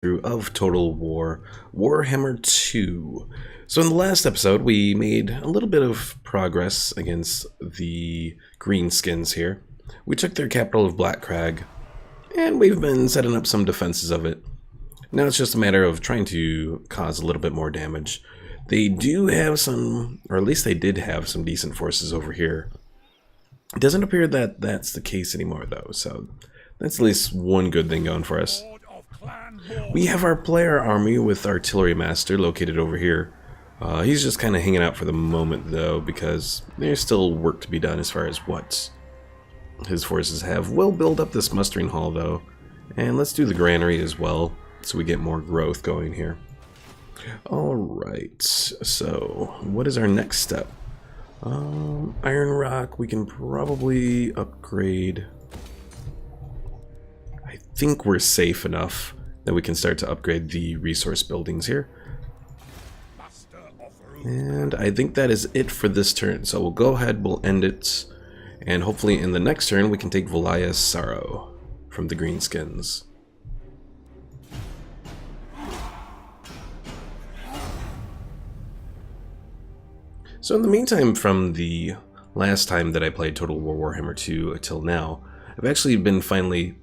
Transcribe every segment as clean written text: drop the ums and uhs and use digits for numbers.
through of Total War Warhammer 2. So in the last episode, we made a little bit of progress against the Greenskins here. We took their capital of Blackcrag, and we've been setting up some defenses of it. Now it's just a matter of trying to cause a little bit more damage. They do have some, or at least they did have some decent forces over here. It doesn't appear that that's the case anymore though, so that's at least one good thing going for us. We have our player army with Artillery Master located over here. He's just kind of hanging out for the moment though, because there's still work to be done as far as what his forces have. We'll build up this mustering hall though, and let's do the granary as well, so we get more growth going here. Alright, so what is our next step? Iron Rock, we can probably upgrade. I think we're safe enough that we can start to upgrade the resource buildings here. And I think that is it for this turn, so we'll go ahead, we'll end it, and hopefully in the next turn we can take Valia's Sorrow from the Greenskins. So in the meantime, from the last time that I played Total War Warhammer 2 until now, I've actually been finally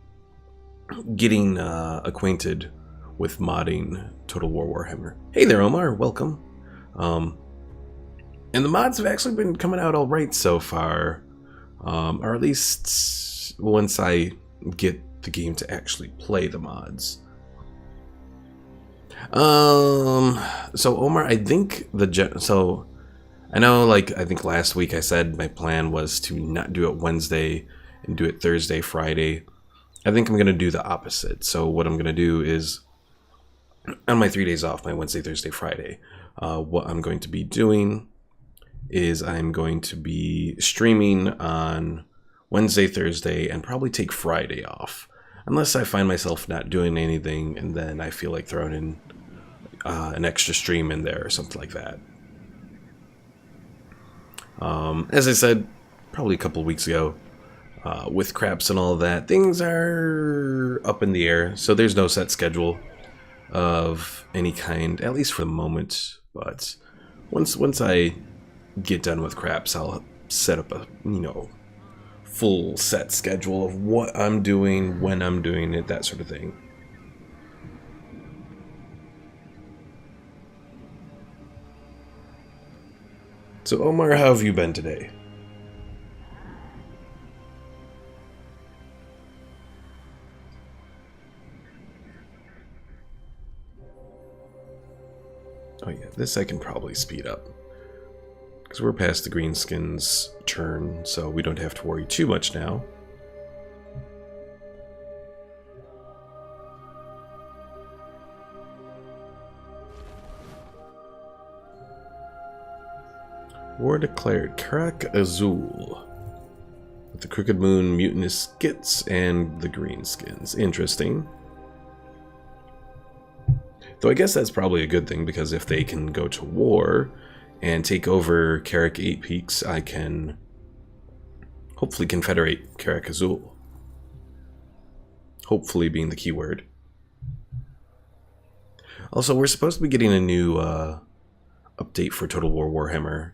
getting acquainted with modding Total War Warhammer. Hey there, Omar, welcome. And the mods have actually been coming out alright so far, or at least once I get the game to actually play the mods. So Omar, I think I know, like, I think last week I said my plan was to not do it Wednesday and do it Thursday, Friday. I think I'm going to do the opposite. So what I'm going to do is, on my 3 days off, my Wednesday, Thursday, Friday, what I'm going to be doing is I'm going to be streaming on Wednesday, Thursday, and probably take Friday off. Unless I find myself not doing anything, and then I feel like throwing in an extra stream in there or something like that. As I said, probably a couple weeks ago, with craps and all of that, things are up in the air, so there's no set schedule of any kind, at least for the moment. But once I get done with craps, I'll set up a, full set schedule of what I'm doing, when I'm doing it, that sort of thing. So Omar, how have you been today? Oh yeah, this I can probably speed up, because we're past the Greenskins' turn, so we don't have to worry too much now. War declared. Karak Azul. With the Crooked Moon, Mutinous Skits, and the Greenskins. Interesting. Though I guess that's probably a good thing, because if they can go to war and take over Karak 8 Peaks, I can hopefully confederate Karak Azul. Hopefully being the key word. Also, we're supposed to be getting a new update for Total War Warhammer.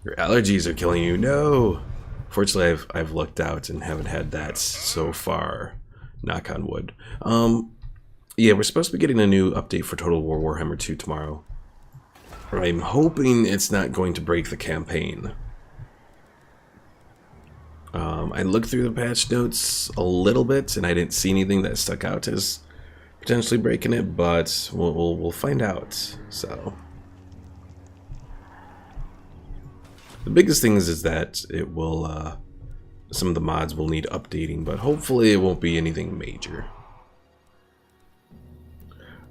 Your allergies are killing you. No! Fortunately, I've lucked out and haven't had that so far. Knock on wood. Yeah, we're supposed to be getting a new update for Total War Warhammer 2 tomorrow. I'm hoping it's not going to break the campaign. I looked through the patch notes a little bit, and I didn't see anything that stuck out as potentially breaking it, but we'll find out. So the biggest thing is that it will, some of the mods will need updating, but hopefully it won't be anything major.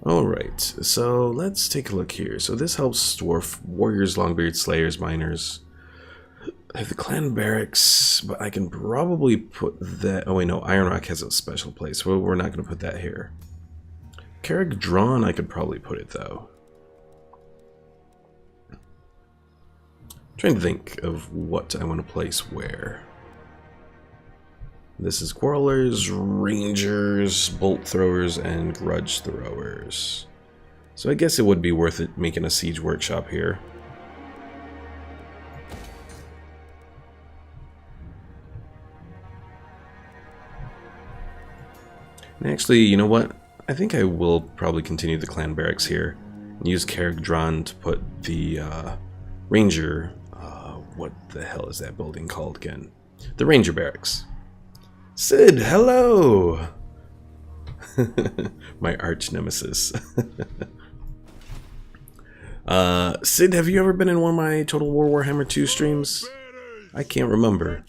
Alright, so let's take a look here. So this helps Dwarf, Warriors, Longbeard, Slayers, Miners. I have the Clan Barracks, but I can probably put that... Oh wait, no, Iron Rock has a special place. Well, we're not going to put that here. Carrick Drawn, I could probably put it, though. Trying to think of what I want to place where. This is Quarrelers, Rangers, Bolt Throwers, and Grudge Throwers. So I guess it would be worth it making a siege workshop here. And actually, you know what? I think I will probably continue the clan barracks here and use Carrick-Dran to put the Ranger... what the hell is that building called again? The Ranger barracks. Sid, hello! My arch nemesis. Sid, have you ever been in one of my Total War Warhammer 2 streams? I can't remember.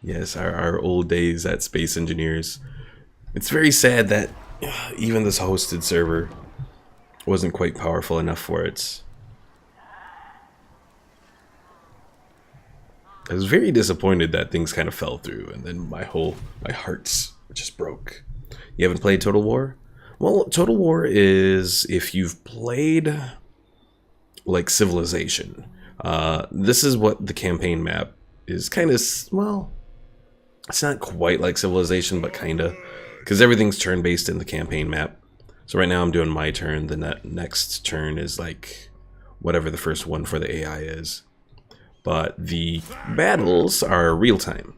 Yes, our old days at Space Engineers. It's very sad that even this hosted server wasn't quite powerful enough for it. I was very disappointed that things kind of fell through, and then my heart just broke. You haven't played Total War? Well, Total War is if you've played like Civilization. This is what the campaign map is kind of, well, it's not quite like Civilization, but kind of, because everything's turn-based in the campaign map. So right now I'm doing my turn, the next turn is like whatever the first one for the AI is. But the battles are real-time.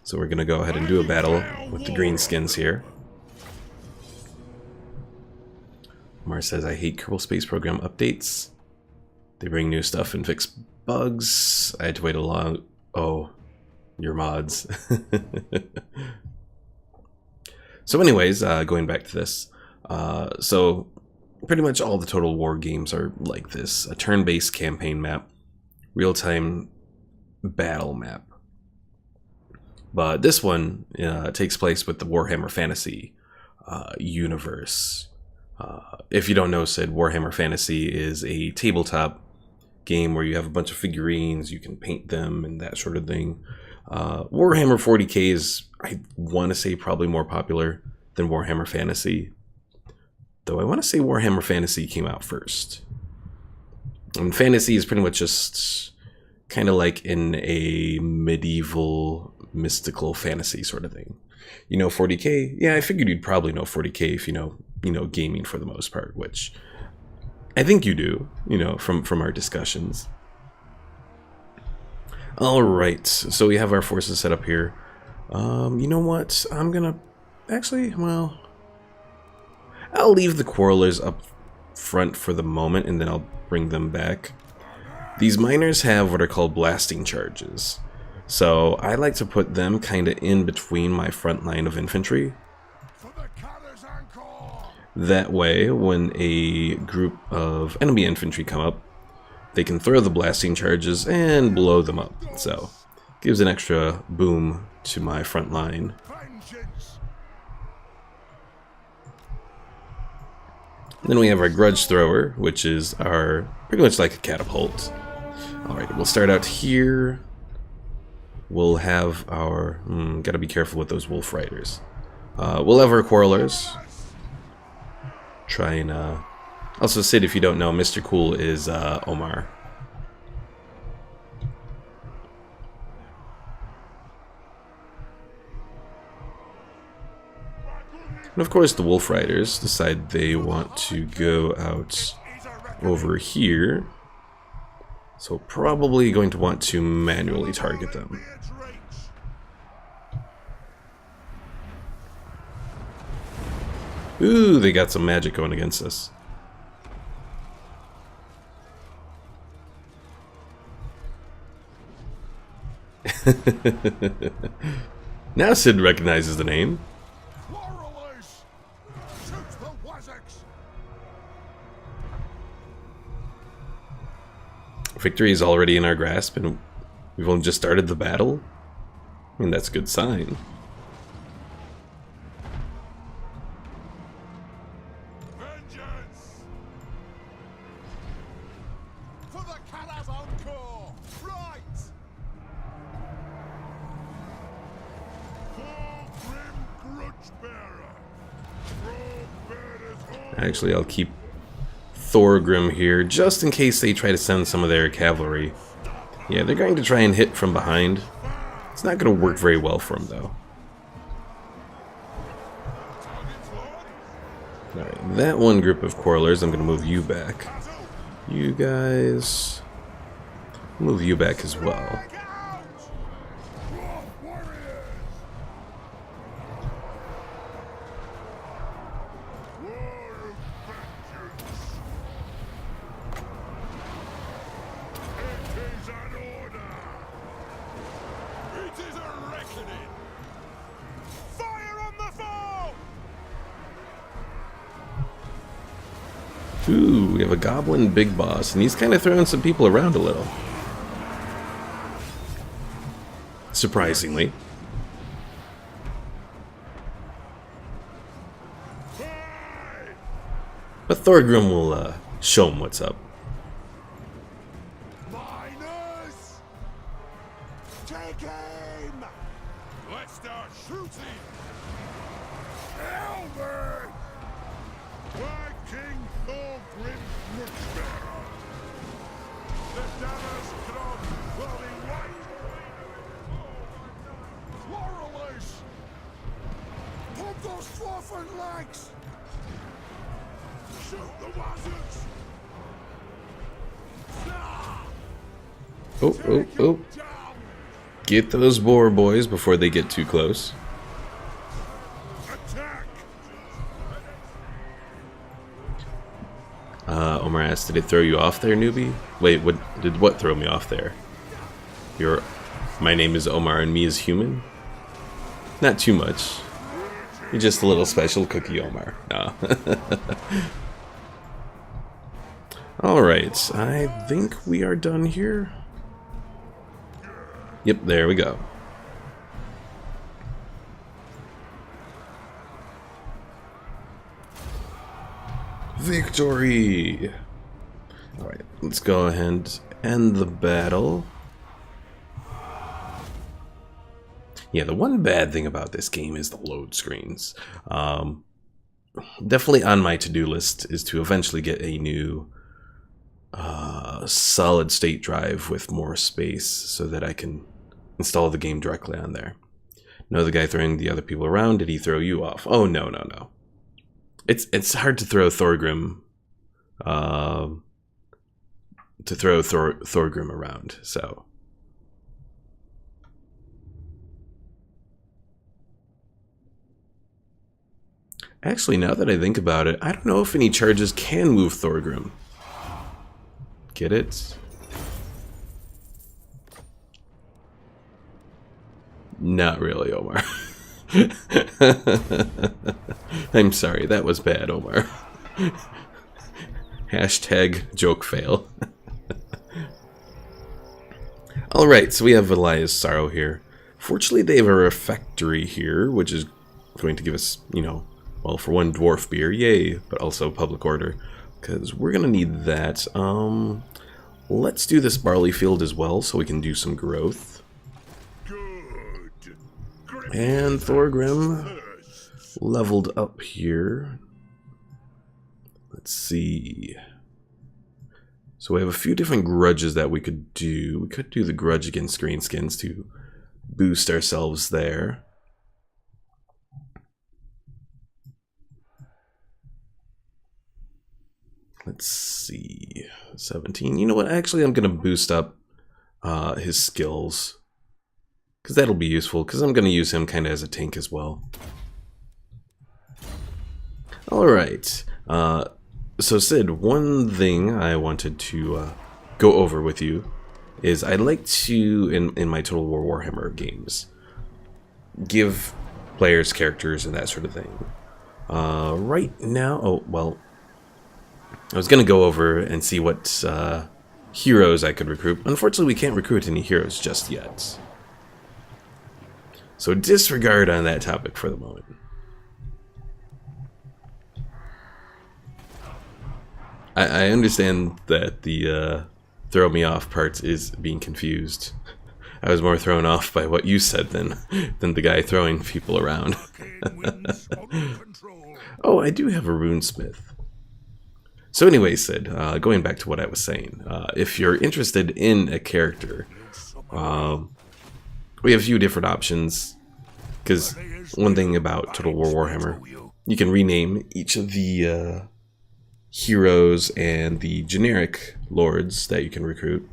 So we're going to go ahead and do a battle with the greenskins here. Omar says, I hate Kerbal Space Program updates. They bring new stuff and fix bugs. I had to wait a long... Oh, your mods. So anyways, going back to this. So pretty much all the Total War games are like this. A turn-based campaign map. Real-time battle map. But this one takes place with the Warhammer Fantasy universe. If you don't know, Sid, Warhammer Fantasy is a tabletop game where you have a bunch of figurines, you can paint them and that sort of thing. Warhammer 40k is, I want to say, probably more popular than Warhammer Fantasy. Though I want to say Warhammer Fantasy came out first. And fantasy is pretty much just kind of like in a medieval mystical fantasy sort of thing. You know 40k? Yeah, I figured you'd probably know 40k if you know gaming for the most part, which I think you do, from our discussions. All right, so we have our forces set up here. You know what? I'm gonna actually, well, I'll leave the Quarrelers up front for the moment, and then I'll bring them back. These miners have what are called blasting charges, so I like to put them kind of in between my front line of infantry. That way, when a group of enemy infantry come up, they can throw the blasting charges and blow them up. So, gives an extra boom to my front line. Then we have our Grudge Thrower, which is our pretty much like a catapult. Alright, we'll start out here. We'll have our... gotta be careful with those Wolf Riders. We'll have our Quarrelers. Try and... Also, Sid, if you don't know, Mr. Cool is Omar. And of course, the Wolf Riders decide they want to go out over here. So probably going to want to manually target them. Ooh, they got some magic going against us. Now Sid recognizes the name. Victory is already in our grasp, and we've only just started the battle. I mean, that's a good sign. Vengeance! For the Caravan Corps! Right! For grim grudge bearer! Actually, I'll keep Thorgrim here, just in case they try to send some of their cavalry. Yeah, they're going to try and hit from behind. It's not going to work very well for them, though. Alright, that one group of quarrelers, I'm going to move you back. You guys... move you back as well. Ooh, we have a goblin big boss, and he's kind of throwing some people around a little. Surprisingly. But Thorgrim will show him what's up. Miners! Take aim! Let's start shooting! Elder! Why King Thorgrim Muchbearer? The daggers come while they wait! Quarrelers! Pump those dwarfen legs! Shoot the wazards! Oh, oh, oh. Get those boar boys before they get too close. Attack! Omar asked, did it throw you off there, newbie? Wait, what throw me off there? My name is Omar and me is human? Not too much. You're just a little special cookie, Omar. No. Alright, I think we are done here. Yep, there we go. Victory! Alright, let's go ahead and end the battle. Yeah, the one bad thing about this game is the load screens. Definitely on my to-do list is to eventually get a new solid state drive with more space so that I can install the game directly on there. No, the guy throwing the other people around, did he throw you off? Oh, no, no, no. It's hard to throw Thorgrim Thorgrim around, so. Actually, now that I think about it, I don't know if any charges can move Thorgrim. Get it? Not really, Omar. I'm sorry, that was bad, Omar. Hashtag joke fail. Alright, so we have Elias Sorrow here. Fortunately, they have a refectory here, which is going to give us, you know, well, for one, dwarf beer, yay, but also public order, because we're going to need that. Let's do this barley field as well, so we can do some growth. And Thorgrim leveled up here. Let's see. So we have a few different grudges that we could do. We could do the grudge against greenskins to boost ourselves there. Let's see. 17. You know what? Actually, I'm going to boost up his skills, because that'll be useful, because I'm going to use him kind of as a tank as well. Alright. So Sid, one thing I wanted to go over with you is I'd like to, in my Total War Warhammer games, give players characters and that sort of thing. Right now, oh, well, I was going to go over and see what heroes I could recruit. Unfortunately, we can't recruit any heroes just yet. So disregard on that topic for the moment. I understand that the throw me off part is being confused. I was more thrown off by what you said than the guy throwing people around. Oh, I do have a runesmith. So anyway, Sid, going back to what I was saying, if you're interested in a character, we have a few different options, because one thing about Total War Warhammer, you can rename each of the heroes and the generic lords that you can recruit.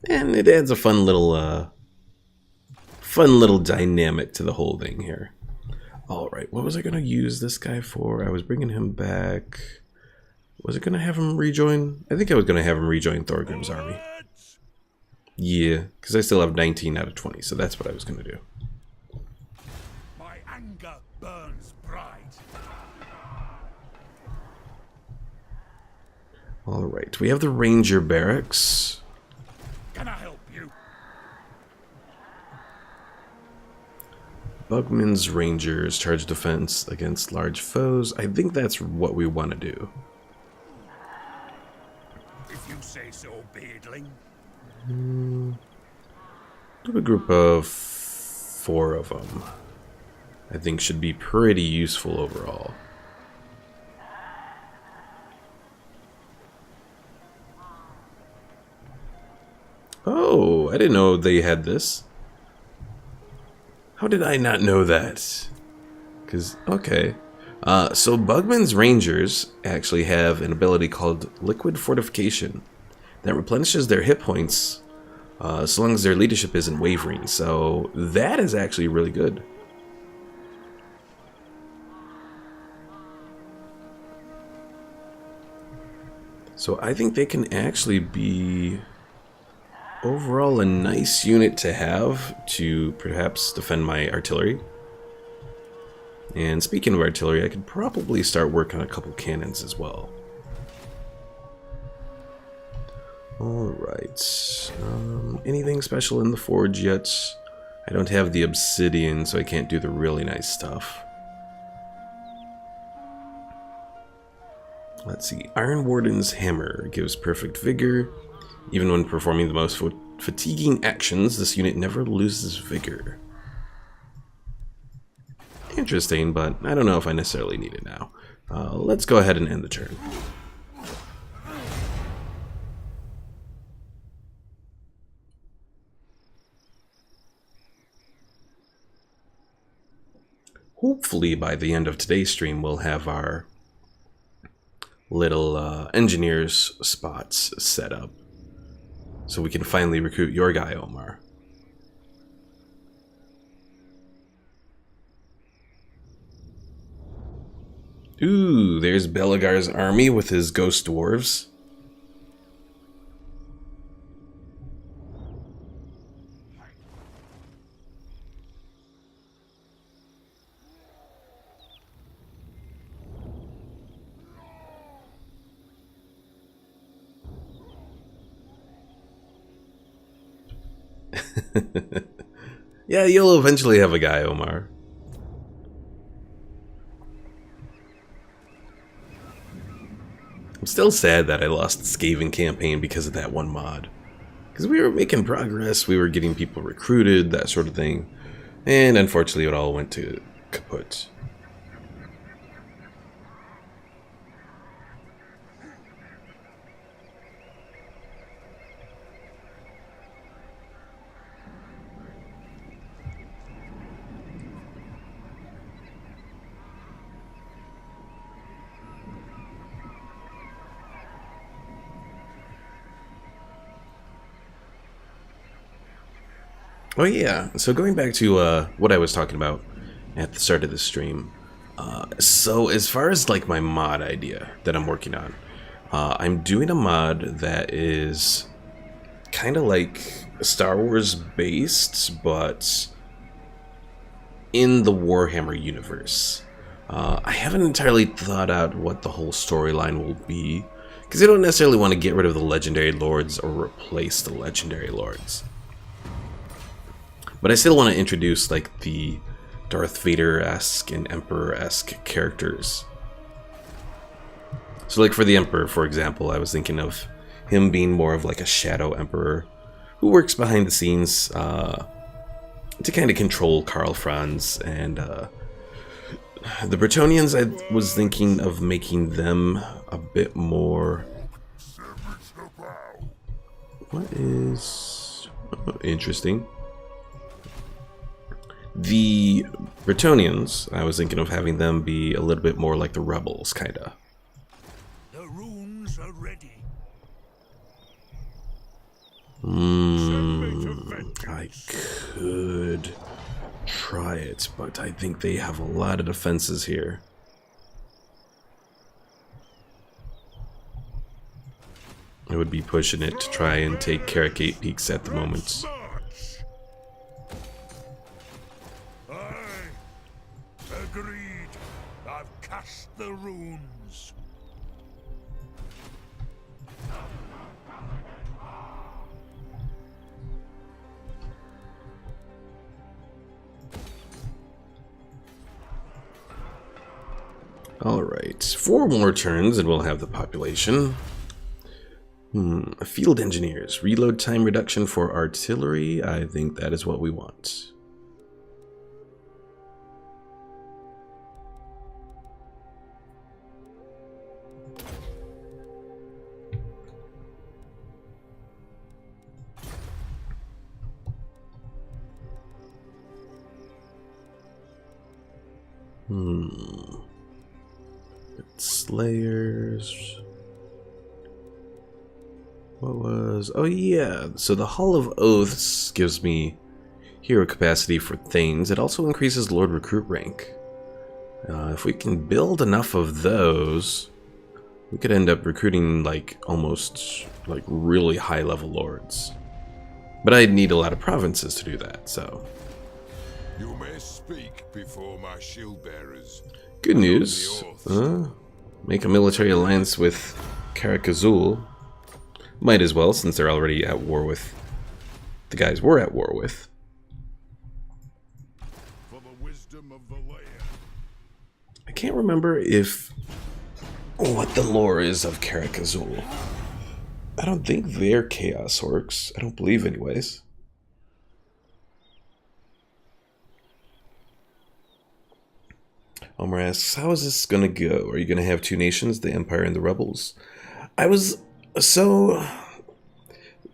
And it adds a fun little dynamic to the whole thing here. Alright, what was I going to use this guy for? I was bringing him back. Was it going to have him rejoin? I think I was going to have him rejoin Thorgrim's army. Yeah, because I still have 19 out of 20, so that's what I was going to do. My anger burns bright. Alright, we have the Ranger Barracks. Can I help you? Bugman's Rangers charge defense against large foes. I think that's what we want to do. If you say so, beardling. A group of 4 of them, I think, should be pretty useful overall. Oh, I didn't know they had this. How did I not know that? Because, okay. So Bugman's Rangers actually have an ability called Liquid Fortification that replenishes their hit points so long as their leadership isn't wavering. So that is actually really good. So I think they can actually be overall a nice unit to have to perhaps defend my artillery. And speaking of artillery, I could probably start working on a couple cannons as well. Alright, anything special in the forge yet? I don't have the obsidian, so I can't do the really nice stuff. Let's see, Iron Warden's Hammer gives perfect vigor. Even when performing the most fatiguing actions, this unit never loses vigor. Interesting, but I don't know if I necessarily need it now. Let's go ahead and end the turn. Hopefully by the end of today's stream we'll have our little engineers spots set up, so we can finally recruit your guy, Omar. Ooh, there's Belagar's army with his ghost dwarves. Yeah, you'll eventually have a guy, Omar. I'm still sad that I lost the Skaven campaign because of that one mod. Because we were making progress, we were getting people recruited, that sort of thing. And unfortunately it all went to kaput. Oh yeah, so going back to what I was talking about at the start of the stream. So as far as like my mod idea that I'm working on, I'm doing a mod that is kind of like Star Wars based, but in the Warhammer universe. I haven't entirely thought out what the whole storyline will be, because I don't necessarily want to get rid of the legendary lords or replace the legendary lords. But I still want to introduce like the Darth Vader-esque and Emperor-esque characters. So like for the Emperor, for example, I was thinking of him being more of like a shadow Emperor who works behind the scenes to kind of control Karl Franz and The Bretonians, I was thinking of making them a bit more... What is... interesting. The Bretonians, I was thinking of having them be a little bit more like the rebels, kinda. The runes are ready. I could try it, but I think they have a lot of defenses here. I would be pushing it to try and take Caracate Peaks at the moment. March. Aye. Agreed. I've cast the runes. Alright, 4 more turns and we'll have the population. Field engineers. Reload time reduction for artillery. I think that is what we want. Slayers. What was... Oh yeah, so the Hall of Oaths gives me hero capacity for Thanes. It also increases Lord Recruit rank. If we can build enough of those, we could end up recruiting like almost like really high level lords. But I'd need a lot of provinces to do that, so... You may speak before my shield bearers. Good news. Make a military alliance with Karak-Azul. Might as well, since they're already at war with the guys we're at war with. For the wisdom of the land. I can't remember if... what the lore is of Karak-Azul. I don't think they're Chaos Orcs. I don't believe anyways. Omar asks, how is this gonna go? Are you gonna have 2 nations, the Empire and the Rebels? I was so...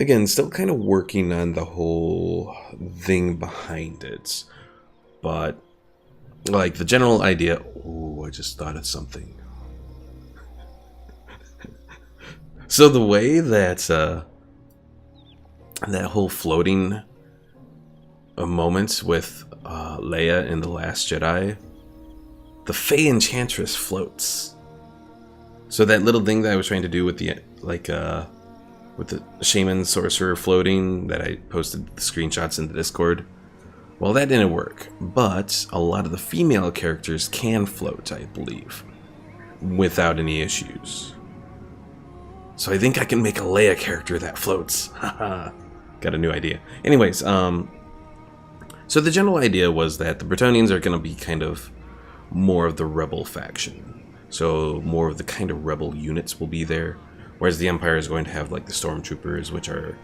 again, still kind of working on the whole thing behind it. But, like, the general idea... Ooh, I just thought of something. So the way that, that whole floating moment with Leia in The Last Jedi... The Fey Enchantress floats. So that little thing that I was trying to do with the, like, with the Shaman Sorcerer floating that I posted the screenshots in the Discord, well, that didn't work. But a lot of the female characters can float, I believe, without any issues. So I think I can make a Leia character that floats. Haha. Got a new idea. Anyways, so the general idea was that the Bretonians are going to be kind of more of the rebel faction. So more of the kind of rebel units will be there. Whereas the Empire is going to have like the Stormtroopers, which are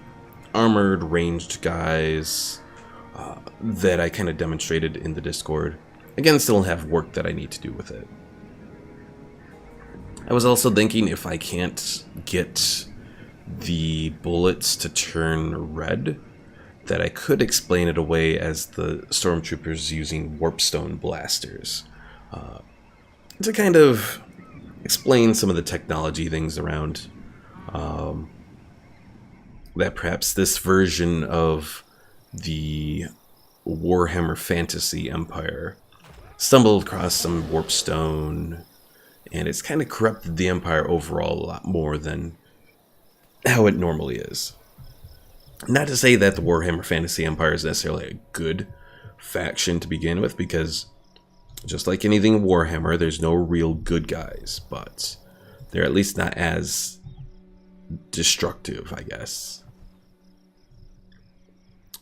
armored, ranged guys that I kind of demonstrated in the Discord. Again, still have work that I need to do with it. I was also thinking if I can't get the bullets to turn red, that I could explain it away as the Stormtroopers using Warpstone blasters. To kind of explain some of the technology things around that perhaps this version of the Warhammer Fantasy Empire stumbled across some Warpstone, and it's kind of corrupted the Empire overall a lot more than how it normally is. Not to say that the Warhammer Fantasy Empire is necessarily a good faction to begin with, because just like anything Warhammer, there's no real good guys, but they're at least not as destructive, I guess.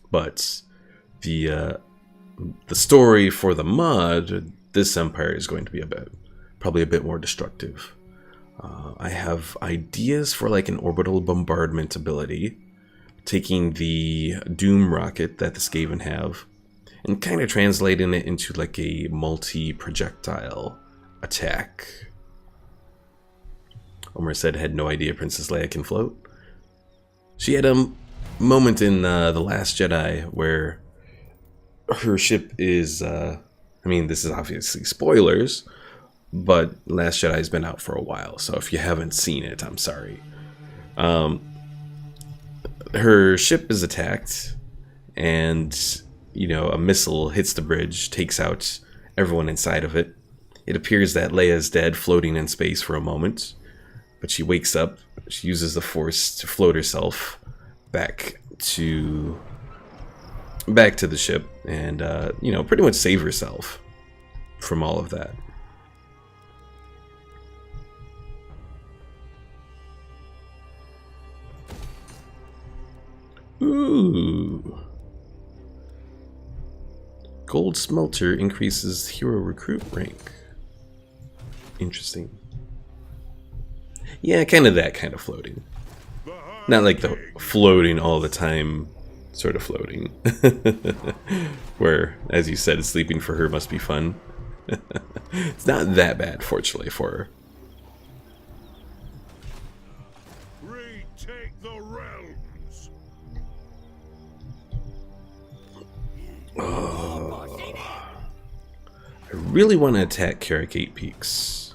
But the story for the mod, this empire is going to be probably a bit more destructive. I have ideas for like an orbital bombardment ability, taking the Doom rocket that the Skaven have and kind of translating it into like a multi-projectile attack. Omar said had no idea Princess Leia can float. She had a moment in The Last Jedi where her ship is, I mean, this is obviously spoilers, but Last Jedi's been out for a while, so if you haven't seen it, I'm sorry. Her ship is attacked, and, you know, a missile hits the bridge, takes out everyone inside of it. It appears that Leia's dead, floating in space for a moment, but she wakes up. She uses the Force to float herself back to the ship and, you know, pretty much save herself from all of that. Ooh. Gold smelter increases hero recruit rank. Interesting. Yeah, kind of that kind of floating. Not like the floating all the time sort of floating. Where, as you said, sleeping for her must be fun. It's not that bad, fortunately, for her. Retake the realms. Oh. I really want to attack Carrick 8 Peaks.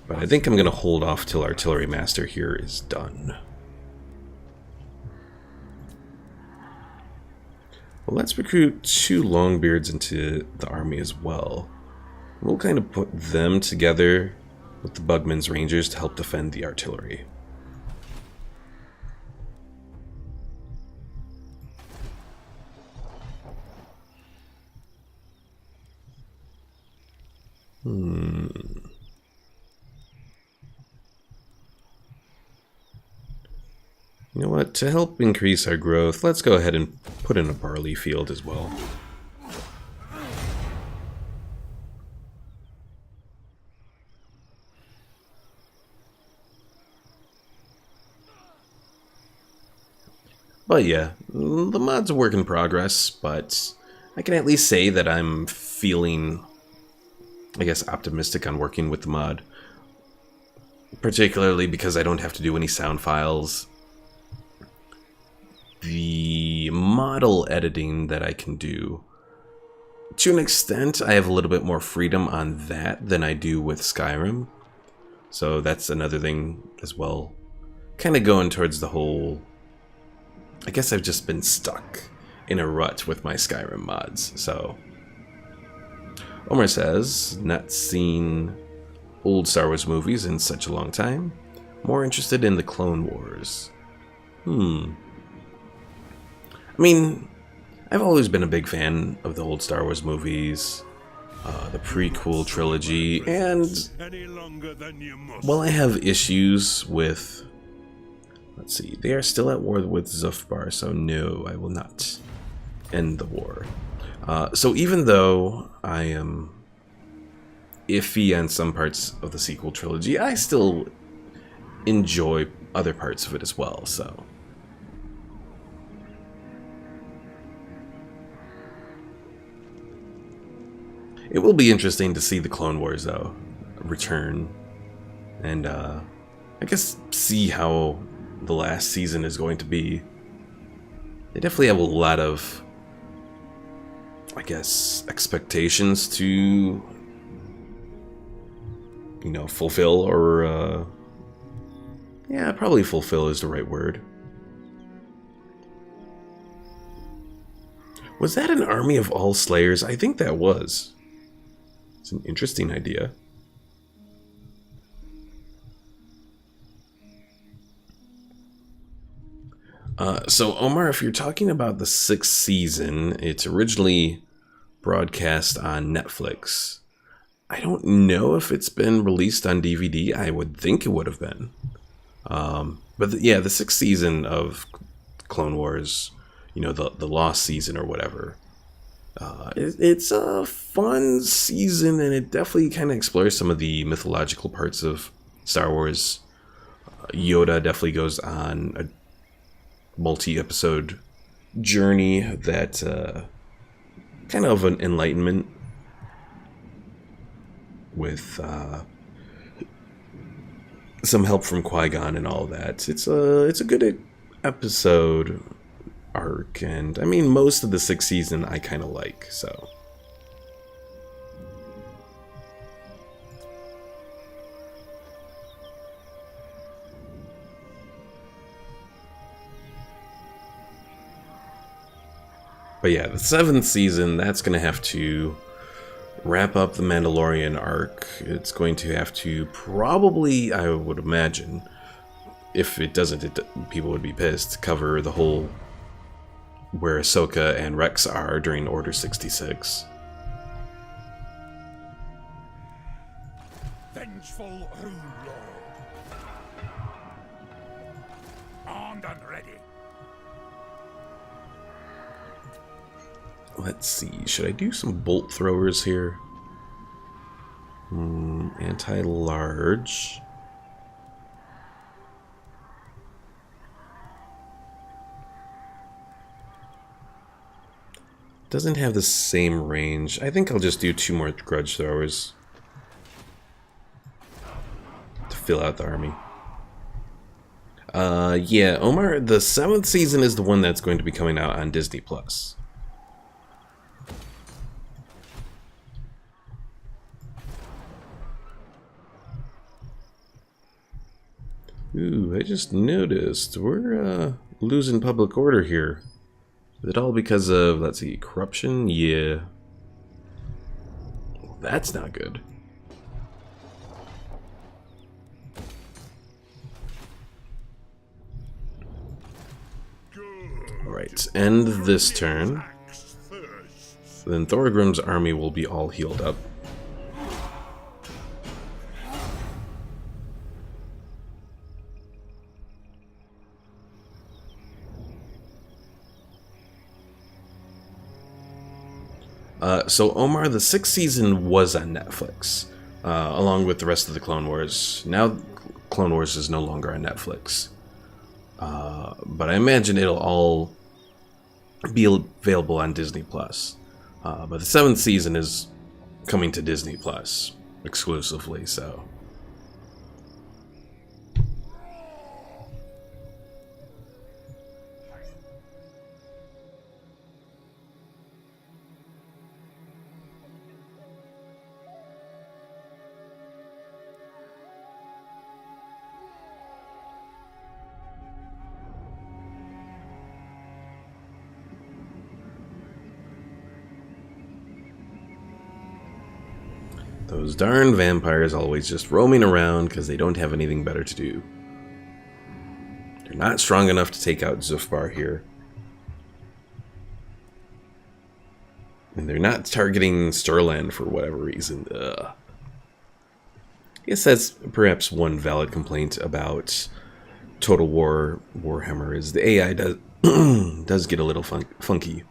But I think I'm going to hold off till Artillery Master here is done. Well, let's recruit 2 Longbeards into the army as well. We'll kind of put them together with the Bugman's Rangers to help defend the artillery. You know what? To help increase our growth, let's go ahead and put in a barley field as well. But yeah, the mod's a work in progress, but I can at least say that I'm feeling, I guess, optimistic on working with the mod. Particularly because I don't have to do any sound files. The model editing that I can do, to an extent, I have a little bit more freedom on that than I do with Skyrim. So that's another thing as well. Kind of going towards the whole... I guess I've just been stuck in a rut with my Skyrim mods, so... Omar says, not seen old Star Wars movies in such a long time. More interested in the Clone Wars. I mean, I've always been a big fan of the old Star Wars movies, the prequel trilogy, and while I have issues with, let's see, they are still at war with Zufbar, so no, I will not end the war. So even though I am iffy on some parts of the sequel trilogy, I still enjoy other parts of it as well, so... It will be interesting to see the Clone Wars, though, return, and I guess see how the last season is going to be. They definitely have a lot of, I guess, expectations to, you know, fulfill, or, yeah, probably fulfill is the right word. Was that an army of all slayers? I think that was. It's an interesting idea. So Omar, if you're talking about the 6th season, it's originally broadcast on Netflix. I don't know if it's been released on DVD. I would think it would have been. But yeah, the 6th season of Clone Wars, you know, the Lost season or whatever. It's a fun season, and it definitely kind of explores some of the mythological parts of Star Wars. Yoda definitely goes on a multi-episode journey, that kind of an enlightenment with some help from Qui-Gon and all that. It's a good episode arc, and I mean, most of the 6th season I kind of like, so. But yeah, the 7th season, that's going to have to wrap up the Mandalorian arc. It's going to have to probably, I would imagine, if it doesn't, people would be pissed, cover the whole where Ahsoka and Rex are during Order 66. Vengeful Rune Lord. Armed and ready. Let's see, should I do some bolt throwers here? Anti-large. Doesn't have the same range. I think I'll just do 2 more grudge throwers to fill out the army. Yeah, Omar, the 7th season is the one that's going to be coming out on Disney Plus. Ooh, I just noticed we're losing public order here. Is it all because of, let's see, corruption? Yeah. Well, that's not good. Alright, end this turn. Then Thorgrim's army will be all healed up. So Omar, the 6th season was on Netflix, along with the rest of the Clone Wars. Now Clone Wars is no longer on Netflix. But I imagine it'll all be available on Disney Plus. But the 7th season is coming to Disney Plus exclusively, so. Those darn vampires always just roaming around because they don't have anything better to do. They're not strong enough to take out Zufbar here. And they're not targeting Sterland for whatever reason. I guess that's perhaps one valid complaint about Total War Warhammer is the AI does get a little funky.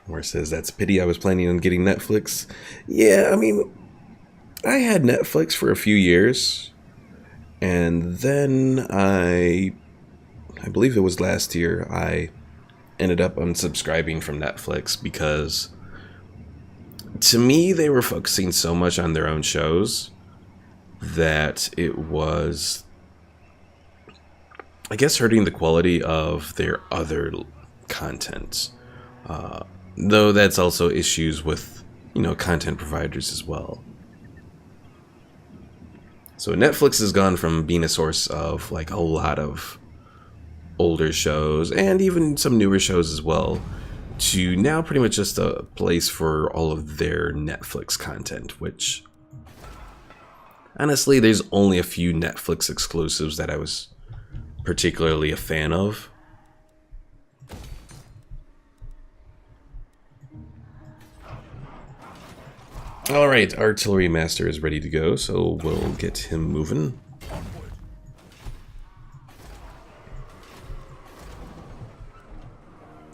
Where it says, that's a pity, I was planning on getting Netflix. Yeah, I mean, I had Netflix for a few years. And then I believe it was last year, I ended up unsubscribing from Netflix because to me, they were focusing so much on their own shows that it was, I guess, hurting the quality of their other content. Though that's also issues with, content providers as well. So Netflix has gone from being a source of, like, a lot of older shows, and even some newer shows as well, to now pretty much just a place for all of their Netflix content, which, honestly, there's only a few Netflix exclusives that I was particularly a fan of. Alright, Artillery Master is ready to go, so we'll get him moving.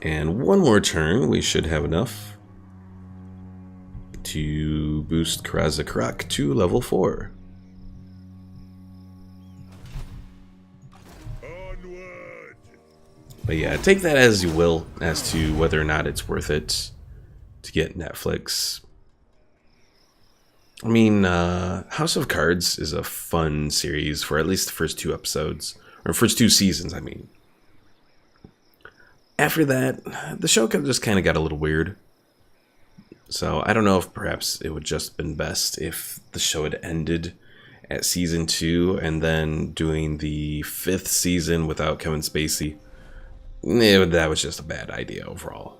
And one more turn, we should have enough to boost Karazakrak to level 4. But yeah, take that as you will as to whether or not it's worth it to get Netflix. I mean, House of Cards is a fun series for at least the first 2 episodes. Or first 2 seasons, I mean. After that, the show just kind of got a little weird. So I don't know if perhaps it would just been best if the show had ended at season 2 and then doing the 5th season without Kevin Spacey. That was just a bad idea overall.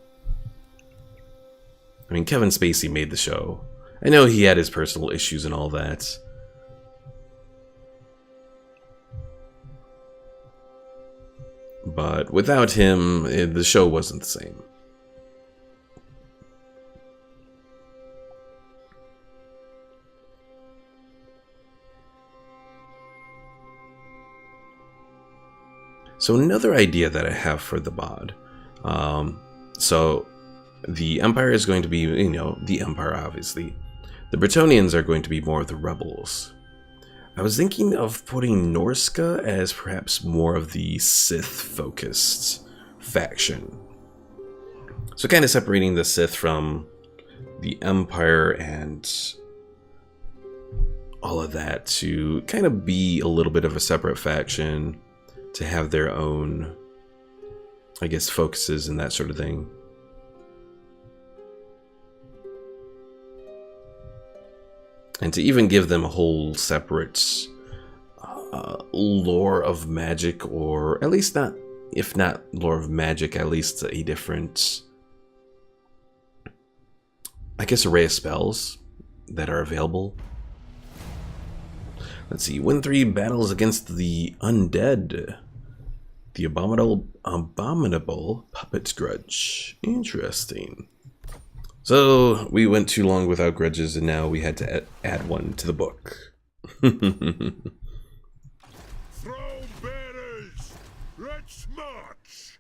I mean, Kevin Spacey made the show. I know he had his personal issues and all that. But without him, the show wasn't the same. So another idea that I have for the bod. So the Empire is going to be, the Empire, obviously. The Bretonnians are going to be more of the rebels. I was thinking of putting Norska as perhaps more of the Sith-focused faction. So kind of separating the Sith from the Empire and all of that to kind of be a little bit of a separate faction, to have their own, I guess, focuses and that sort of thing. And to even give them a whole separate lore of magic, or at least not, if not lore of magic, at least a different, I guess, array of spells that are available. Let's see, win 3 battles against the undead. The abominable puppet grudge. Interesting. So we went too long without grudges, and now we had to add one to the book. Throne bearers, let's march.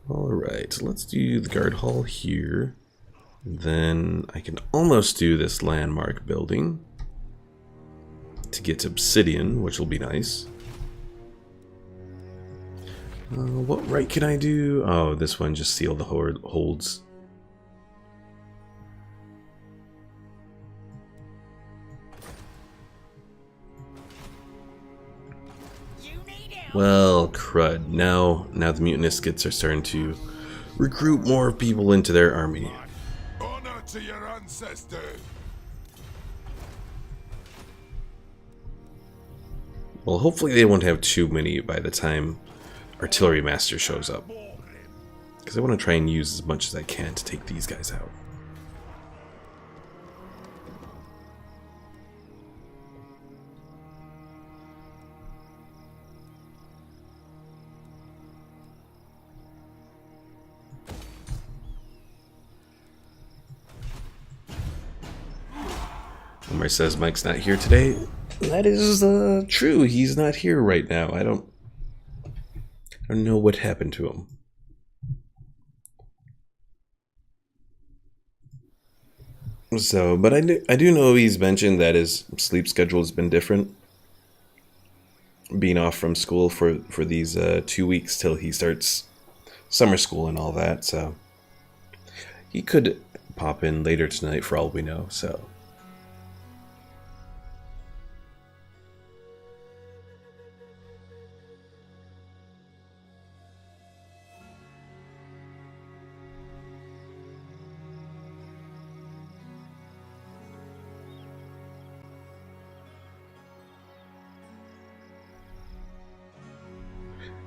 All right, let's do the guard hall here. Then I can almost do this landmark building to get obsidian, which will be nice. What right can I do? Oh, this one, just seal the holds. Well, crud. Now the mutinous skits are starting to recruit more people into their army. Honor to your ancestors. Well, hopefully they won't have too many by the time Artillery Master shows up, because I want to try and use as much as I can to take these guys out. Omar says Mike's not here today. That is true. He's not here right now. I don't know what happened to him. So, but I do know he's mentioned that his sleep schedule has been different, being off from school for these 2 weeks till he starts summer school and all that. So he could pop in later tonight for all we know. So.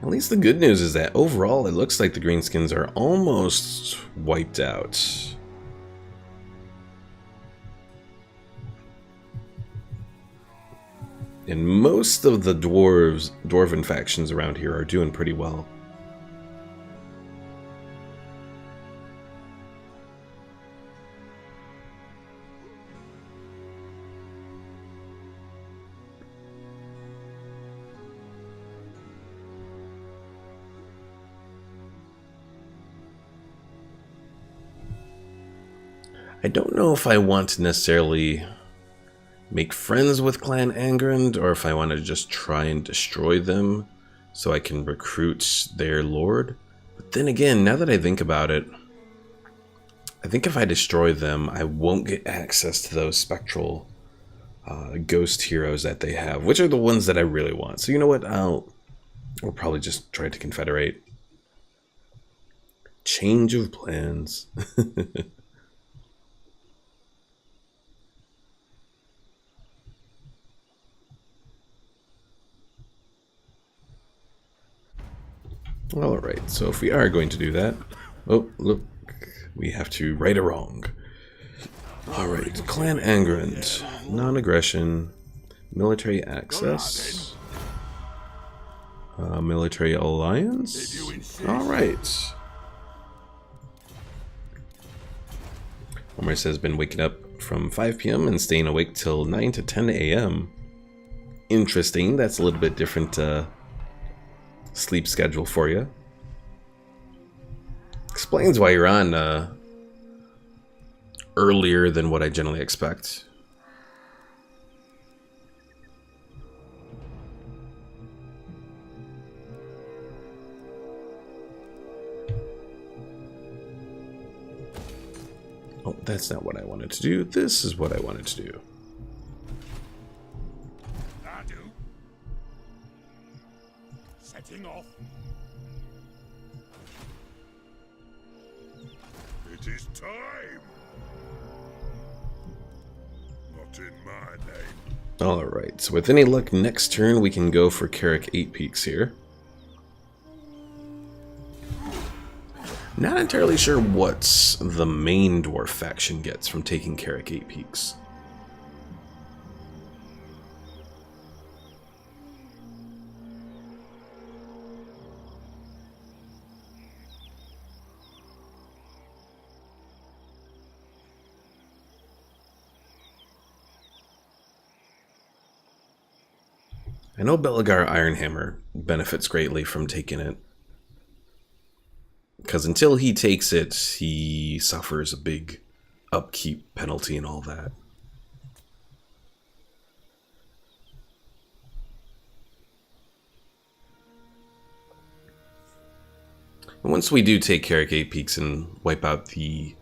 At least the good news is that overall it looks like the greenskins are almost wiped out. And most of the dwarven factions around here are doing pretty well. I don't know if I want to necessarily make friends with Clan Angrand, or if I want to just try and destroy them so I can recruit their lord. But then again, now that I think about it, I think if I destroy them, I won't get access to those spectral ghost heroes that they have, which are the ones that I really want. So you know what? We'll probably just try to confederate. Change of plans. Alright, so if we are going to do that... Oh, look. We have to right a wrong. Alright, Clan Angrand. Non-aggression. Military access. Military alliance? Alright. Omar has been waking up from 5 p.m. and staying awake till 9 to 10 a.m. Interesting. That's a little bit different sleep schedule for you. Explains why you're on earlier than what I generally expect. Oh, that's not what I wanted to do. This is what I wanted to do. I do. Setting off. It is time. Not in my name. Alright, so with any luck, next turn we can go for Carrick 8 Peaks here. Not entirely sure what the main dwarf faction gets from taking Carrick 8 Peaks. I know Belagar Ironhammer benefits greatly from taking it. Because until he takes it, he suffers a big upkeep penalty and all that. And once we do take Carrick 8 Peaks and wipe out the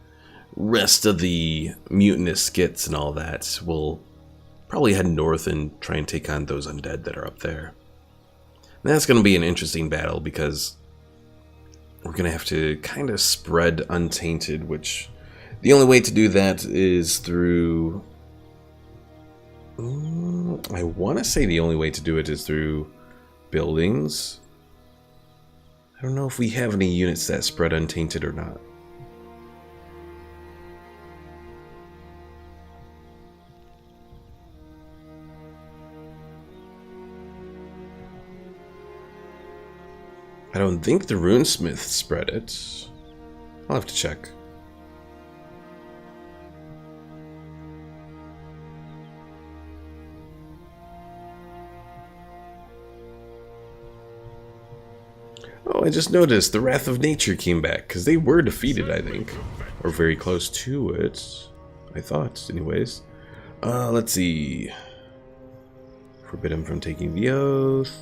rest of the mutinous skits and all that, we'll probably head north and try and take on those undead that are up there. And that's going to be an interesting battle because we're going to have to kind of spread Untainted, which the only way to do that is through... I want to say the only way to do it is through buildings. I don't know if we have any units that spread Untainted or not. I don't think the Runesmith spread it. I'll have to check. Oh, I just noticed the Wrath of Nature came back, because they were defeated, I think. Or very close to it. I thought, anyways. Let's see. Forbid him from taking the oath.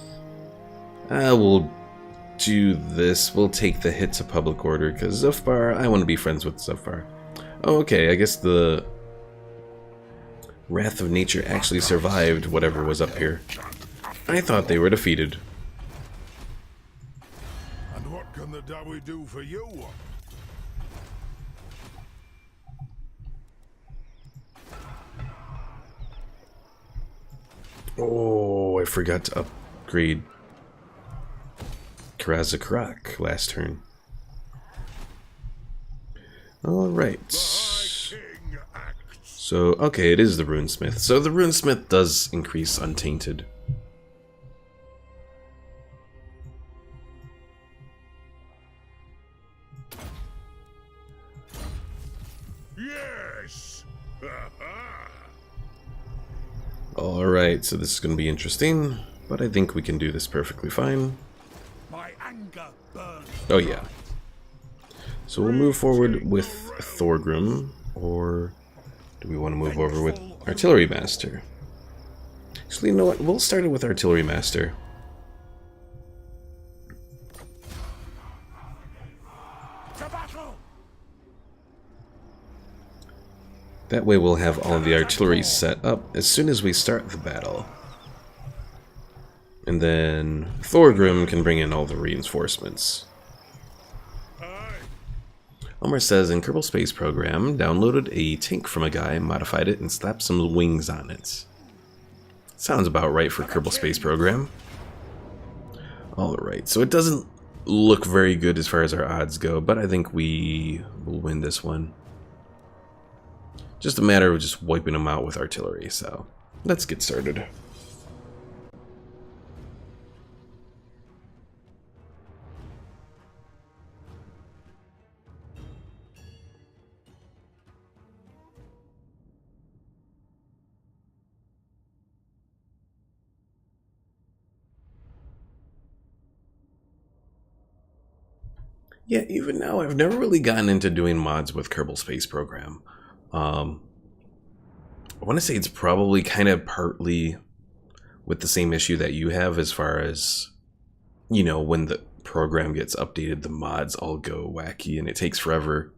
We'll do this. We'll take the hit to public order, because Zufbar, I want to be friends with Zufbar. Oh, okay, I guess the Wrath of Nature actually survived whatever was up here. I thought they were defeated. And what can the Dawi do for you? Oh, I forgot to upgrade Karazakrak last turn. Alright. So, okay, it is the Runesmith. So the Runesmith does increase Untainted. Yes. Alright, so this is going to be interesting, but I think we can do this perfectly fine. My anger burns. Oh yeah. So we'll move forward with Thorgrim. Or do we want to move over with Artillery Master? Actually, you know what? We'll start it with Artillery Master. That way we'll have all of the artillery set up as soon as we start the battle. And then Thorgrim can bring in all the reinforcements. Omar says, in Kerbal Space Program, downloaded a tank from a guy, modified it, and slapped some wings on it. Sounds about right for Kerbal Space Program. Alright, so it doesn't look very good as far as our odds go, but I think we will win this one. Just a matter of just wiping them out with artillery, so let's get started. Yeah, even now, I've never really gotten into doing mods with Kerbal Space Program. I want to say it's probably kind of partly with the same issue that you have as far as, you know, when the program gets updated, the mods all go wacky and it takes forever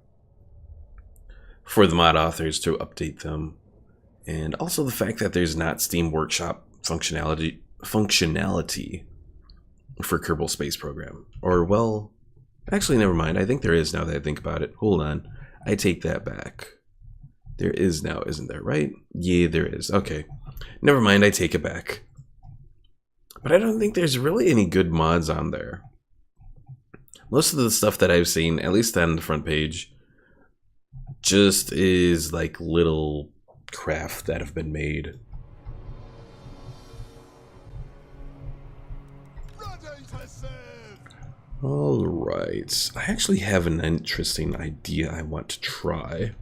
for the mod authors to update them. And also the fact that there's not Steam Workshop functionality for Kerbal Space Program. Or, well, actually, never mind. I think there is now that I think about it. Hold on. I take that back. There is now, isn't there, right? Yeah, there is. Okay. Never mind, I take it back. But I don't think there's really any good mods on there. Most of the stuff that I've seen, at least on the front page, just is like little craft that have been made. Alright. I actually have an interesting idea I want to try.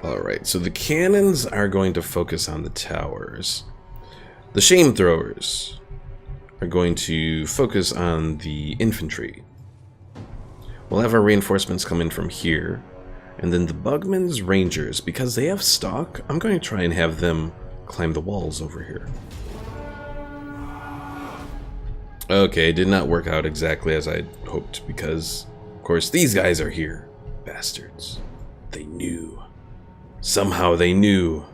Alright, so the cannons are going to focus on the towers. The shame throwers are going to focus on the infantry. We'll have our reinforcements come in from here. And then the Bugman's Rangers, because they have stock, I'm going to try and have them climb the walls over here. Okay, it did not work out exactly as I'd hoped, because, of course, these guys are here. Bastards. They knew. Somehow they knew.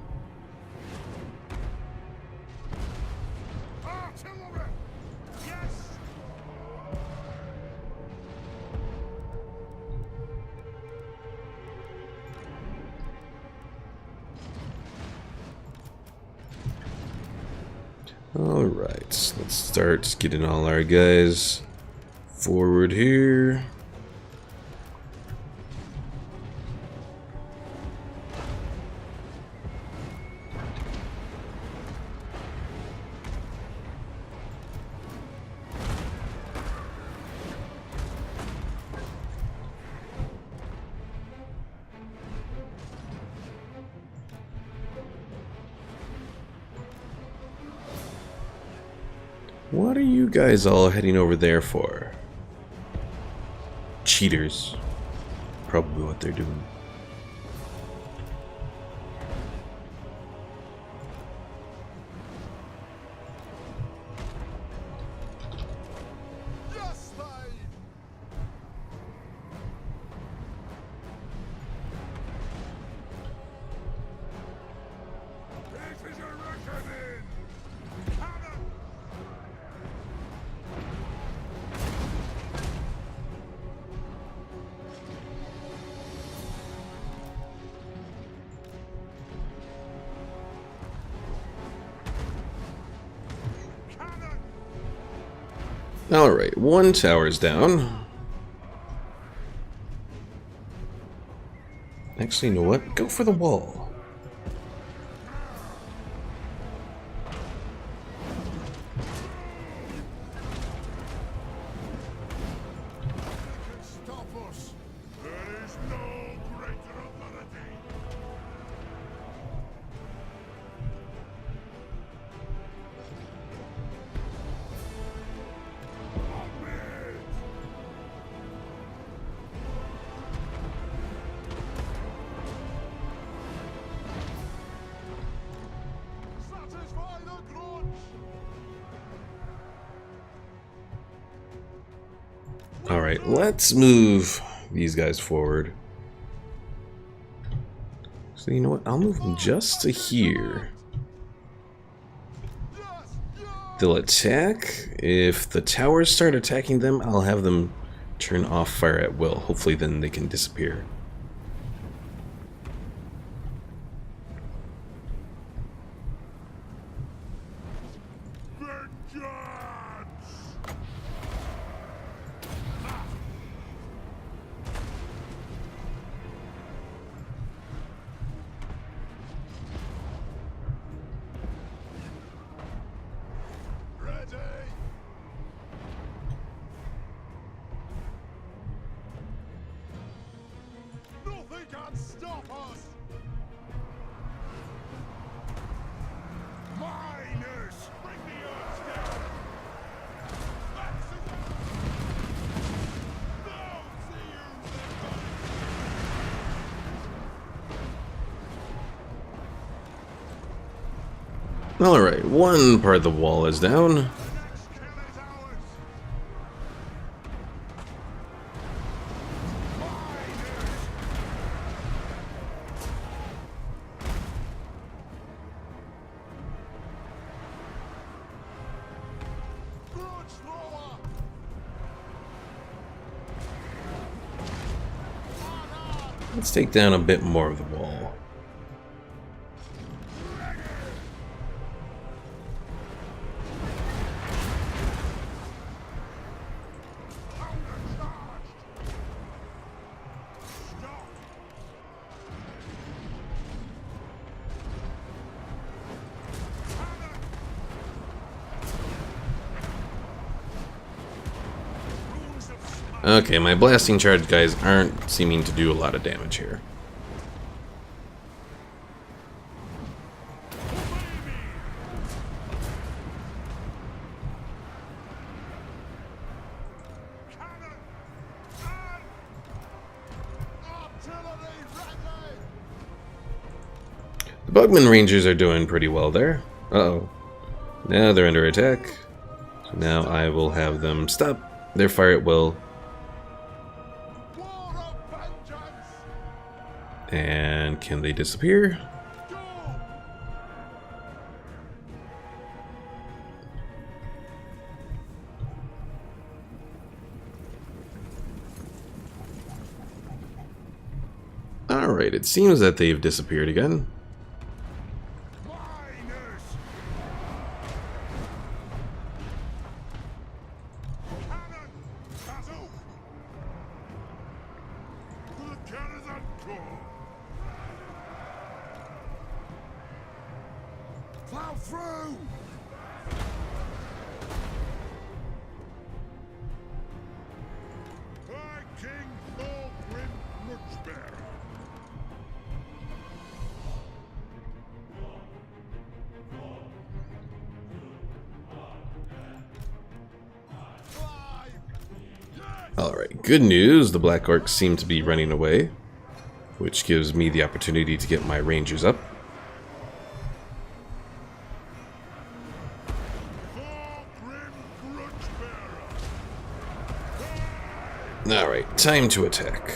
Alright, let's start getting all our guys forward here. What are you guys all heading over there for? Cheaters. Probably what they're doing. Alright, one tower's down. Actually, you know what? Go for the wall. Alright, let's move these guys forward. So you know what? I'll move them just to here. They'll attack. If the towers start attacking them, I'll have them turn off fire at will. Hopefully then they can disappear. Stop us! Miners! Bring the earth down! Alright, one part of the wall is down. Let's take down a bit more of the wall. Okay, my blasting charge guys aren't seeming to do a lot of damage here. The Bugman Rangers are doing pretty well there. Uh-oh. Now they're under attack. So now I will have them stop their fire at will. And can they disappear? Alright, it seems that they've disappeared again. Plow through! By King Thorgrim Muchbearer. Alright, good news. The Black Orcs seem to be running away, which gives me the opportunity to get my Rangers up. Alright, time to attack.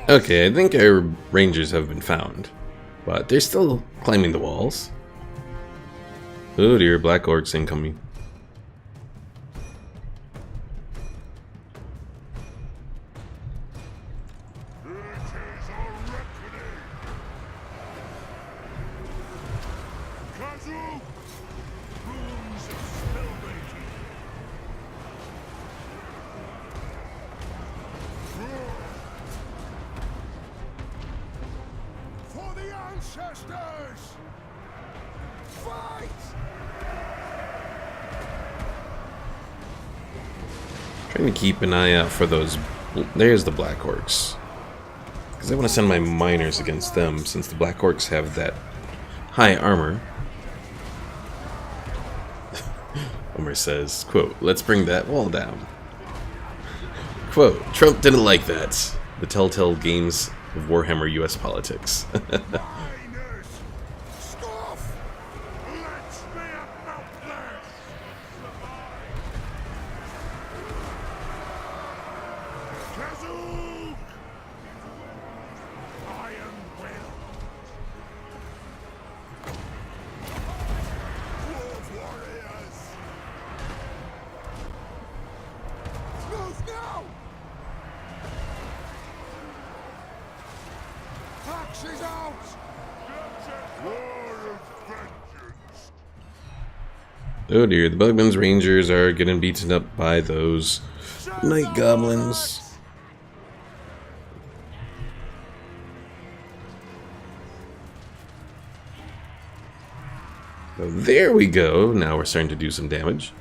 Okay, I think our Rangers have been found, but they're still climbing the walls. Oh dear, Black Orcs incoming. ancestors! Fight! Trying to keep an eye out for those. There's the Black Orcs. Because I want to send my miners against them, since the Black Orcs have that high armor. Homer says, quote, "Let's bring that wall down." Quote, "Trump didn't like that." The telltale games of Warhammer US politics. Miners! Scoff! Let's me about this! Kazook! Iron Will! Dwarf warriors! Move now! Axe is out! War of vengeance! Oh dear, the Bugman's Rangers are getting beaten up by those Night Goblins. Oh, there we go. Now we're starting to do some damage.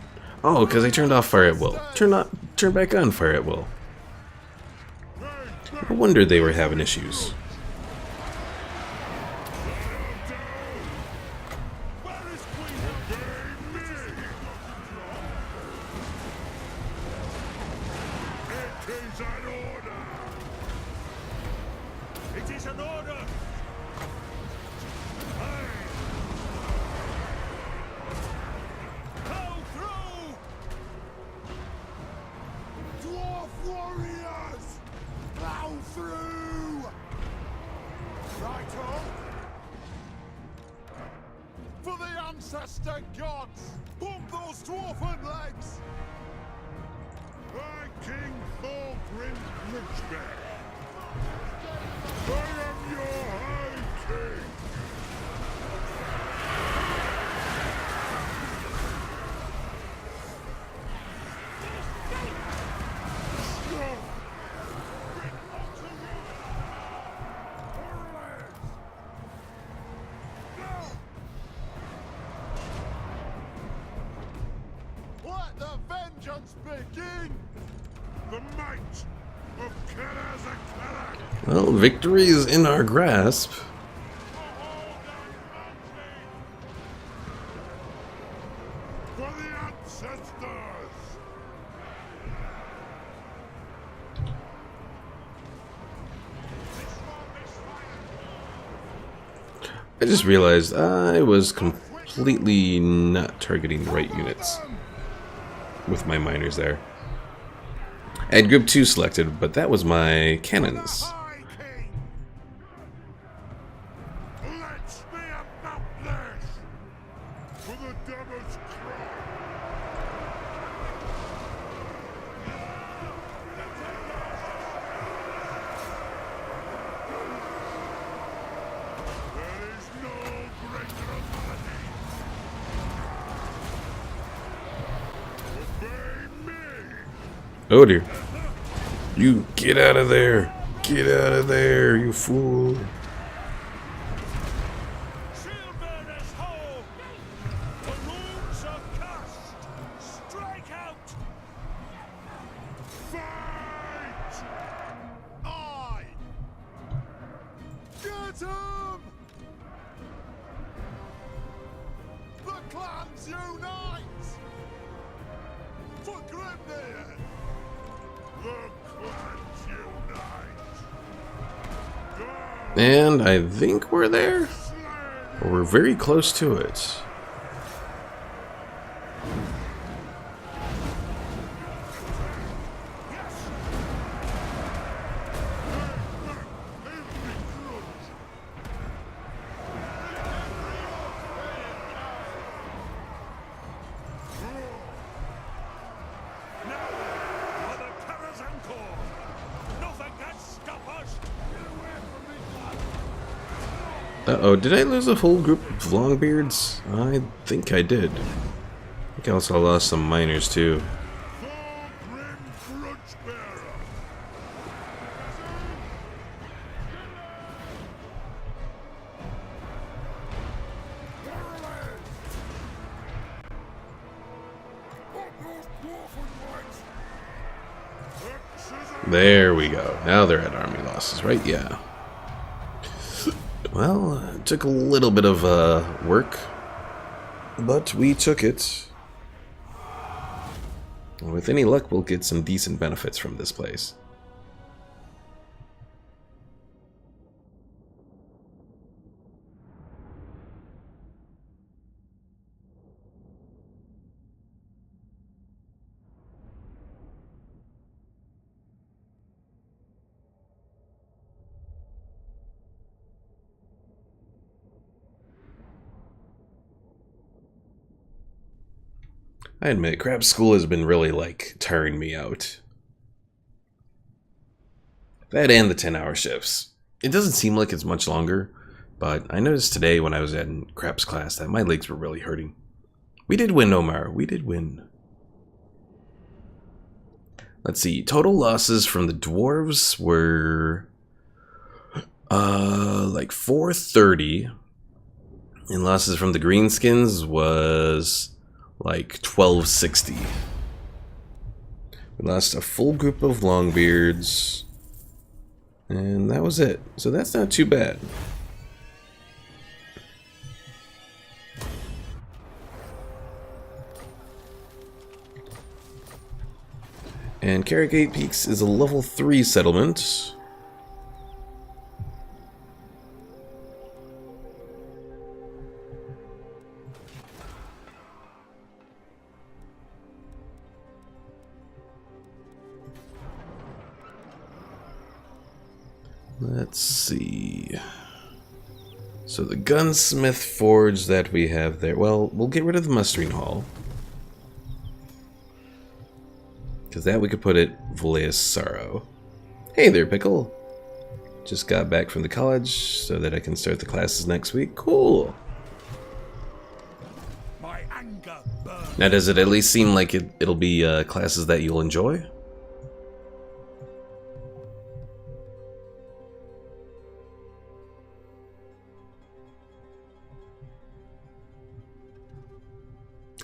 Oh, because I turned off fire at will. Turn back on fire at will. No wonder they were having issues. It is an order! Go through! Dwarf warriors! Plow through! Right on! For the ancestor gods! Bump those dwarfen legs! By King Thorgrim Bridgebear! I am your high king! Let the vengeance begin! The might of Karazakarak! Well, victory is in our grasp. For the ancestors! I just realized I was completely not targeting the right units with my miners there. I had group 2 selected, but that was my cannons. High king! Let's be about this! For the devil's cry! There is no greater authority! Obey me! Oh dear. You get out of there. Get out of there, you fool. Shield bearers, ho! The runes are cast! Strike out! Fight! Aye! Get him! The clans unite! For Grimnir! The clans unite! And I think we're there. Or we're very close to it. Uh-oh, did I lose a whole group of Longbeards? I think I did. I think I also lost some miners too. There we go. Now they're at army losses, right? Yeah. Well, it took a little bit of work, but we took it. With any luck, we'll get some decent benefits from this place. I admit, crab school has been really, like, tiring me out. That and the 10-hour shifts. It doesn't seem like it's much longer, but I noticed today when I was in Crab's class that my legs were really hurting. We did win, Omar. We did win. Let's see. Total losses from the Dwarves were like 430. And losses from the Greenskins was like 1260. We lost a full group of Longbeards. And that was it. So that's not too bad. And Carrigate Peaks is a level 3 settlement. Let's see. So the gunsmith forge that we have there, well, we'll get rid of the mustering hall. Because that we could put at Valea's Sorrow. Hey there, Pickle. Just got back from the college so that I can start the classes next week. Cool. My anger burns. Now, does it at least seem like it'll be classes that you'll enjoy?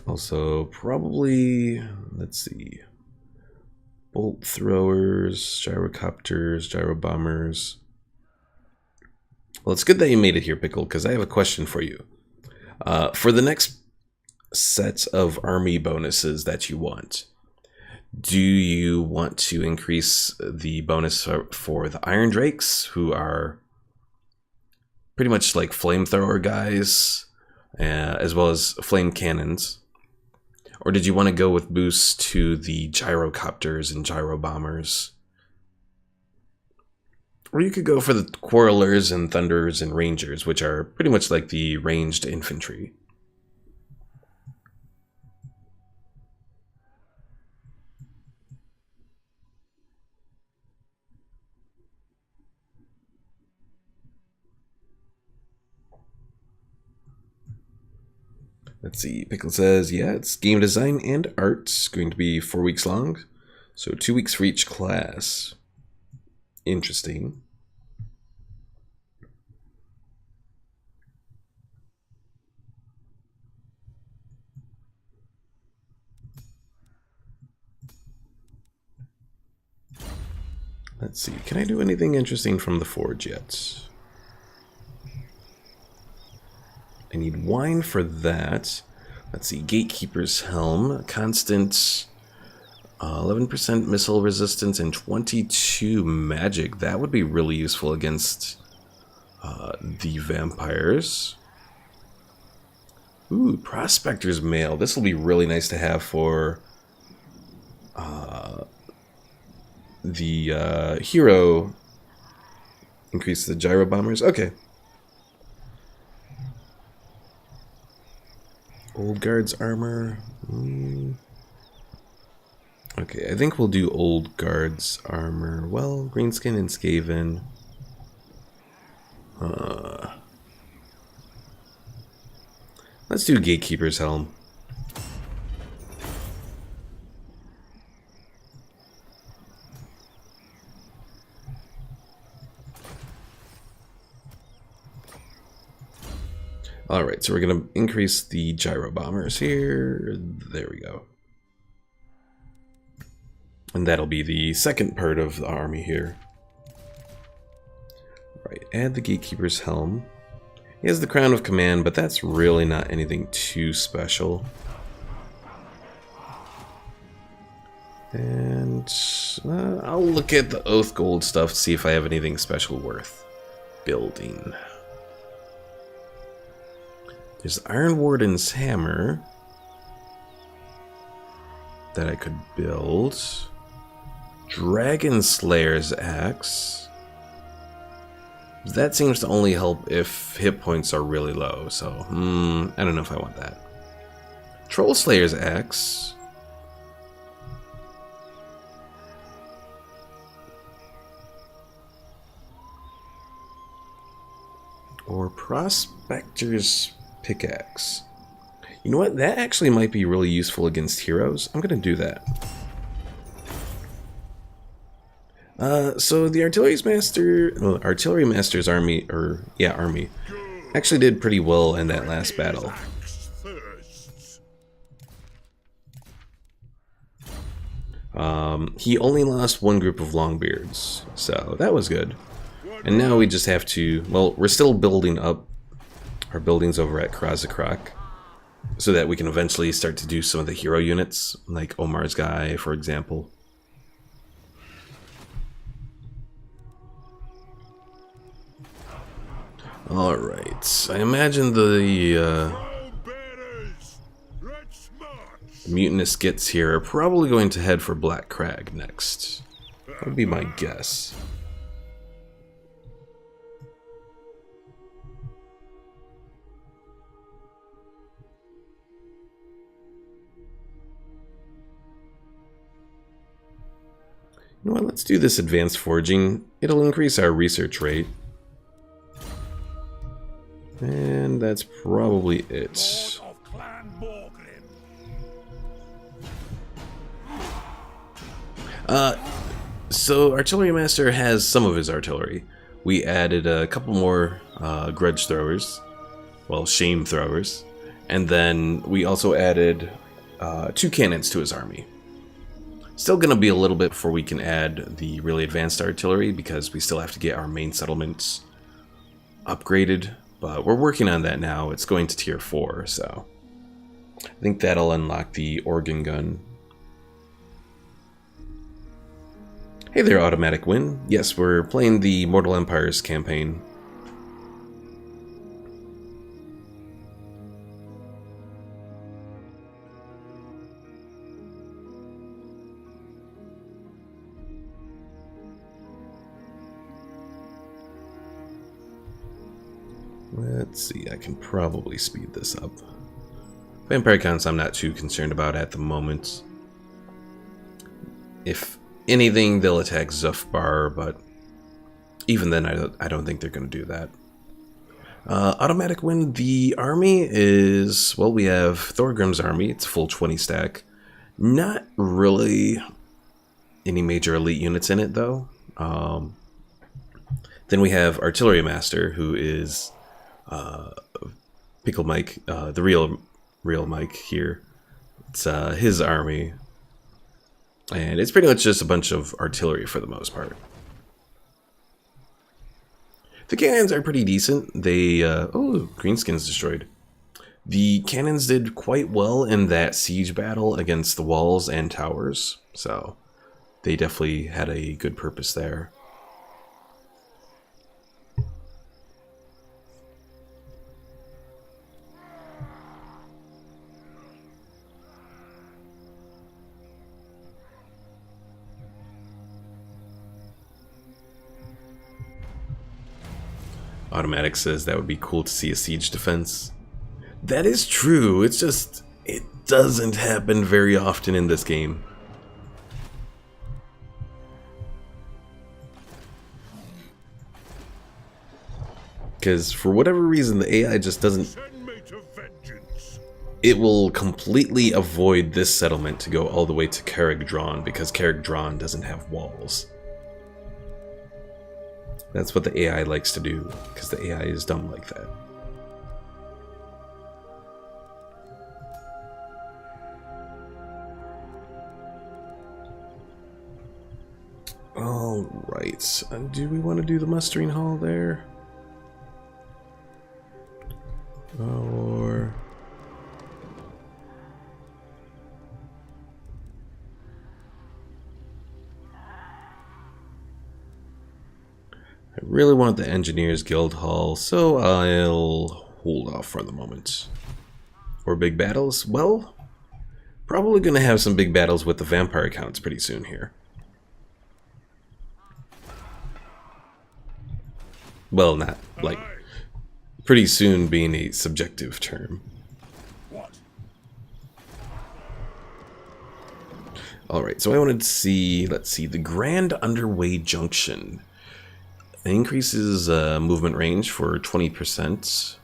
Also, probably, let's see, bolt throwers, gyrocopters, gyrobombers. Well, it's good that you made it here, Pickle, because I have a question for you. For the next set of army bonuses that you want, do you want to increase the bonus for the Iron Drakes, who are pretty much like flamethrower guys, as well as flame cannons? Or did you want to go with boosts to the gyrocopters and gyrobombers? Or you could go for the Quarrelers and Thunderers and Rangers, which are pretty much like the ranged infantry. Let's see, Pickle says, yeah, it's game design and art. It's going to be 4 weeks long. So 2 weeks for each class. Interesting. Let's see, can I do anything interesting from the forge yet? I need wine for that. Let's see, Gatekeeper's Helm, constant 11% missile resistance and 22 magic. That would be really useful against the vampires. Ooh, Prospector's Mail. This will be really nice to have for the hero. Increase the gyro bombers. Okay. Old Guard's armor. Okay, I think we'll do Old Guard's armor. Well, Greenskin and Skaven. Let's do Gatekeeper's Helm. Alright, so we're going to increase the gyro bombers here. There we go. And that'll be the second part of the army here. Right, add the Gatekeeper's helm. He has the Crown of Command, but that's really not anything too special. And I'll look at the Oath Gold stuff to see if I have anything special worth building. There's Iron Warden's Hammer that I could build. Dragon Slayer's Axe. That seems to only help if hit points are really low, so I don't know if I want that. Troll Slayer's Axe. Or Prospector's Pickaxe. You know what? That actually might be really useful against heroes. I'm going to do that. So the Artillery Master's army, army, actually did pretty well in that last battle. He only lost one group of Longbeards, so that was good. And now we just have to, well, we're still building up our buildings over at Krasakrak, so that we can eventually start to do some of the hero units, like Omar's guy, for example. Alright, I imagine the mutinous Skits here are probably going to head for Black Crag next. That would be my guess. You know what, let's do this advanced forging. It'll increase our research rate. And that's probably it. So Artillery Master has some of his artillery. We added a couple more grudge throwers, well, shame throwers, and then we also added 2 cannons to his army. Still gonna be a little bit before we can add the really advanced artillery because we still have to get our main settlements upgraded, but we're working on that now. It's going to tier 4, so I think that'll unlock the organ gun. Hey there, Automatic Win. Yes, we're playing the Mortal Empires campaign. Let's see, I can probably speed this up. Vampire counts I'm not too concerned about at the moment. If anything, they'll attack Zufbar, but even then I don't think they're going to do that. Automatic Win, the army is, well, we have Thorgrim's army. It's full 20 stack. Not really any major elite units in it, though. Then we have Artillery Master, who is Pickle Mike, the real Mike here. It's his army. And it's pretty much just a bunch of artillery for the most part. The cannons are pretty decent. They, oh, Greenskin's destroyed. The cannons did quite well in that siege battle against the walls and towers. So, they definitely had a good purpose there. Automatic says that would be cool to see a siege defense. That is true, it's just, it doesn't happen very often in this game. Because for whatever reason, the AI just doesn't... It will completely avoid this settlement to go all the way to Carrick-Drawn, because Carrick-Drawn doesn't have walls. That's what the AI likes to do, because the AI is dumb like that. Alright, do we want to do the mustering hall there? Or... I really want the Engineers Guild Hall, so I'll hold off for the moment. Or big battles? Well, probably going to have some big battles with the vampire accounts pretty soon here. Well, not like pretty soon being a subjective term. What? Alright, so I wanted to see, let's see, the Grand Underway Junction. It increases movement range for 20%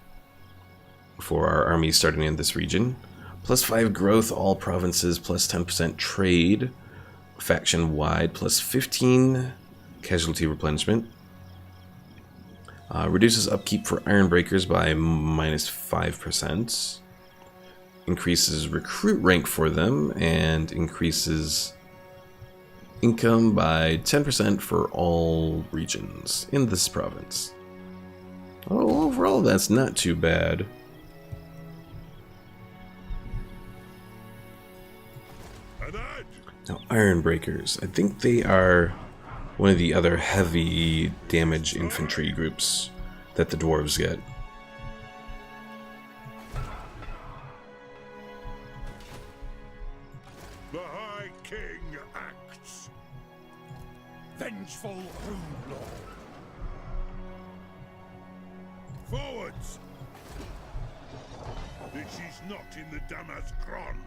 for our army starting in this region. Plus 5 growth, all provinces, plus 10% trade, faction-wide, plus 15 casualty replenishment. Reduces upkeep for Iron Breakers by minus 5%. Increases recruit rank for them, and increases income by 10% for all regions in this province. Oh, overall that's not too bad. Now, Iron Breakers. I think they are one of the other heavy damage infantry groups that the dwarves get. The High King acts. Vengeful Rune Lord. Forwards! This is not in the Damaskron.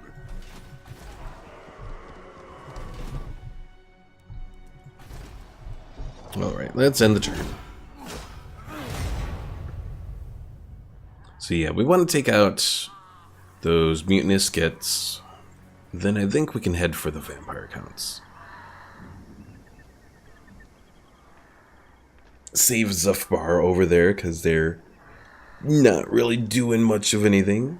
Alright, let's end the turn. So yeah, we want to take out those mutinous skits. Then I think we can head for the vampire counts. Save Zufbar over there, because they're not really doing much of anything.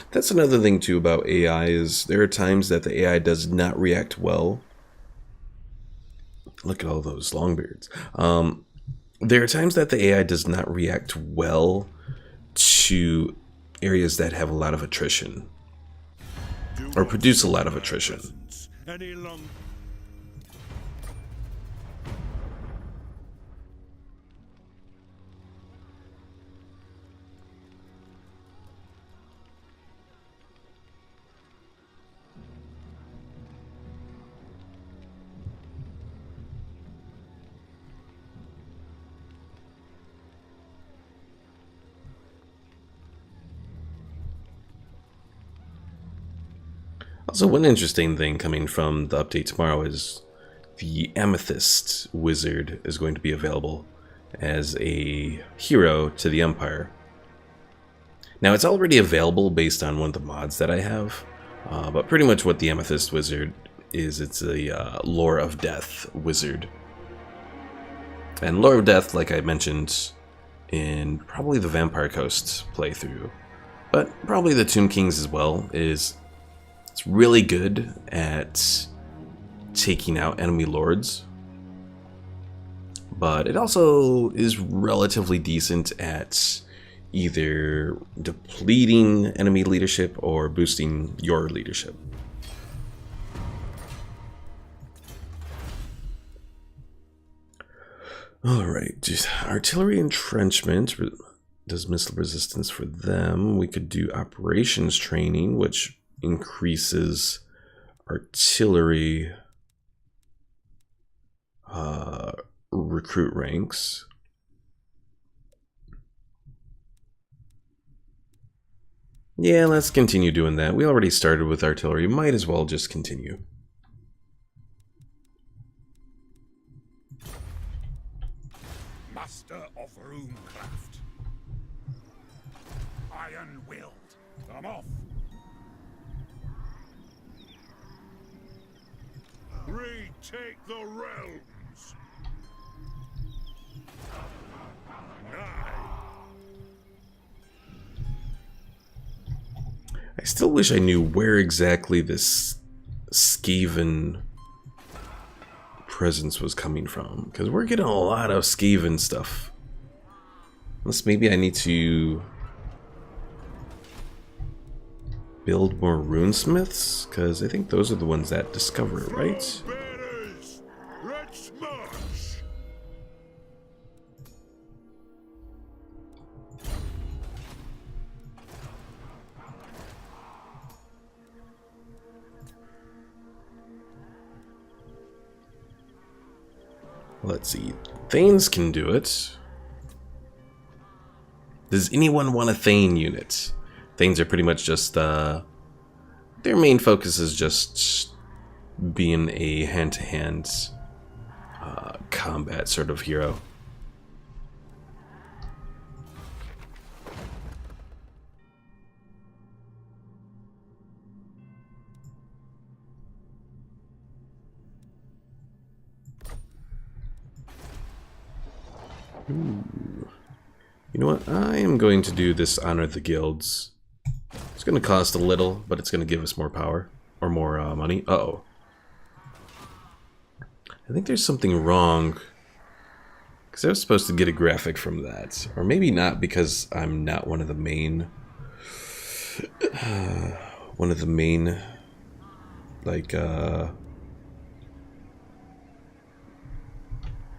That's another thing too about AI, is there are times that the AI does not react well. Look at all those longbeards. There are times that the AI does not react well to areas that have a lot of attrition. Or produce a lot of attrition. Any long Also, one interesting thing coming from the update tomorrow is the Amethyst Wizard is going to be available as a hero to the Empire. Now, it's already available based on one of the mods that I have, but pretty much what the Amethyst Wizard is, it's a Lore of Death Wizard. And Lore of Death, like I mentioned in probably the Vampire Coast playthrough, but probably the Tomb Kings as well, is it's really good at taking out enemy lords, but it also is relatively decent at either depleting enemy leadership or boosting your leadership. Alright, just artillery entrenchment does missile resistance for them. We could do operations training, which increases artillery recruit ranks. Yeah, let's continue doing that. We already started with artillery. Might as well just continue. Master of Runecraft. Iron-willed. I'm off. Retake the realms. Aye. I still wish I knew where exactly this Skaven presence was coming from, because we're getting a lot of Skaven stuff. Unless maybe I need to build more runesmiths, because I think those are the ones that discover it, right? Bearers, let's march. Let's see. Thanes can do it. Does anyone want a Thane unit? Thanes are pretty much just, their main focus is just being a hand-to-hand combat sort of hero. Ooh. You know what? I am going to do this Honor the Guilds. It's going to cost a little, but it's going to give us more power. Or more money. Uh-oh. I think there's something wrong. Because I was supposed to get a graphic from that. Or maybe not, because I'm not one of the main... like,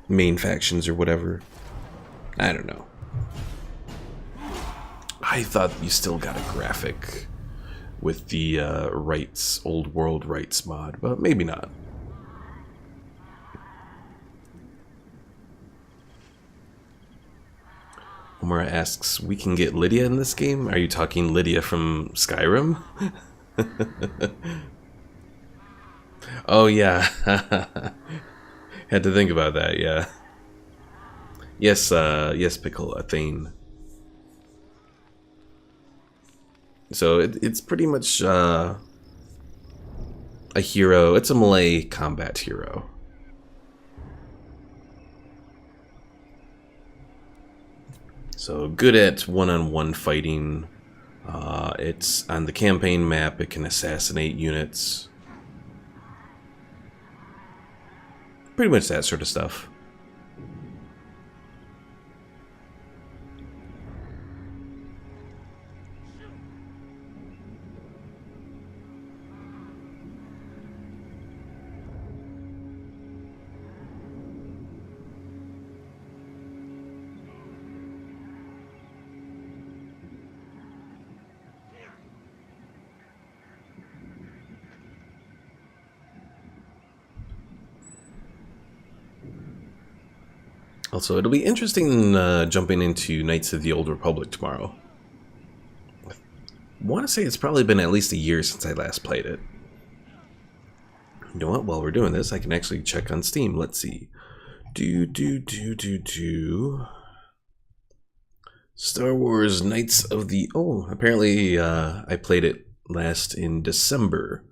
main factions or whatever. I don't know. I thought you still got a graphic with the rights, old world rights mod, but maybe not. Omara asks, we can get Lydia in this game? Are you talking Lydia from Skyrim? Oh yeah. Had to think about that, yeah. Yes, yes, Pickle, a Thane. So it's pretty much a hero. It's a melee combat hero. So good at one-on-one fighting. It's on the campaign map. It can assassinate units. Pretty much that sort of stuff. Also, it'll be interesting jumping into Knights of the Old Republic tomorrow. I want to say it's probably been at least a year since I last played it. You know what? While we're doing this, I can actually check on Steam. Let's see. Star Wars Knights of the... Oh, apparently I played it last in December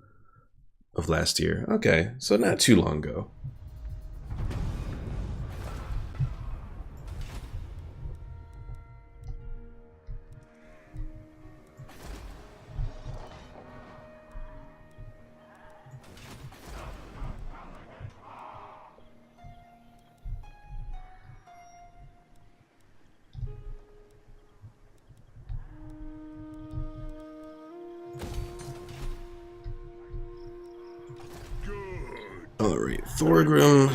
of last year. Okay, so not too long ago. Alright, Thorgrim,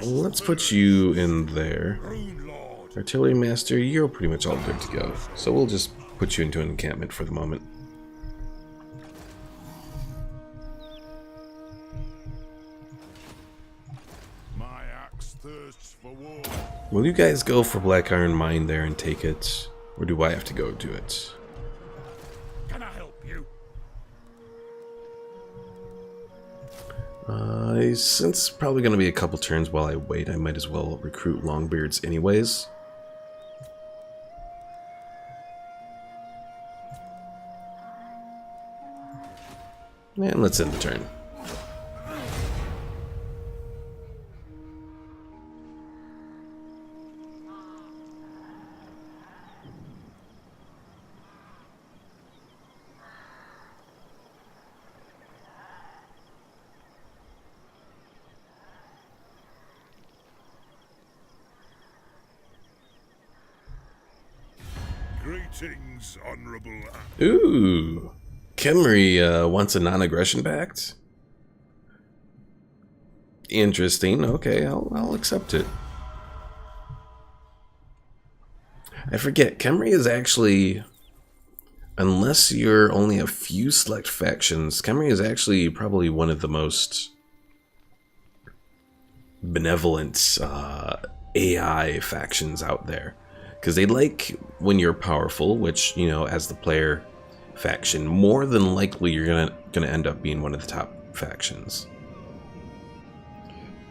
let's put you in there. Artillery Master, you're pretty much all good to go. So we'll just put you into an encampment for the moment. My axe thirsts for war. Will you guys go for Black Iron Mine there and take it? Or do I have to go do it? Can I help you? Since it's probably going to be a couple turns while I wait, I might as well recruit Longbeards anyways. And let's end the turn. Greetings, honorable. Ooh. Kemri wants a non-aggression pact? Interesting. Okay, I'll accept it. I forget, Kemri is actually, unless you're only a few select factions, Kemri is actually probably one of the most benevolent AI factions out there. Because they like when you're powerful, which, you know, as the player faction, more than likely you're gonna end up being one of the top factions.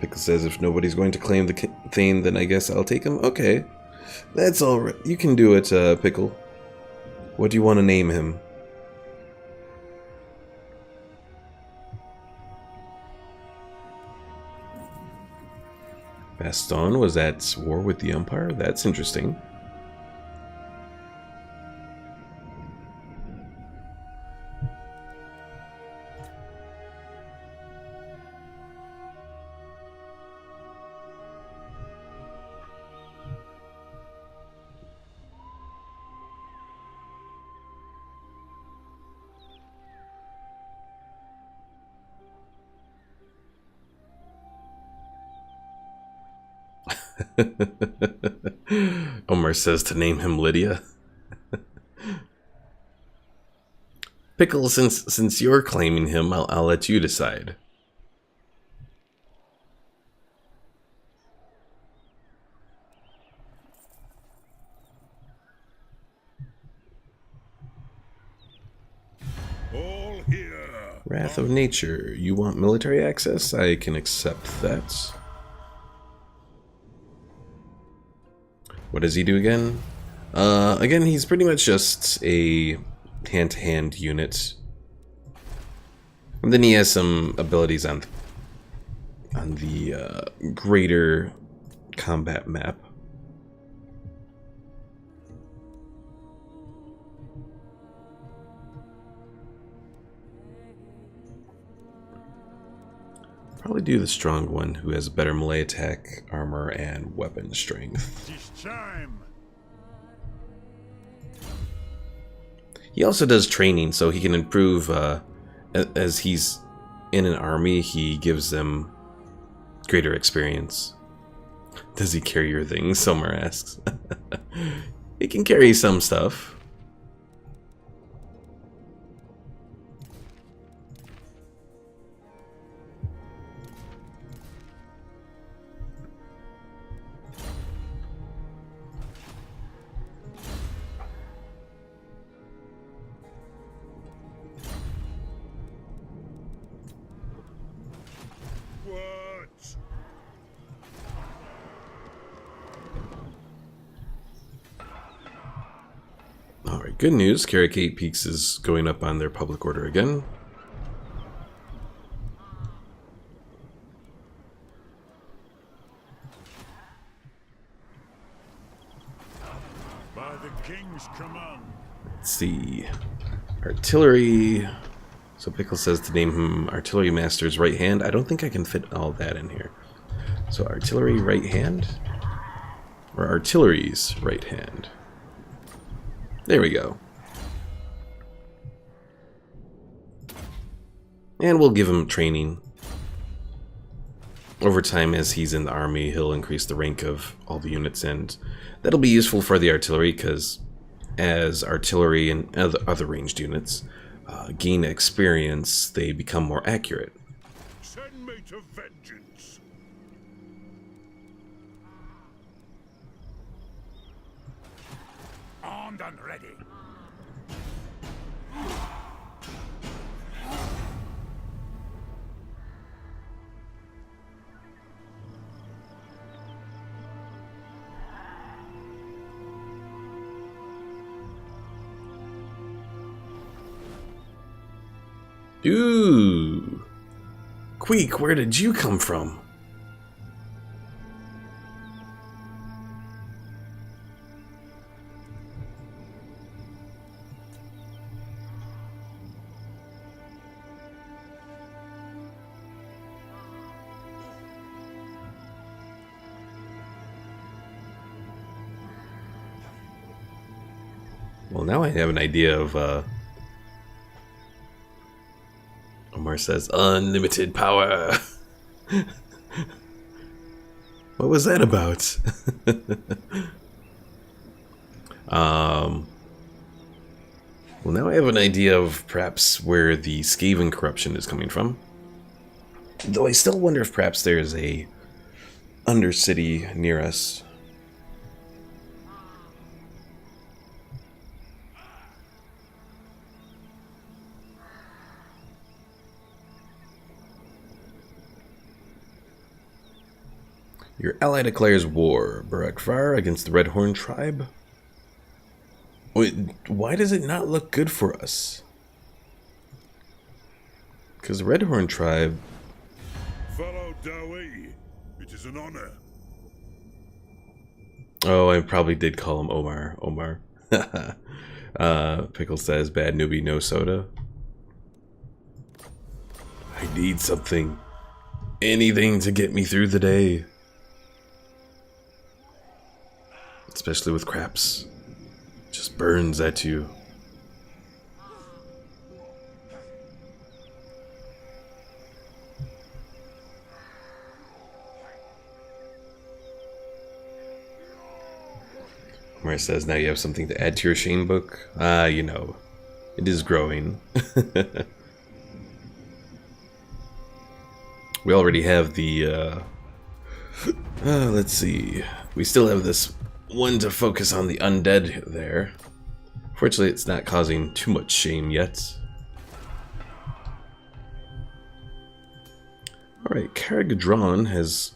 Pickle says if nobody's going to claim the thing, then I guess I'll take him. Okay. That's alright. You can do it, Pickle. What do you want to name him? Baston was at war with the Empire? That's interesting. Omar says to name him Lydia. Pickle, since you're claiming him, I'll let you decide. All here. Wrath of Nature. You want military access? I can accept that. What does he do again? Again, he's pretty much just a hand-to-hand unit. And then he has some abilities on the greater combat map. Probably do the strong one, who has better melee attack, armor, and weapon strength. This time. He also does training, so he can improve, as he's in an army, he gives them greater experience. Does he carry your things? Somewhere asks. He can carry some stuff. What? Alright, good news. Carrick 8 Peaks is going up on their public order again. By the king's command. Let's see. Artillery. So Pickle says to name him Artillery Master's right hand. I don't think I can fit all that in here. So Artillery right hand? Or Artillery's right hand. There we go. And we'll give him training. Over time, as he's in the army, he'll increase the rank of all the units, and that'll be useful for the artillery, because as artillery and other ranged units gain experience, they become more accurate. Send me to vengeance. Armed and ready. Ooh. Queek, where did you come from? Well, now I have an idea of, Omar says, unlimited power. What was that about? Well, now I have an idea of perhaps where the Skaven corruption is coming from. Though I still wonder if perhaps there's a undercity near us. Your ally declares war, Barakvar, against the Red Horn tribe. Wait, why does it not look good for us? Because the Red Horn tribe... Fellow Dawi, it is an honor. Oh, I probably did call him Omar. Omar. Pickle says, bad newbie, no soda. I need something. Anything to get me through the day. Especially with craps. Just burns at you. Omar says, now you have something to add to your Shane book? You know, it is growing. We already have the, let's see. We still have this one to focus on the undead there. Fortunately, it's not causing too much shame yet. Alright, Karagadron has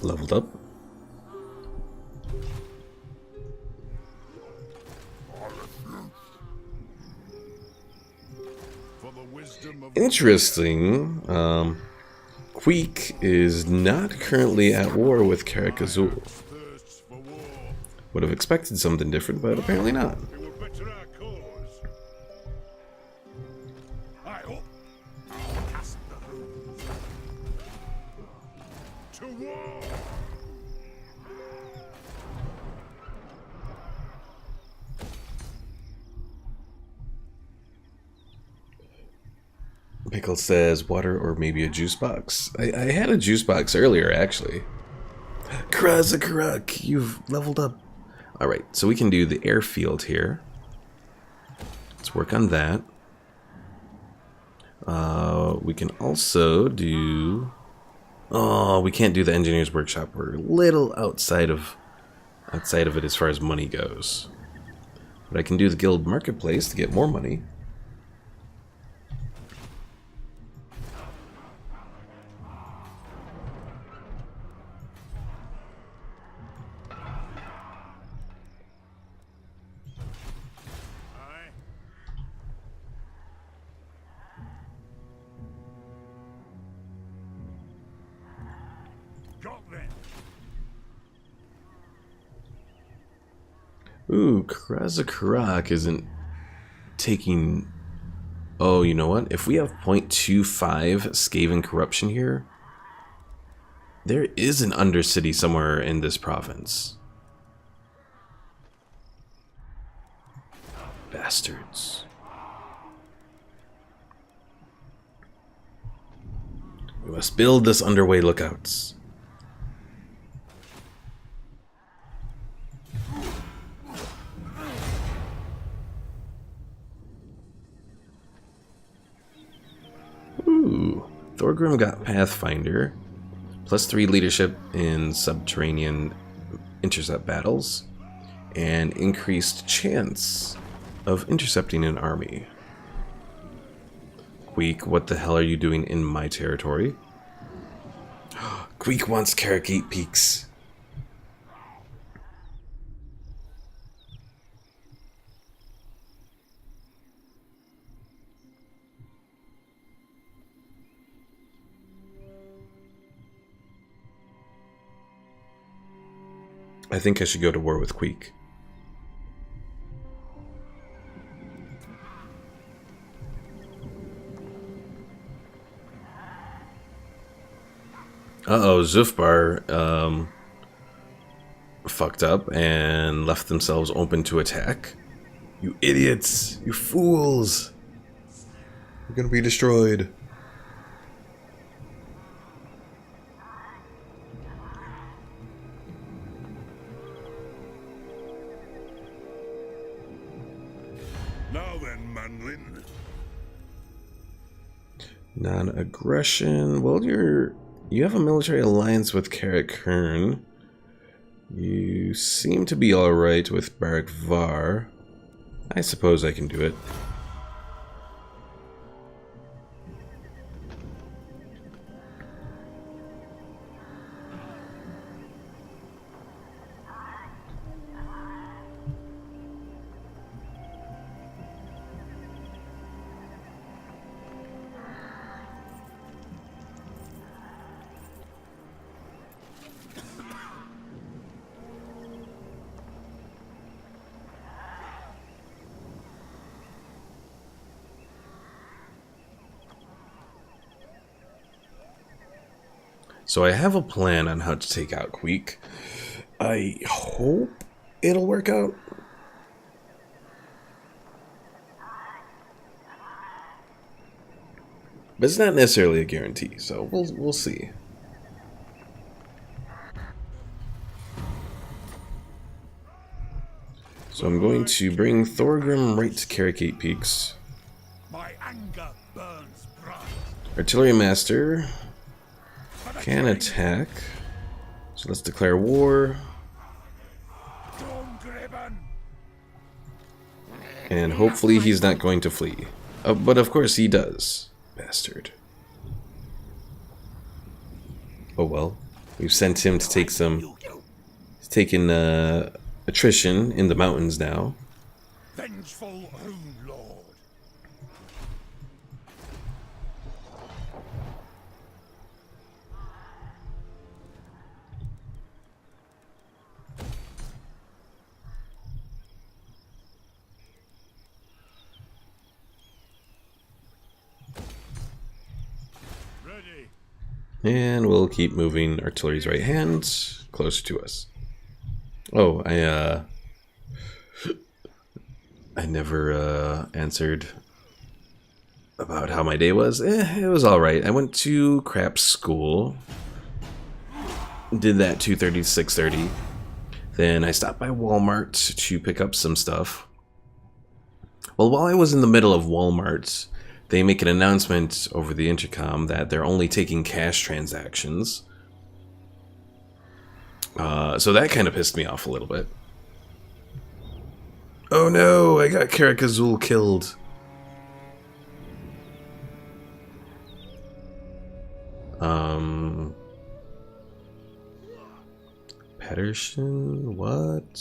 leveled up. Interesting. Queek is not currently at war with Karakazul. Would have expected something different, but apparently not. Pickle says water or maybe a juice box. I had a juice box earlier, actually. Krazakarak, you've leveled up. Alright, so we can do the airfield here. Let's work on that. We can also do... Oh, we can't do the engineer's workshop. We're a little outside of it as far as money goes. But I can do the guild marketplace to get more money. Ooh, Krazakarak isn't taking... Oh, you know what? If we have 0.25 Skaven corruption here, there is an undercity somewhere in this province. Bastards. We must build this underway lookouts. Ooh, Thorgrim got Pathfinder, +3 leadership in subterranean intercept battles, and increased chance of intercepting an army. Queek, what the hell are you doing in my territory? Queek wants Karakate Peaks. I think I should go to war with Queek. Uh-oh, Zufbar. fucked up and left themselves open to attack. You idiots! You fools! You're gonna be destroyed. Now then, Manlin. Non-aggression. Well, you have a military alliance with Karak Kern. You seem to be alright with Barak Var. I suppose I can do it. So I have a plan on how to take out Queek. I hope it'll work out. But it's not necessarily a guarantee, so we'll see. So I'm going to bring Thorgrim right to Karak 8 Peaks. My anger burns bright. Artillery Master can attack. So let's declare war. And hopefully he's not going to flee. But of course he does. Bastard. Oh well. We've sent him to take some... He's taken attrition in the mountains now. Vengeful Rune Lord. Ready. And we'll keep moving artillery's right hand closer to us. Oh, I never answered about how my day was. It was alright. I went to crap school. Did that 2:30 to 6:30. Then I stopped by Walmart to pick up some stuff. Well, while I was in the middle of Walmart, they make an announcement over the intercom that they're only taking cash transactions. So that kind of pissed me off a little bit. Oh no, I got Karak Azul killed. Pedersen, what?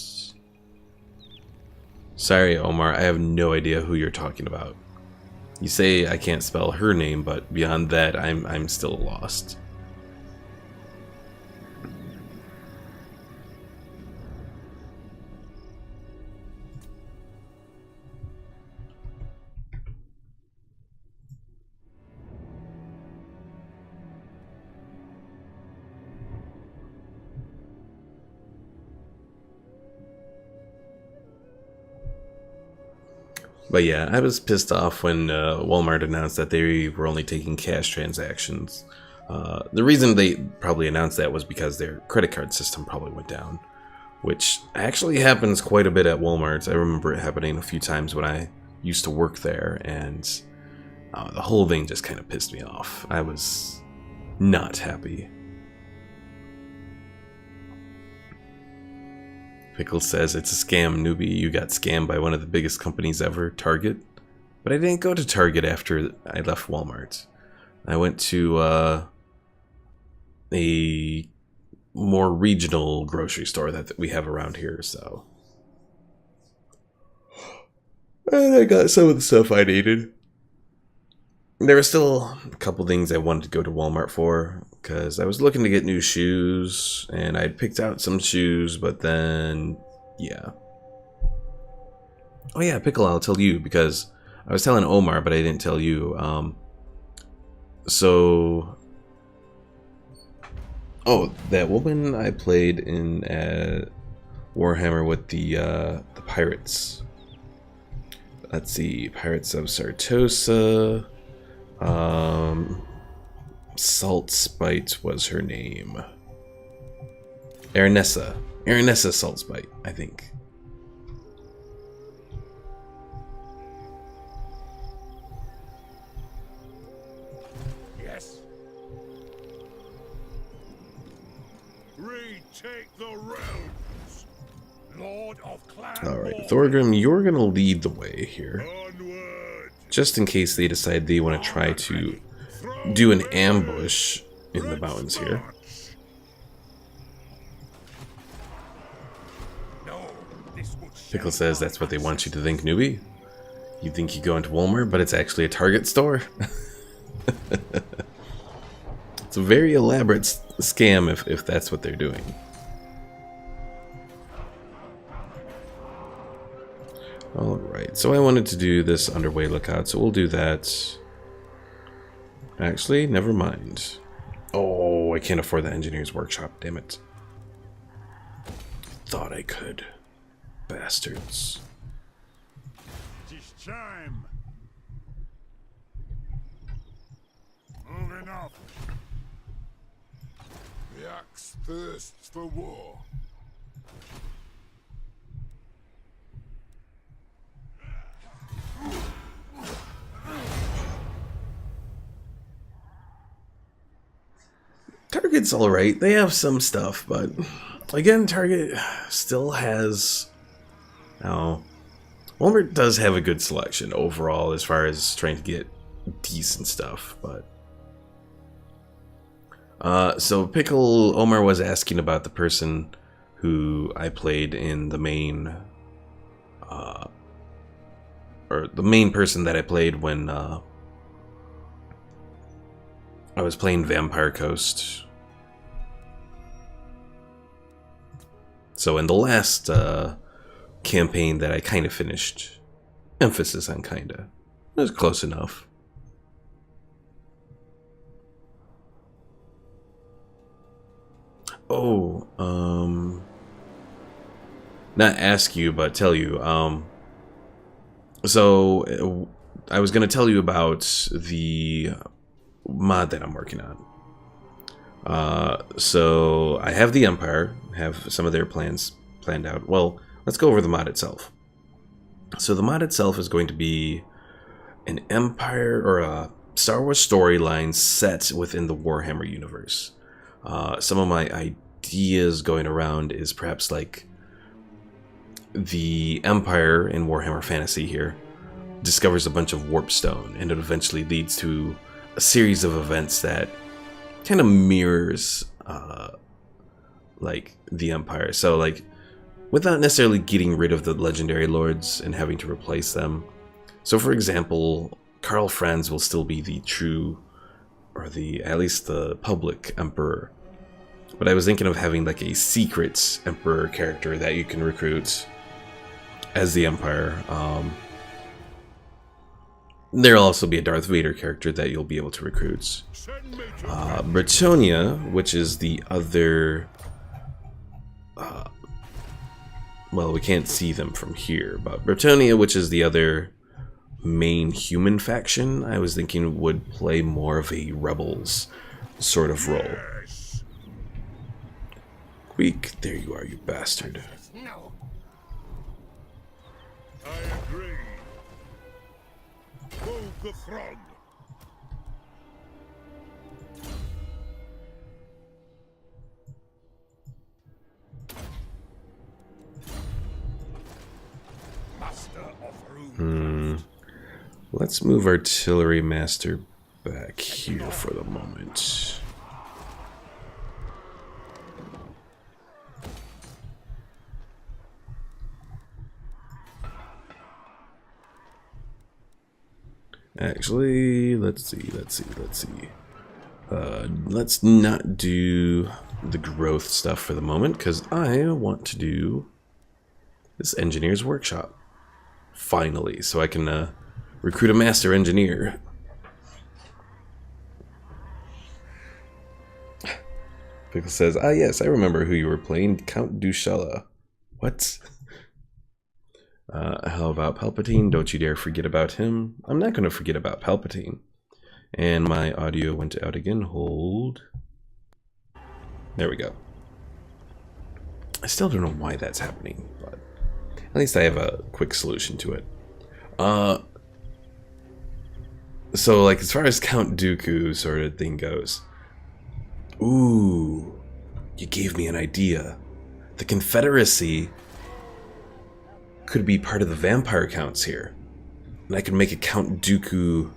Sorry, Omar, I have no idea who you're talking about. You say I can't spell her name, but beyond that, I'm still lost. But yeah, I was pissed off when Walmart announced that they were only taking cash transactions. The reason they probably announced that was because their credit card system probably went down, which actually happens quite a bit at Walmart. I remember it happening a few times when I used to work there, and the whole thing just kind of pissed me off. I was not happy. Pickle says, it's a scam, newbie. You got scammed by one of the biggest companies ever, Target. But I didn't go to Target after I left Walmart. I went to a more regional grocery store that we have around here, so. And I got some of the stuff I needed. There were still a couple things I wanted to go to Walmart for, because I was looking to get new shoes, and I'd picked out some shoes, but then, yeah. Oh yeah, Pickle, I'll tell you, because I was telling Omar, but I didn't tell you. Oh, that woman I played in Warhammer with the pirates. Let's see, Pirates of Sartosa. Salt Spite was her name. Aranessa Salt Spite, I think. Yes. Retake the realms, Lord of Clan. Alright, Thorgrim, you're gonna lead the way here. Onward. Just in case they decide they want to try to do an ambush in the mountains here. Pickle says that's what they want you to think, newbie. You think you go into Walmart, but it's actually a Target store? It's a very elaborate scam if that's what they're doing. Alright, so I wanted to do this underway lookout, so we'll do that. Actually, never mind. Oh, I can't afford the engineer's workshop, damn it. Thought I could. Bastards. Tis time. Moving up. The axe thirsts for war. Target's alright. They have some stuff, but again, Target still has... Oh, Walmart does have a good selection overall as far as trying to get decent stuff, but... so Pickle Omar was asking about the person who I played in the main... or the main person that I played when I was playing Vampire Coast. So in the last campaign that I kind of finished, emphasis on kinda, it was close enough. Oh, not ask you, but tell you, so I was gonna tell you about the mod that I'm working on. So I have the Empire, have some of their plans planned out. Well, let's go over the mod itself. So the mod itself is going to be an Empire or a Star Wars storyline set within the Warhammer universe. Some of my ideas going around is perhaps like the Empire in Warhammer Fantasy here discovers a bunch of warp stone, and it eventually leads to a series of events that kind of mirrors like the Empire. So like without necessarily getting rid of the legendary lords and having to replace them. So for example, Karl Franz will still be the true, or the at least the public emperor. But I was thinking of having like a secret emperor character that you can recruit as the Empire. There'll also be a Darth Vader character that you'll be able to recruit. Bretonia, which is the other... well, we can't see them from here, but Bretonia, which is the other main human faction, I was thinking would play more of a rebels sort of role. Yes. Queek, there you are, you bastard. No. I agree. Move the throng. Master of Rune. Let's move Artillery Master back here for the moment. Actually, let's see. Let's not do the growth stuff for the moment, because I want to do this engineer's workshop. Finally, so I can recruit a master engineer. Pickle says, ah yes, I remember who you were playing, Count Duchella. What? How about Palpatine? Don't you dare forget about him. I'm not going to forget about Palpatine. And my audio went out again. Hold. There we go. I still don't know why that's happening, but at least I have a quick solution to it. So, like, as far as Count Dooku sort of thing goes, ooh, you gave me an idea. The Confederacy could be part of the vampire counts here, and I could make a Count Dooku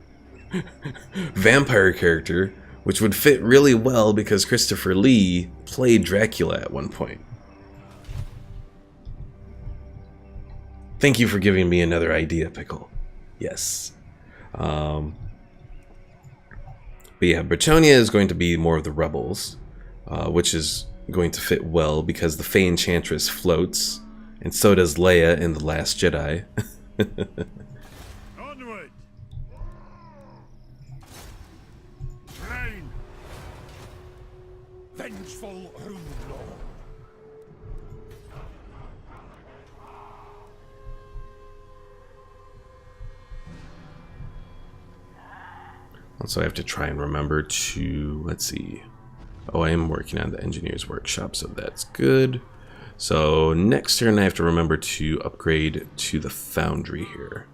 vampire character, which would fit really well because Christopher Lee played Dracula at one point. Thank you for giving me another idea, Pickle. Yes. But yeah, Bretonia is going to be more of the rebels, which is going to fit well because the Fey Enchantress floats, and so does Leia in The Last Jedi. Onward! Train! Vengeful Rune Lord! So I have to try and remember to, let's see. Oh, I am working on the engineer's workshop, so that's good. So next turn I have to remember to upgrade to the foundry here.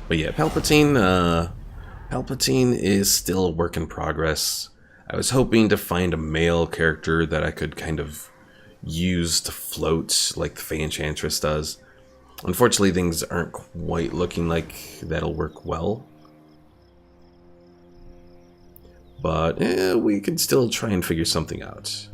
But yeah, Palpatine is still a work in progress. I was hoping to find a male character that I could kind of use to float like the Fey Enchantress does. Unfortunately, things aren't quite looking like that'll work well. But we could still try and figure something out.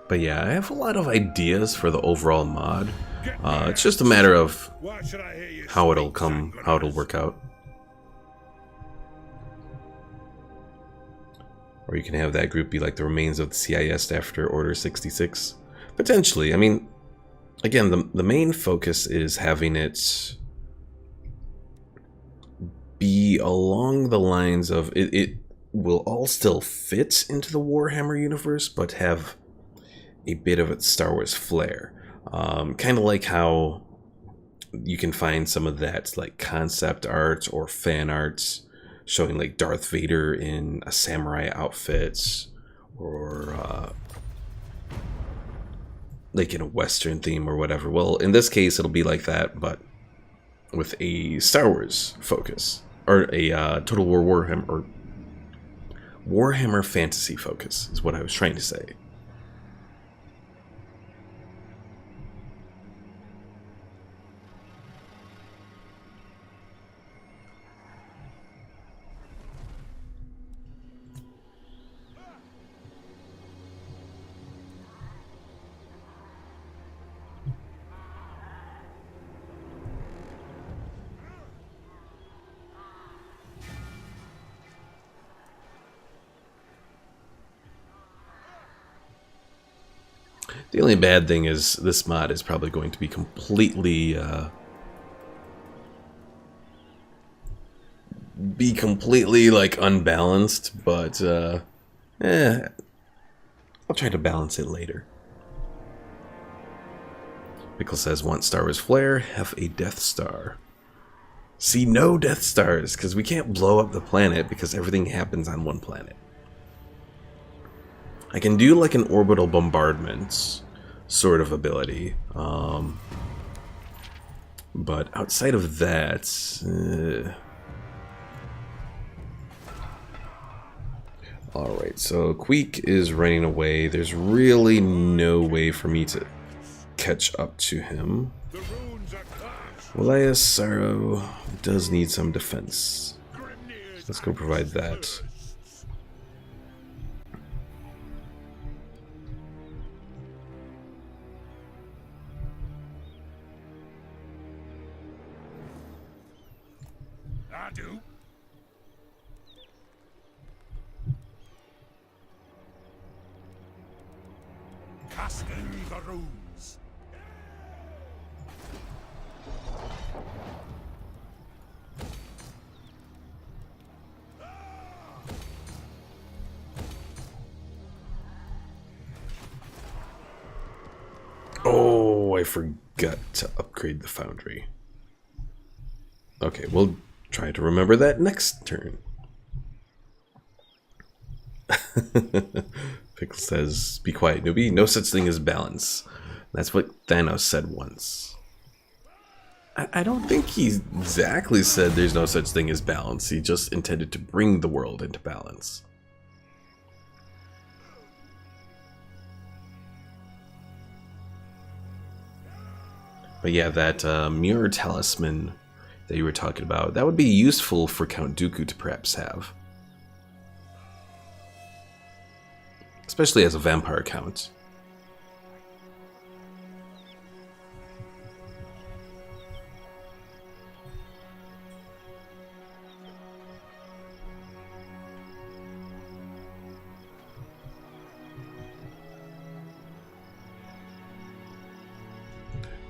But yeah, I have a lot of ideas for the overall mod. It's just a matter of how it'll work out. Or you can have that group be like the remains of the CIS after Order 66. Potentially. I mean, again, the main focus is having it be along the lines of it will all still fit into the Warhammer universe, but have a bit of its Star Wars flair. Kind of like how you can find some of that like concept art or fan art showing like Darth Vader in a samurai outfit, or like in a Western theme or whatever. Well, in this case, it'll be like that, but with a Star Wars focus, or a Total War Warhammer, or Warhammer fantasy focus is what I was trying to say. The only bad thing is this mod is probably going to be completely like unbalanced, but I'll try to balance it later. Pickle says, want Star Wars flair, have a Death Star. See, no Death Stars, because we can't blow up the planet because everything happens on one planet. I can do like an orbital bombardment sort of ability, but outside of that, Alright, so Queek is running away. There's really no way for me to catch up to him. The runes are cast. Walias Sorrow does need some defense. Let's go provide that. I do. Casting the runes. Oh, I forgot to upgrade the foundry. Okay, we'll try to remember that next turn. Pickle says, be quiet, newbie. No such thing as balance. That's what Thanos said once. I don't think he exactly said there's no such thing as balance. He just intended to bring the world into balance. But yeah, that mirror talisman that you were talking about, that would be useful for Count Dooku to perhaps have. Especially as a vampire count.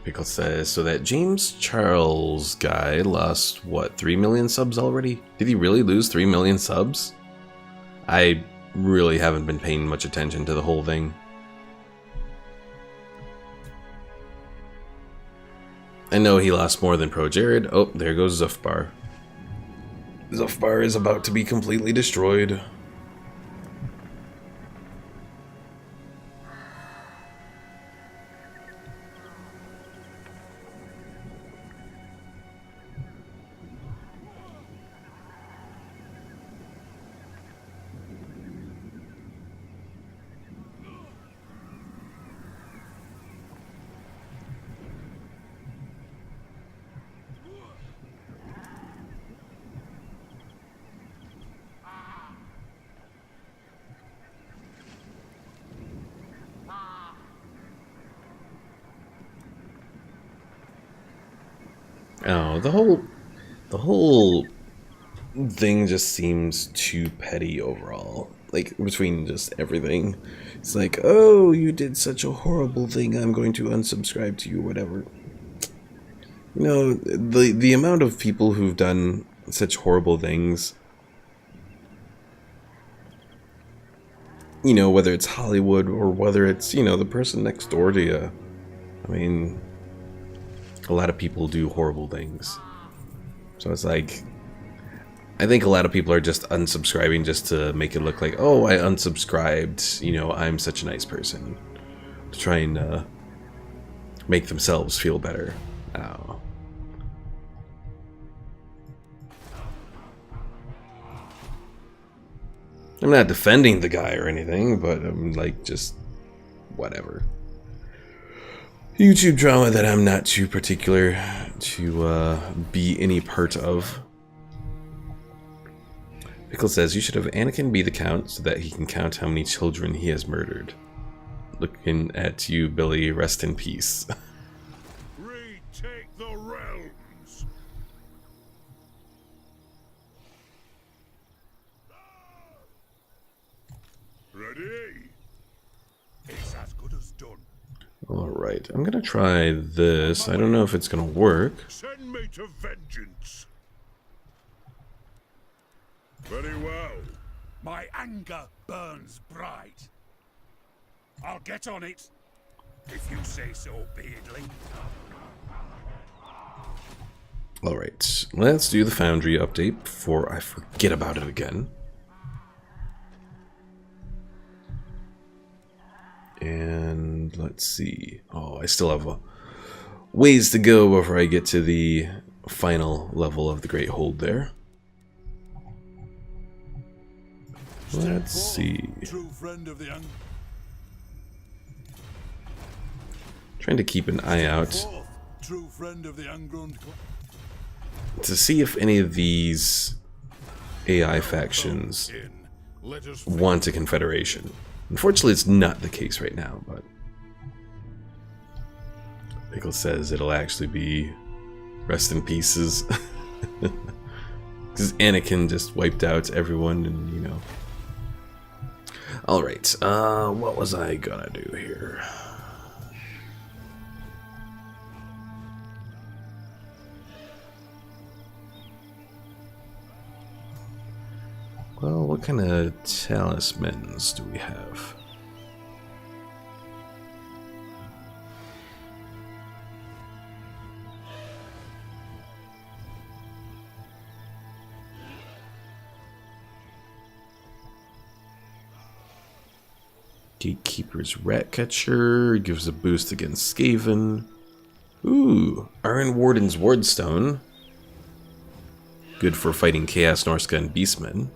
Pickle says, so that James Charles guy lost, what, 3 million subs already? Did he really lose 3 million subs? I really haven't been paying much attention to the whole thing. I know he lost more than Pro Jared. Oh, there goes Zufbar. Zufbar is about to be completely destroyed. Oh, the whole thing just seems too petty overall. Like, between just everything. It's like, oh, you did such a horrible thing, I'm going to unsubscribe to you, whatever. You know, the amount of people who've done such horrible things, you know, whether it's Hollywood or whether it's, you know, the person next door to you. I mean, a lot of people do horrible things. So it's like, I think a lot of people are just unsubscribing just to make it look like, oh, I unsubscribed, you know, I'm such a nice person. To try and make themselves feel better. Oh. I'm not defending the guy or anything, but I'm like, just whatever. YouTube drama that I'm not too particular to be any part of. Pickle says, you should have Anakin be the count so that he can count how many children he has murdered. Looking at you, Billy, rest in peace. Retake the realms. Ready? It's as good as done. Alright, I'm gonna try this. I don't know if it's gonna work. Send me to vengeance. Very well. My anger burns bright. I'll get on it, if you say so, Beardling. Alright, let's do the Foundry update before I forget about it again. And let's see. Oh, I still have a ways to go before I get to the final level of the Great Hold there. Let's see. True friend of the Trying to keep an eye out true friend of the ungrown to see if any of these AI factions want a confederation. Unfortunately, it's not the case right now, but Pickle says it'll actually be rest in pieces. Because Anakin just wiped out everyone, and you know. Alright, what was I gonna do here? Well, what kind of talismans do we have? Gatekeeper's Ratcatcher gives a boost against Skaven. Ooh, Iron Warden's Wardstone. Good for fighting Chaos Norska and Beastmen.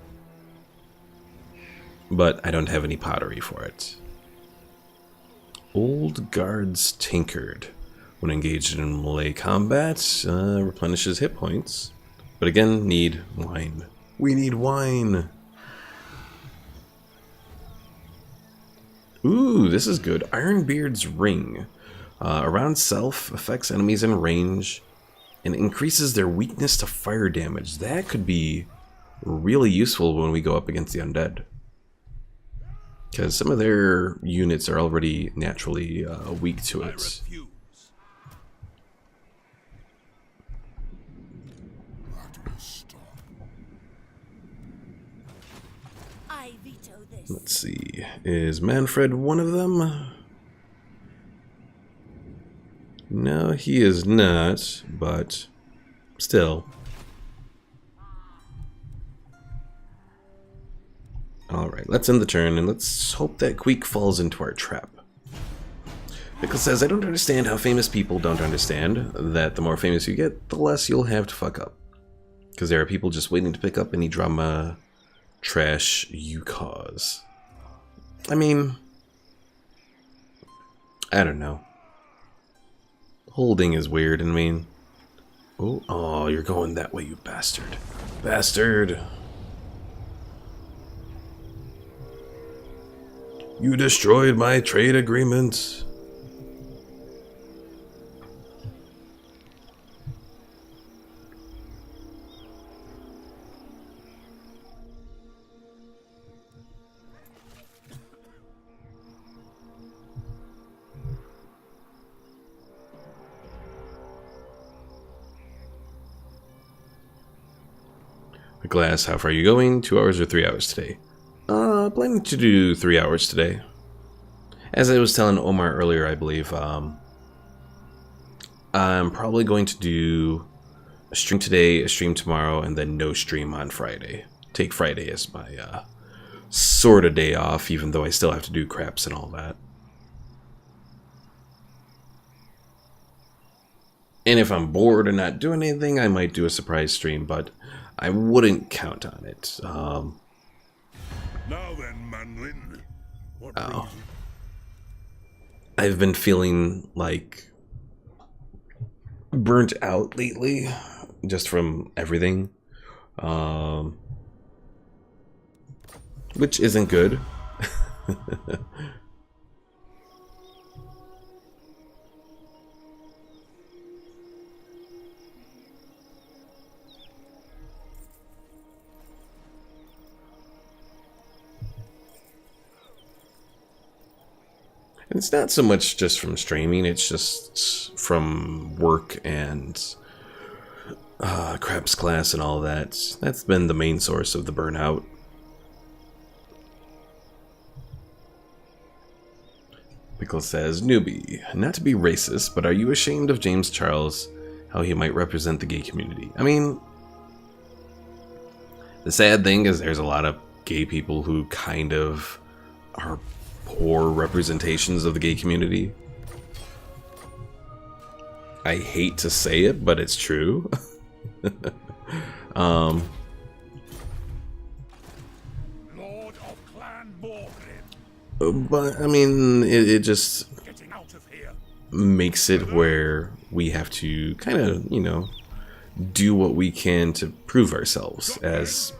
But I don't have any pottery for it. Old Guard's Tinkered. When engaged in melee combat, replenishes hit points. But again, need wine. We need wine! Ooh, this is good. Ironbeard's Ring. Around self, affects enemies in range, and increases their weakness to fire damage. That could be really useful when we go up against the undead. Because some of their units are already naturally weak to it. I veto this. Let's see. Is Manfred one of them? No, he is not, but still. Alright, let's end the turn, and let's hope that Queek falls into our trap. Pickle says, I don't understand how famous people don't understand that the more famous you get, the less you'll have to fuck up. Because there are people just waiting to pick up any drama trash you cause. I mean, I don't know. Holding is weird, I mean... Oh, you're going that way, you bastard. Bastard! You destroyed my trade agreement. The glass, how far are you going? 2 hours or 3 hours today? Planning to do 3 hours today. As I was telling Omar earlier, I believe, I'm probably going to do a stream today, a stream tomorrow, and then no stream on Friday. Take Friday as my sort of day off, even though I still have to do craps and all that. And if I'm bored and not doing anything, I might do a surprise stream, but I wouldn't count on it. Now then, Manlin. What brings you? I've been feeling like burnt out lately, just from everything, which isn't good. It's not so much just from streaming, it's just from work and craps class and all that. That's been the main source of the burnout. Pickle says, newbie, not to be racist, but are you ashamed of James Charles, how he might represent the gay community? I mean, the sad thing is there's a lot of gay people who kind of are poor representations of the gay community. I hate to say it, but it's true. Lord But I mean, it just Getting out of here. makes it where we have to kind of, you know, do what we can to prove ourselves as.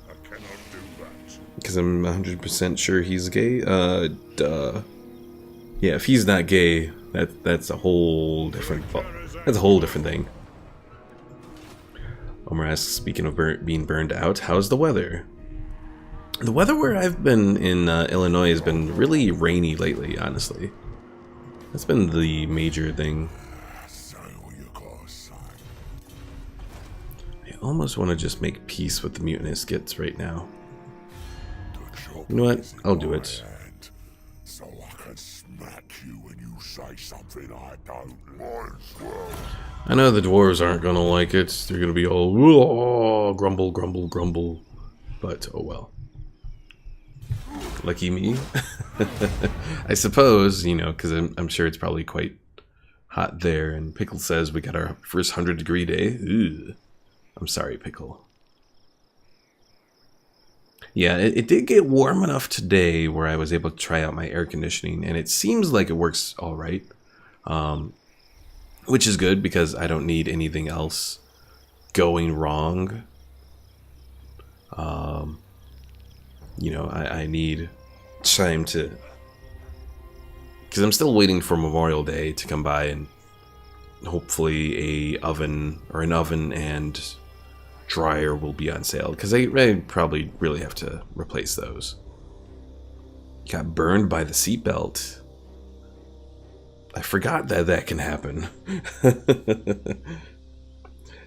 I cannot do that. Because I'm 100% sure he's gay. Duh. Yeah, if he's not gay, that's a whole different. That's a whole different thing. Omar asks, speaking of being burned out, how's the weather? The weather where I've been in Illinois has been really rainy lately, honestly. That's been the major thing. I almost want to just make peace with the mutinous gits right now. You know what? I'll do it. So I can smack you when you say something I don't like. I know the dwarves aren't gonna like it. They're gonna be all, "Oh, grumble, grumble, grumble." But oh well. Lucky me. I suppose, you know, because I'm sure it's probably quite hot there. And Pickle says we got our first 100-degree day. Ugh. I'm sorry, Pickle. Yeah, it did get warm enough today where I was able to try out my air conditioning, and it seems like it works all right. Which is good because I don't need anything else going wrong. You know, I need time to... Because I'm still waiting for Memorial Day to come by, and hopefully an oven and dryer will be on sale. Because I probably really have to replace those. Got burned by the seatbelt. I forgot that can happen.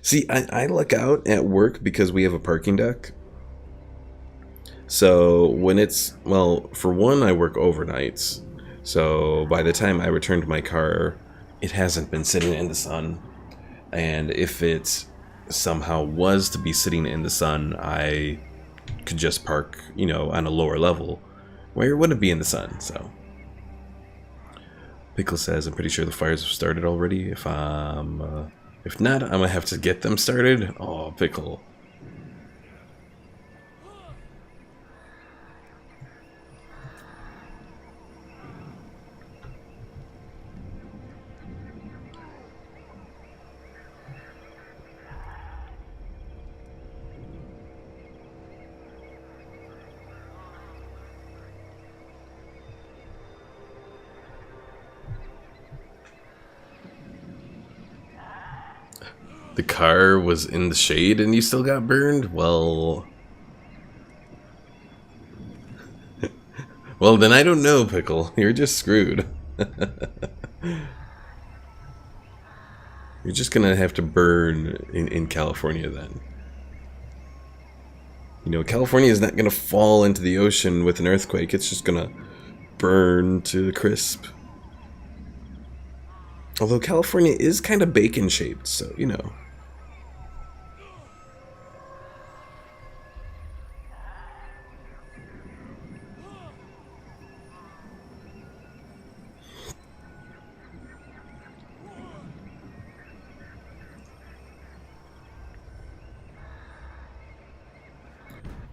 See, I look out at work because we have a parking deck. So when it's, well, for one, I work overnights. So by the time I return to my car, it hasn't been sitting in the sun. And if it somehow was to be sitting in the sun, I could just park, you know, on a lower level where it wouldn't be in the sun, so. Pickle says, I'm pretty sure the fires have started already. If not, I'm gonna have to get them started. Oh, Pickle. The car was in the shade and you still got burned? Well... well, then I don't know, Pickle. You're just screwed. You're just gonna have to burn in California then. You know, California is not gonna fall into the ocean with an earthquake. It's just gonna burn to the crisp. Although California is kind of bacon-shaped, so, you know.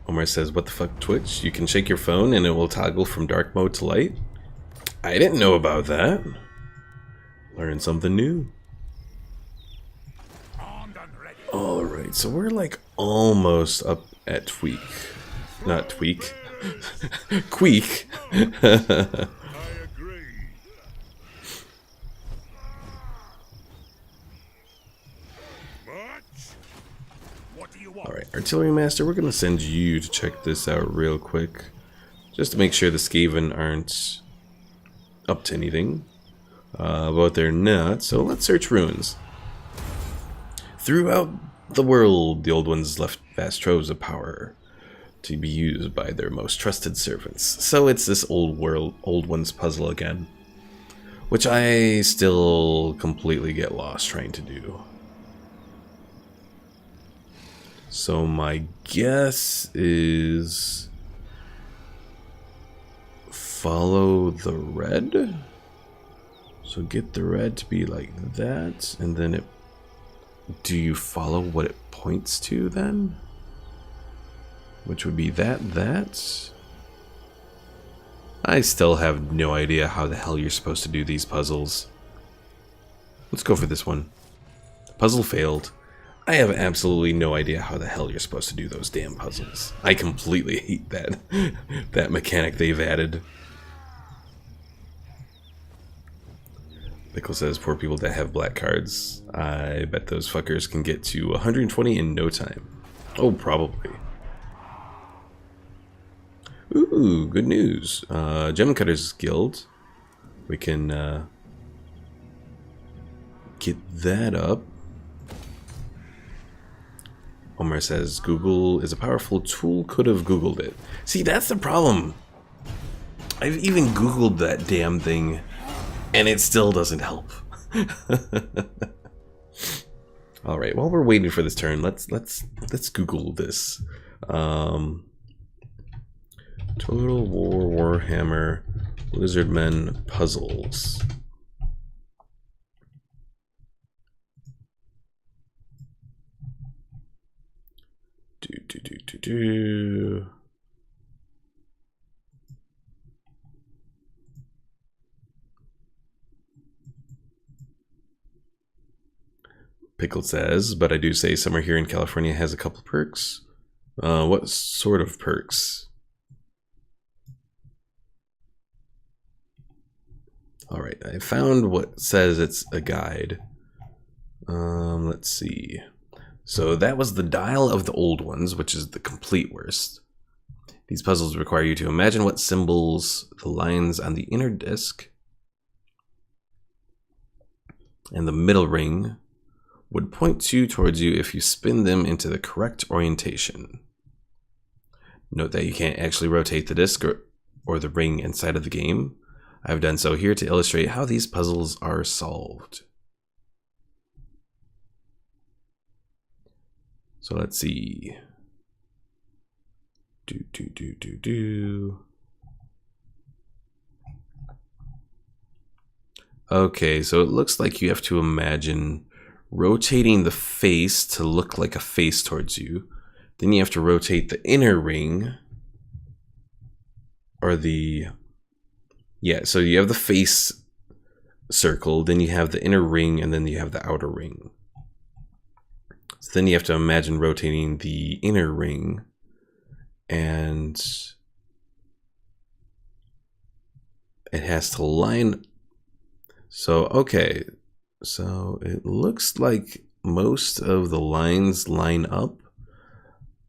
Omar says, what the fuck, Twitch? You can shake your phone and it will toggle from dark mode to light? I didn't know about that. Learn something new. Alright, so we're like almost up at Tweak. Not Tweak. Queek. Alright, Artillery Master, we're going to send you to check this out real quick. Just to make sure the Skaven aren't up to anything. But they're not, so let's search ruins. Throughout the world, the Old Ones left vast troves of power to be used by their most trusted servants. So it's this Old Ones puzzle again. Which I still completely get lost trying to do. So my guess is follow the red. So get the red to be like that, and then it. Do you follow what it points to then? which would be that. I still have no idea how the hell you're supposed to do these puzzles. Let's go for this one. Puzzle failed. I have absolutely no idea how the hell you're supposed to do those damn puzzles. I completely hate that that mechanic they've added. Pickle says, poor people that have black cards. I bet those fuckers can get to 120 in no time. Oh, probably. Ooh, good news. Gem Cutters Guild. We can get that up. Omar says, Google is a powerful tool, could have Googled it. See, that's the problem. I've even Googled that damn thing, and it still doesn't help. All right, while we're waiting for this turn, let's Google this. Total War Warhammer Lizardmen puzzles. Pickle says, but I do say summer here in California has a couple perks. What sort of perks? Alright, I found what says it's a guide. Let's see. So that was the dial of the old ones, which is the complete worst. These puzzles require you to imagine what symbols the lines on the inner disc and the middle ring would point towards you if you spin them into the correct orientation. Note that you can't actually rotate the disc or the ring inside of the game. I've done so here to illustrate how these puzzles are solved. So let's see. Okay, so it looks like you have to imagine rotating the face to look like a face towards you. Then you have to rotate the inner ring. Or the... Yeah, so you have the face circle, then you have the inner ring, and then you have the outer ring. So then you have to imagine rotating the inner ring, and it has to line. So, okay, so it looks like most of the lines line up,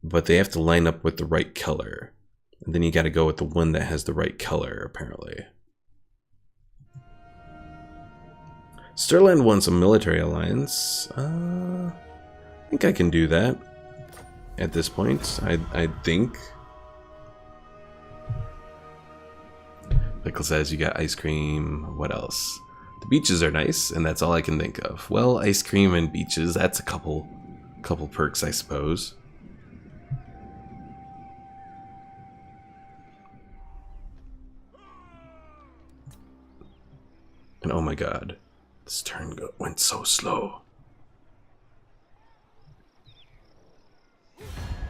but they have to line up with the right color. And then you got to go with the one that has the right color, apparently. Sterland wants a military alliance. I think I can do that at this point. I think. Pickle says you got ice cream. What else? The beaches are nice, and that's all I can think of. Well, ice cream and beaches, that's a couple perks, I suppose. And oh my god, this turn went so slow.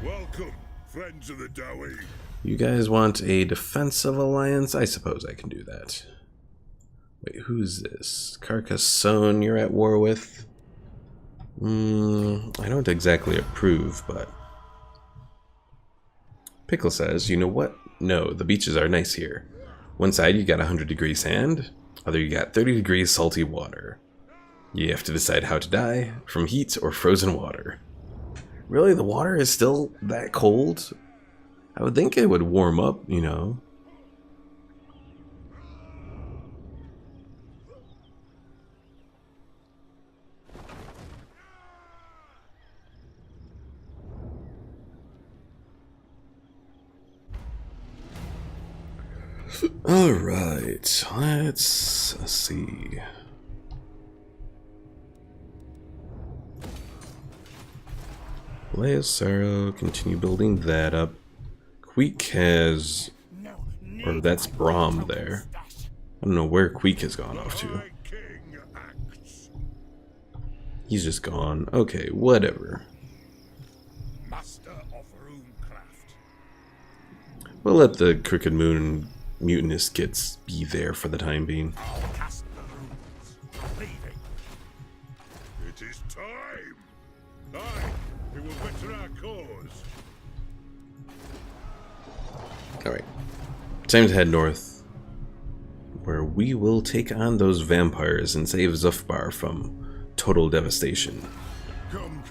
Welcome, friends of the Dowie. You guys want a defensive alliance? I suppose I can do that. Wait, who's this? Carcassonne you're at war with? I don't exactly approve, but... Pickle says, you know what? No, the beaches are nice here. One side you got 100 degrees sand, other you got 30 degrees salty water. You have to decide how to die, from heat or frozen water. Really, the water is still that cold? I would think it would warm up, you know. Alright, let's see. Lay of Sorrow, continue building that up. Queek has... or that's Brahm there. I don't know where Queek has gone off to. He's just gone. Okay, whatever. Master of Runecraft. We'll let the Crooked Moon mutinous gits be there for the time being. I'll cast the runes. Leaving. It is time. Aye, it will better our cause. Alright. Time to head north, where we will take on those vampires and save Zufbar from total devastation. Come,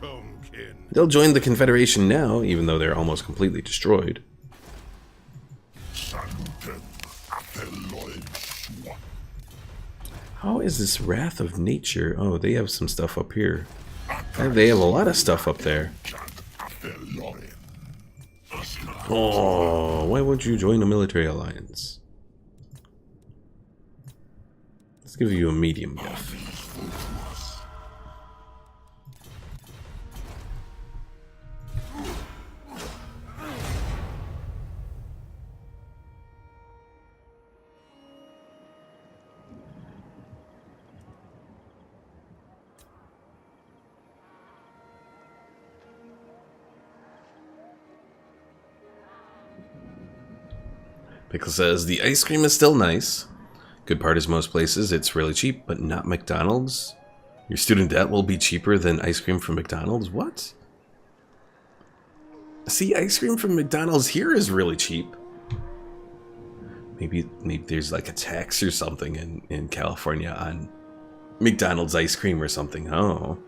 kin. They'll join the Confederation now, even though they're almost completely destroyed. How is this Wrath of Nature? Oh, they have some stuff up here. They have a lot of stuff up there. Oh, why won't you join a military alliance? Let's give you a medium gift. Pickle says, the ice cream is still nice. Good part is most places it's really cheap, but not McDonald's. Your student debt will be cheaper than ice cream from McDonald's? What? See, ice cream from McDonald's here is really cheap. Maybe there's like a tax or something in California on McDonald's ice cream or something. Oh.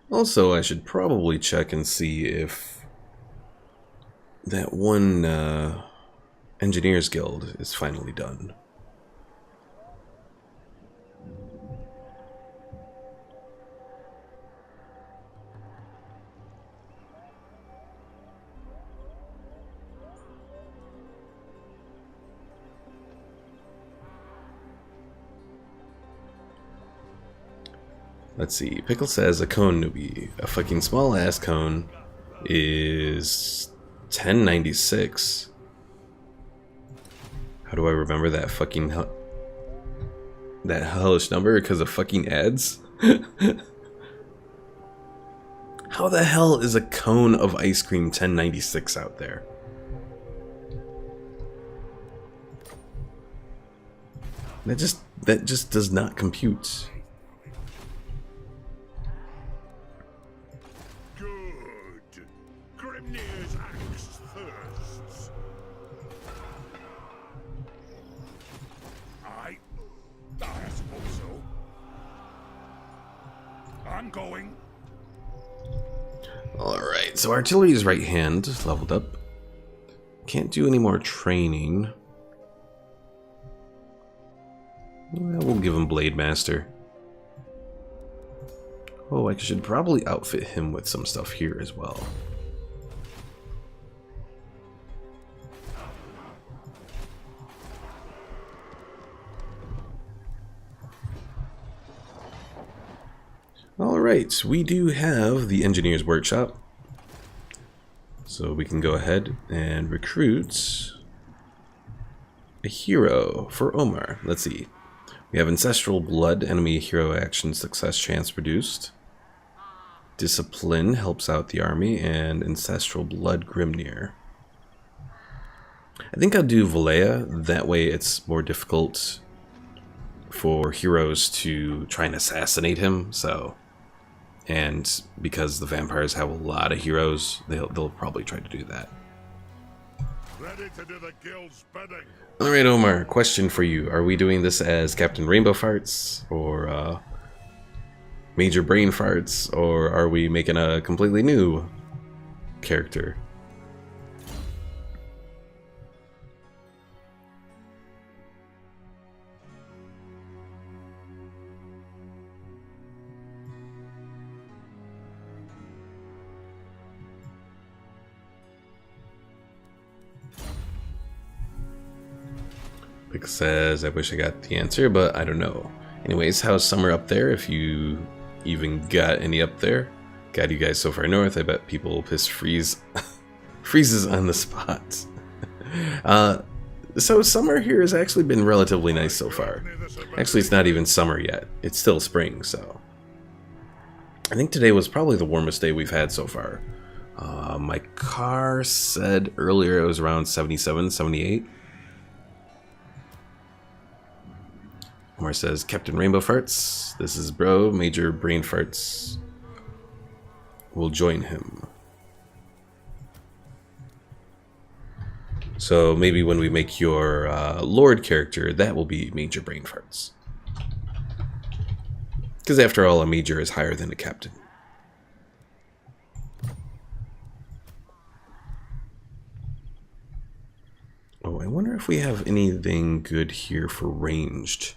Also, I should probably check and see if that one Engineers Guild is finally done. Let's see. Pickle says a cone newbie. A fucking small ass cone is 1096. How do I remember that fucking that hellish number? Because of fucking ads? How the hell is a cone of ice cream 1096 out there? That just does not compute. I suppose so. I'm going. Alright, so artillery's right hand leveled up. Can't do any more training. Well, we'll give him Blade Master. Oh, I should probably outfit him with some stuff here as well. Alright, we do have the Engineer's Workshop. So we can go ahead and recruit a hero for Omar. Let's see. We have Ancestral Blood, enemy hero action success chance reduced. Discipline helps out the army, and Ancestral Blood Grimnir. I think I'll do Valea, that way it's more difficult for heroes to try and assassinate him, so... And because the vampires have a lot of heroes, they'll probably try to do that. Ready to do the guild's bidding. Alright, Omar, question for you. Are we doing this as Captain Rainbow Farts, or major brain farts, or are we making a completely new character? Pick says, I wish I got the answer, but I don't know. Anyways, how's summer up there, if you even got any up there? God, you guys so far north, I bet people freezes on the spot. So summer here has actually been relatively nice so far. Actually, it's not even summer yet. It's still spring, so. I think today was probably the warmest day we've had so far. My car said earlier it was around 77, 78. Omar says, Captain Rainbow Farts, this is bro, Major Brain Farts will join him. So maybe when we make your Lord character, that will be Major Brain Farts. Because after all, a Major is higher than a Captain. Oh, I wonder if we have anything good here for ranged.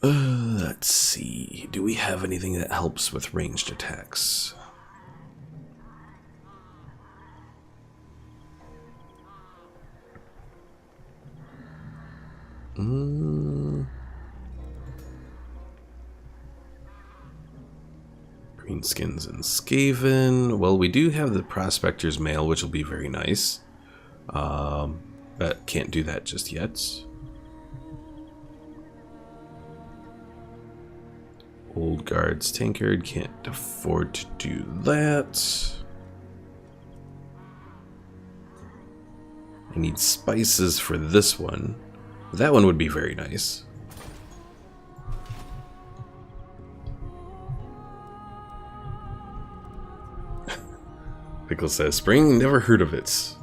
Let's see. Do we have anything that helps with ranged attacks? Greenskins and Skaven. Well, we do have the Prospector's Mail, which will be very nice. But can't do that just yet. Old Guard's Tankard, can't afford to do that. I need spices for this one. That one would be very nice. Pickle says, spring? Never heard of it.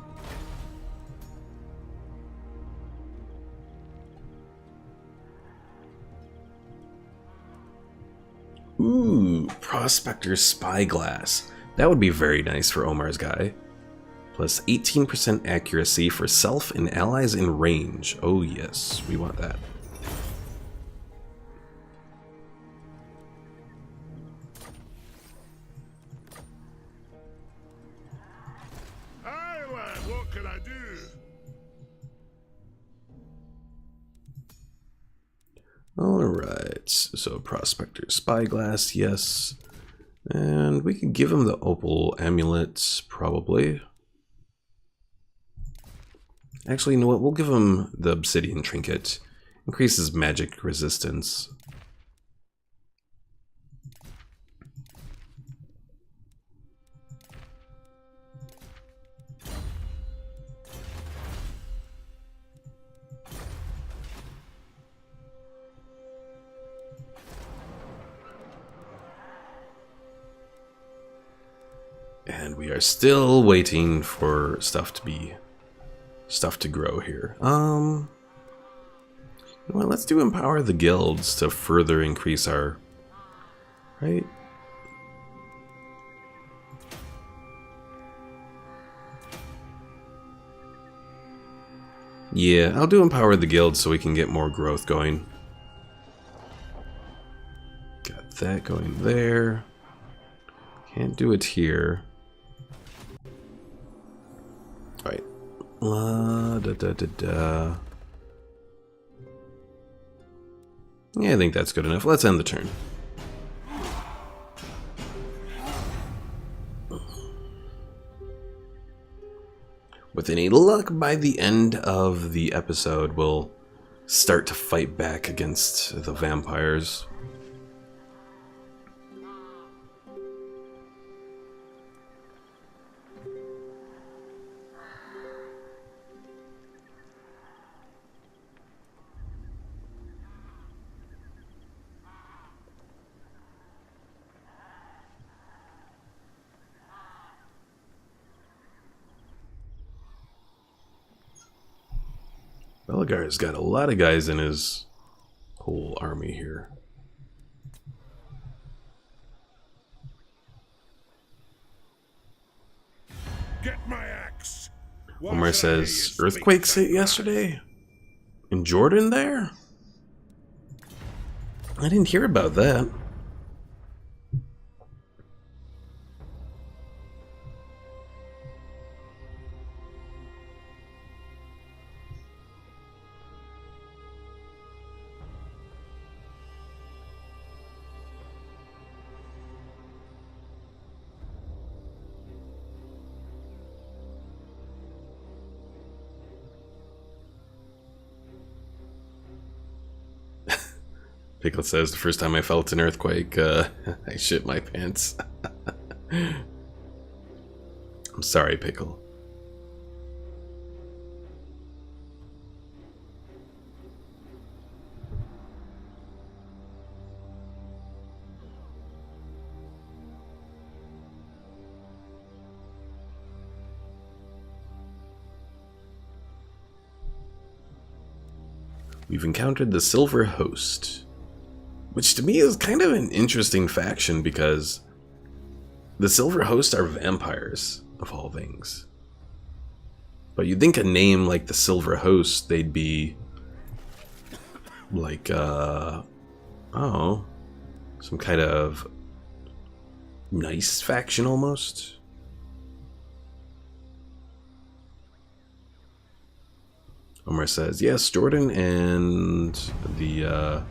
Ooh, Prospector's Spyglass. That would be very nice for Omar's guy. Plus 18% accuracy for self and allies in range. Oh yes, we want that. Aye, lad, what can I do? Alright, so Prospector's Spyglass, yes. And we could give him the Opal Amulet, probably. Actually, you know what? We'll give him the Obsidian Trinket. Increases magic resistance. And we are still waiting for stuff to grow here. You know what, let's do empower the guilds to further increase our, right? Yeah, I'll do empower the guilds so we can get more growth going. Got that going there. Can't do it here. Alright. Yeah, I think that's good enough. Let's end the turn. With any luck, by the end of the episode, we'll start to fight back against the vampires. Belgar's got a lot of guys in his whole army here. Get my axe. Why Omar should I hear you says, speak earthquakes that hit yesterday? In Jordan there? I didn't hear about that. Pickle says, the first time I felt an earthquake, I shit my pants. I'm sorry, Pickle. We've encountered the Silver Host, which to me is kind of an interesting faction because the Silver Host are vampires, of all things. But you'd think a name like the Silver Host, they'd be like, oh, some kind of nice faction almost. Omar says, yes, Jordan and the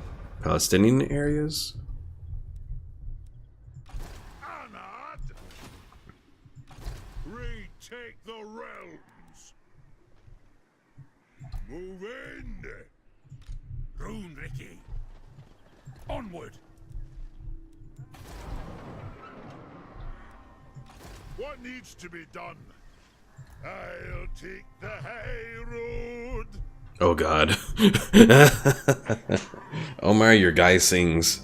Palestinian areas. Anad! Retake the realms. Move in. Rune Ricky. Onward. What needs to be done? I'll take the high road. Oh god. Omar, your guy sings.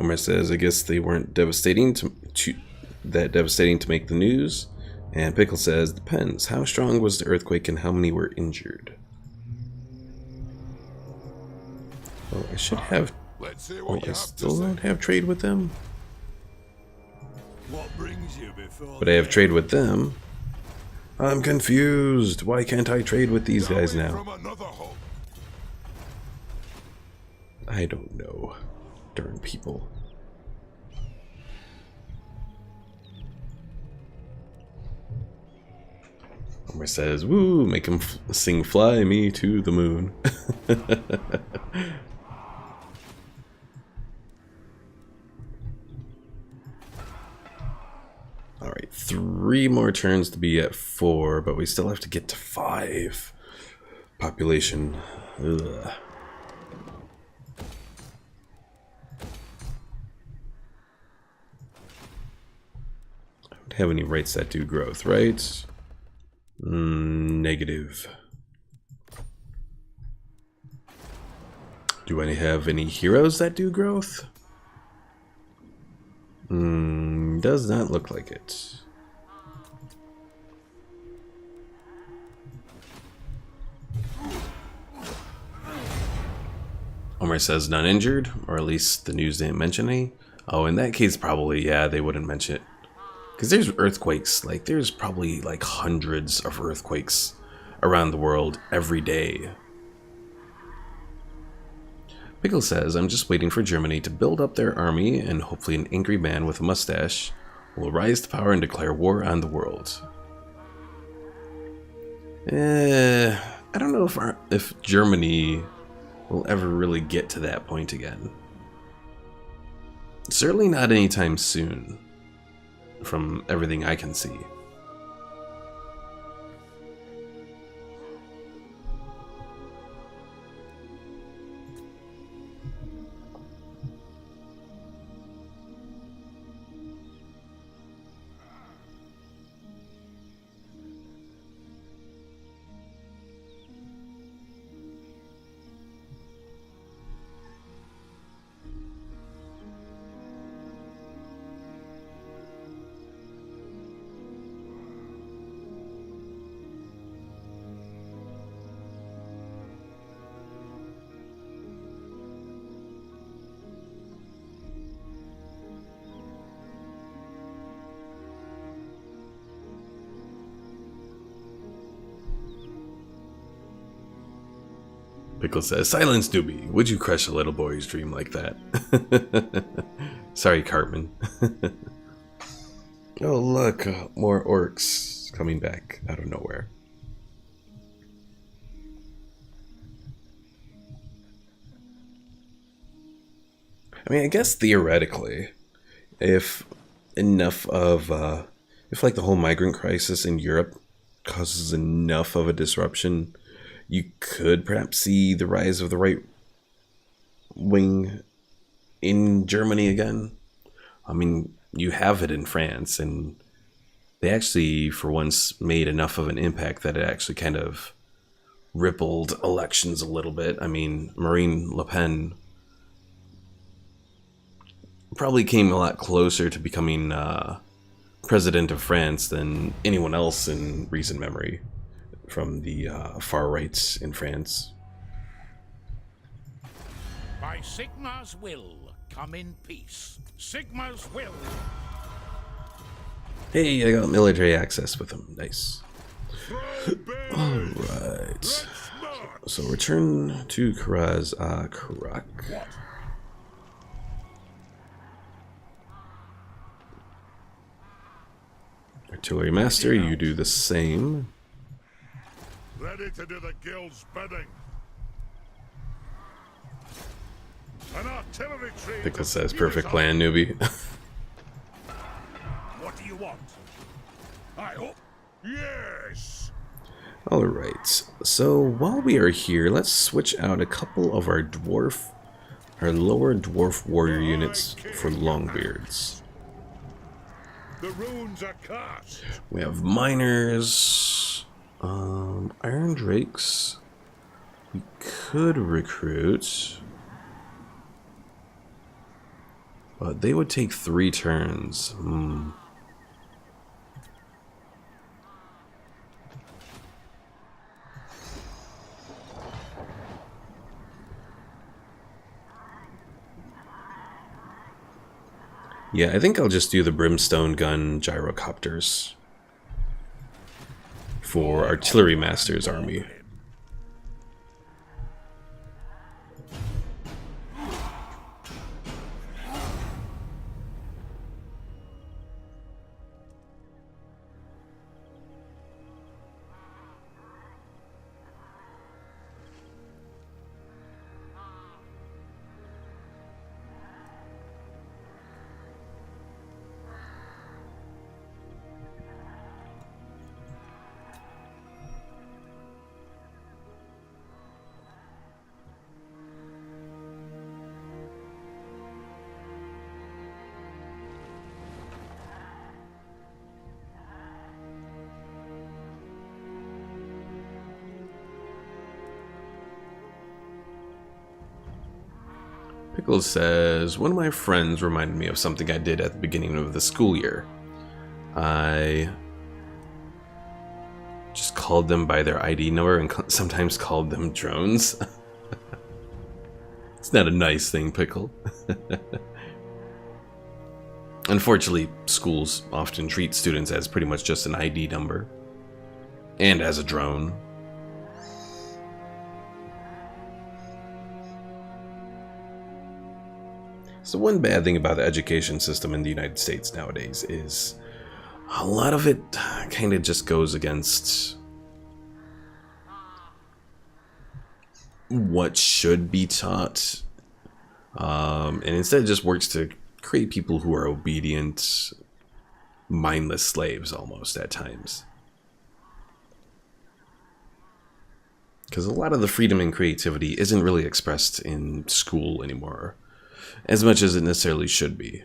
Omar says, I guess they weren't devastating that devastating to make the news. And Pickle says, depends. How strong was the earthquake and how many were injured? Well, I should have... Oh, I still don't have trade with them. What brings you before But I have trade with them. I'm confused. Why can't I trade with these guys now? from another home? I don't know. Darn people. Homer says, woo, make him sing Fly Me to the Moon. Alright, 3 more turns to be at 4, but we still have to get to 5. Population. Ugh. I don't have any rates that do growth, right? Negative. Do I have any heroes that do growth? Does not look like it. Omar says none injured, or at least the news didn't mention any. Oh, in that case, probably, yeah, they wouldn't mention it. Because there's earthquakes, like, there's probably, like, hundreds of earthquakes around the world every day. Pickle says, I'm just waiting for Germany to build up their army, and hopefully an angry man with a mustache will rise to power and declare war on the world. I don't know if Germany will ever really get to that point again. Certainly not anytime soon, from everything I can see. Pickle says, "Silence, Doobie. Would you crush a little boy's dream like that?" Sorry, Cartman. Oh, look, more orcs coming back out of nowhere. I mean, I guess theoretically, if if like the whole migrant crisis in Europe causes enough of a disruption, you could perhaps see the rise of the right wing in Germany again. I mean, you have it in France, and they actually, for once, made enough of an impact that it actually kind of rippled elections a little bit. I mean, Marine Le Pen probably came a lot closer to becoming president of France than anyone else in recent memory from the far rights in France. By Sigmar's will, come in peace. Sigmar's will. Hey, I got military access with him. Nice. Alright. So return to Karaz Karak. Artillery Master, you do the same. Ready to do the guild's bidding. An artillery train. Pickle says, "Perfect plan, newbie." What do you want? I hope. Yes. Alright, so while we are here, let's switch out a couple of our lower dwarf warrior units for Longbeards. The runes are cast. We have miners, Iron Drakes. We could recruit, but they would take 3 turns. Yeah, I think I'll just do the Brimstone Gun Gyrocopters for Artillery Master's army. Pickles says, "One of my friends reminded me of something I did at the beginning of the school year. I just called them by their ID number and sometimes called them drones." It's not a nice thing, Pickle. Unfortunately, schools often treat students as pretty much just an ID number. And as a drone. So one bad thing about the education system in the United States nowadays is a lot of it kind of just goes against what should be taught, and instead just works to create people who are obedient, mindless slaves almost at times. Because a lot of the freedom and creativity isn't really expressed in school anymore, as much as it necessarily should be.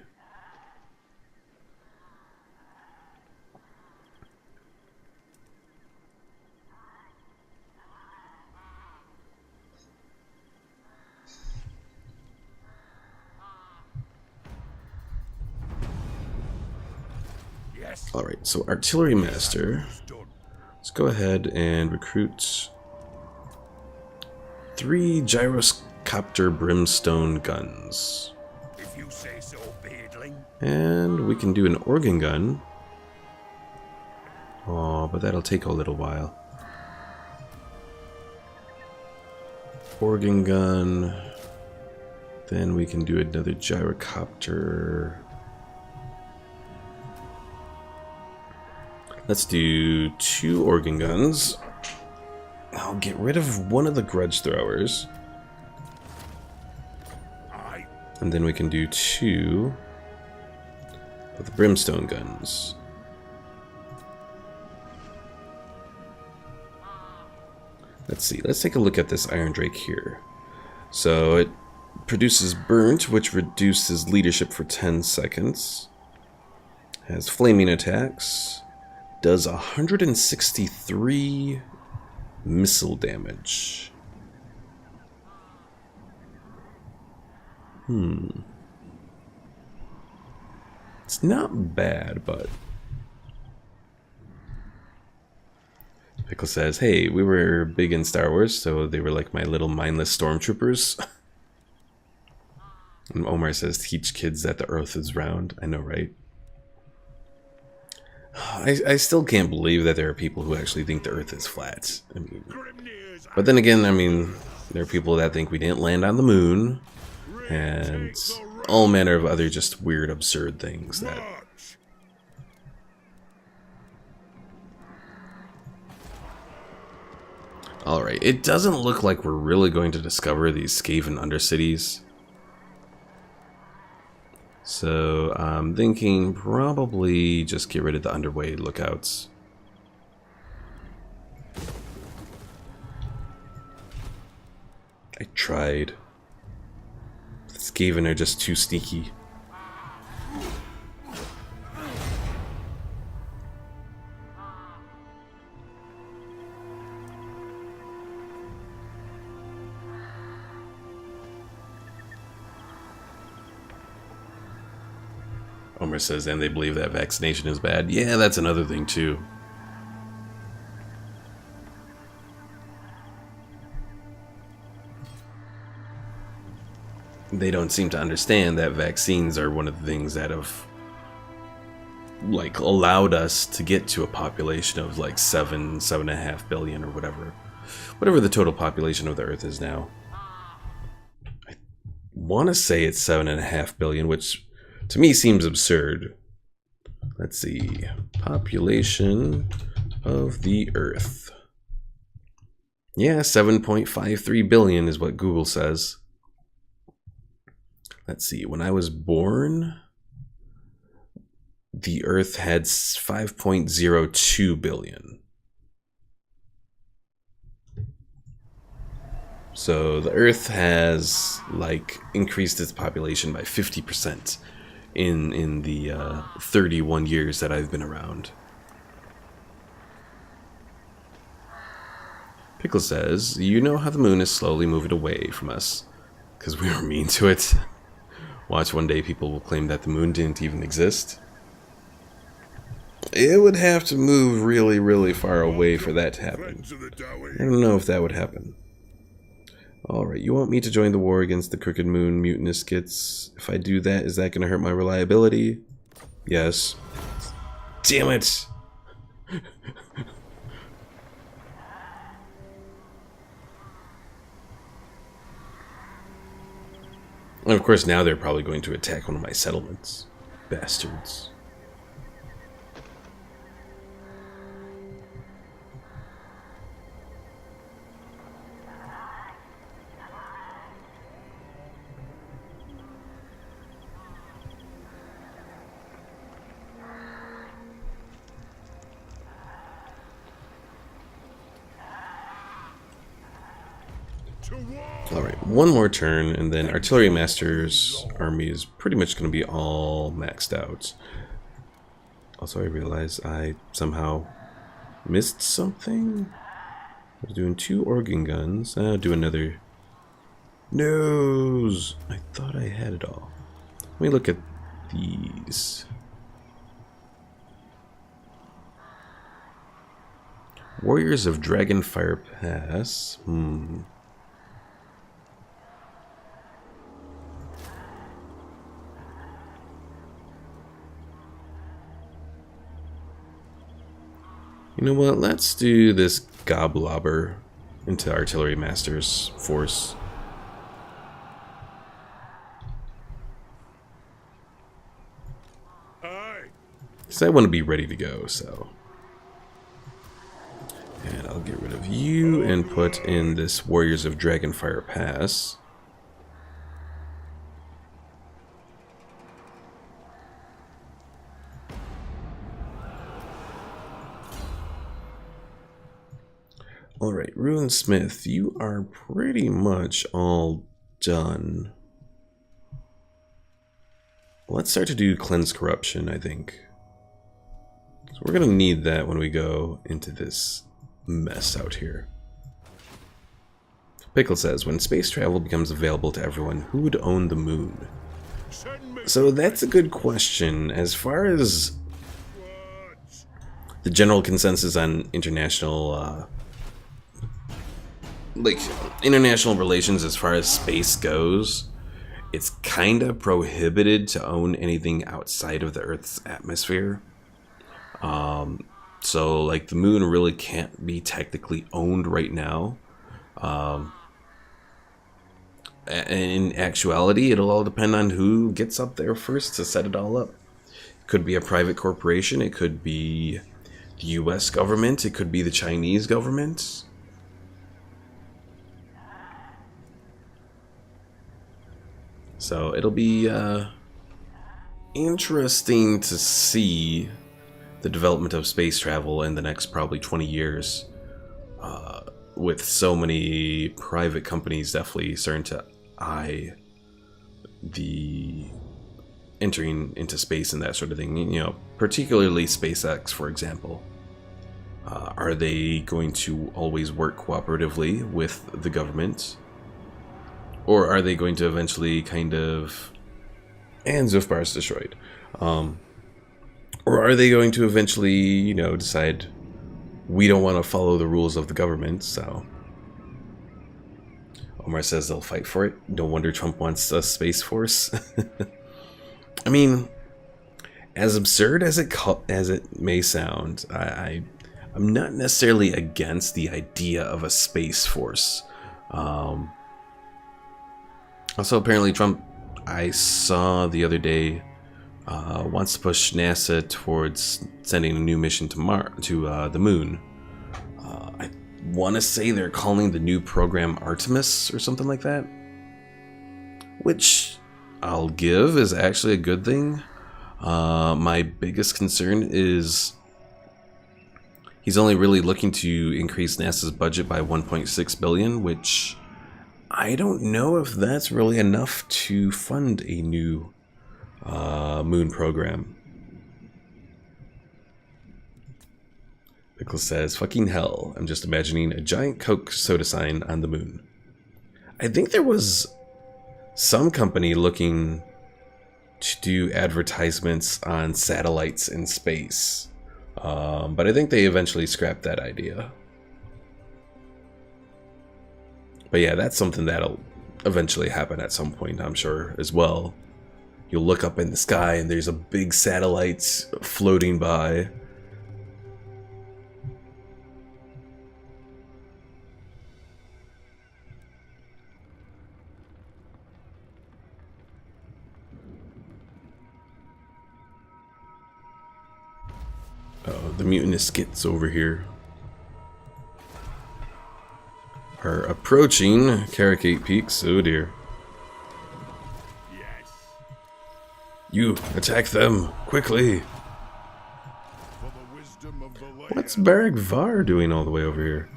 Yes. Alright, so Artillery Master. Let's go ahead and recruit 3 Gyrocopter Brimstone Guns. If you say so, Beardling. And we can do an organ gun. Oh, but that'll take a little while. organ gun. Then we can do another gyrocopter. Let's do 2 organ guns. I'll get rid of one of the grudge throwers. And then we can do 2 of the brimstone guns. Let's see, let's take a look at this Iron Drake here. So it produces burnt, which reduces leadership for 10 seconds. Has flaming attacks. Does 163 missile damage. It's not bad, but Pickle says, hey, we were big in Star Wars, so they were like my little mindless stormtroopers. And Omar says, teach kids that the earth is round. I know, right? I still can't believe that there are people who actually think the earth is flat. I mean, but then again, I mean, there are people that think we didn't land on the moon, and all manner of other just weird, absurd things that... Alright, it doesn't look like we're really going to discover these Skaven undercities. So I'm thinking probably just get rid of the underway lookouts. I tried. The Skaven are just too sneaky. Homer says, and they believe that vaccination is bad. Yeah, that's another thing too. They don't seem to understand that vaccines are one of the things that have like allowed us to get to a population of like 7.5 billion or whatever the total population of the Earth is now. I want to say it's 7.5 billion, which to me seems absurd. Let's see. Population of the Earth. Yeah, 7.53 billion is what Google says. Let's see. When I was born, the Earth had 5.02 billion. So the Earth has like increased its population by 50%. In the 31 years that I've been around. Pickle says, you know how the moon is slowly moving away from us because we were mean to it. Watch, one day people will claim that the moon didn't even exist. It would have to move really, really far away for that to happen. I don't know if that would happen. Alright, you want me to join the war against the Crooked Moon mutinous skits? If I do that, is that going to hurt my reliability? Yes. Damn it! And of course now they're probably going to attack one of my settlements. Bastards. Alright, one more turn, and then Artillery Master's army is pretty much going to be all maxed out. Also, I realized I somehow missed something. I was doing 2 organ guns. I'll do another. Noes! I thought I had it all. Let me look at these. Warriors of Dragonfire Pass. You know what? Let's do this Goblobber into Artillery Master's force. Aye. So I want to be ready to go, so. And I'll get rid of you and put in this Warriors of Dragonfire Pass. Alright, Ruinsmith, you are pretty much all done. Let's start to do Cleanse Corruption, I think. So we're going to need that when we go into this mess out here. Pickle says, when space travel becomes available to everyone, who would own the moon? So that's a good question. As far as the general consensus on international international relations as far as space goes, it's kind of prohibited to own anything outside of the Earth's atmosphere. So like the moon really can't be technically owned right now. In actuality, it'll all depend on who gets up there first to set it all up. It could be a private corporation, it could be the US government, it could be the Chinese government. So it'll be interesting to see the development of space travel in the next probably 20 years, with so many private companies definitely starting to eye the entering into space and that sort of thing. You know, particularly SpaceX, for example. Are they going to always work cooperatively with the government? Or are they going to eventually kind of... And Zufbar is destroyed. Or are they going to eventually, you know, decide we don't want to follow the rules of the government, so... Omar says they'll fight for it. No wonder Trump wants a space force. I mean, as absurd as it may sound, I'm not necessarily against the idea of a space force. Also, apparently Trump, I saw the other day, wants to push NASA towards sending a new mission to the moon. I want to say they're calling the new program Artemis or something like that, which I'll give is actually a good thing. My biggest concern is he's only really looking to increase NASA's budget by 1.6 billion, which I don't know if that's really enough to fund a new moon program. Pickle says, fucking hell, I'm just imagining a giant Coke soda sign on the moon. I think there was some company looking to do advertisements on satellites in space. But I think they eventually scrapped that idea. But yeah, that's something that'll eventually happen at some point, I'm sure, as well. You'll look up in the sky and there's a big satellite floating by. Oh, the mutinous skits over here are approaching Caracate Peaks. Oh dear. Yes. You attack them quickly. For the wisdom of the land. What's Barak Var doing all the way over here?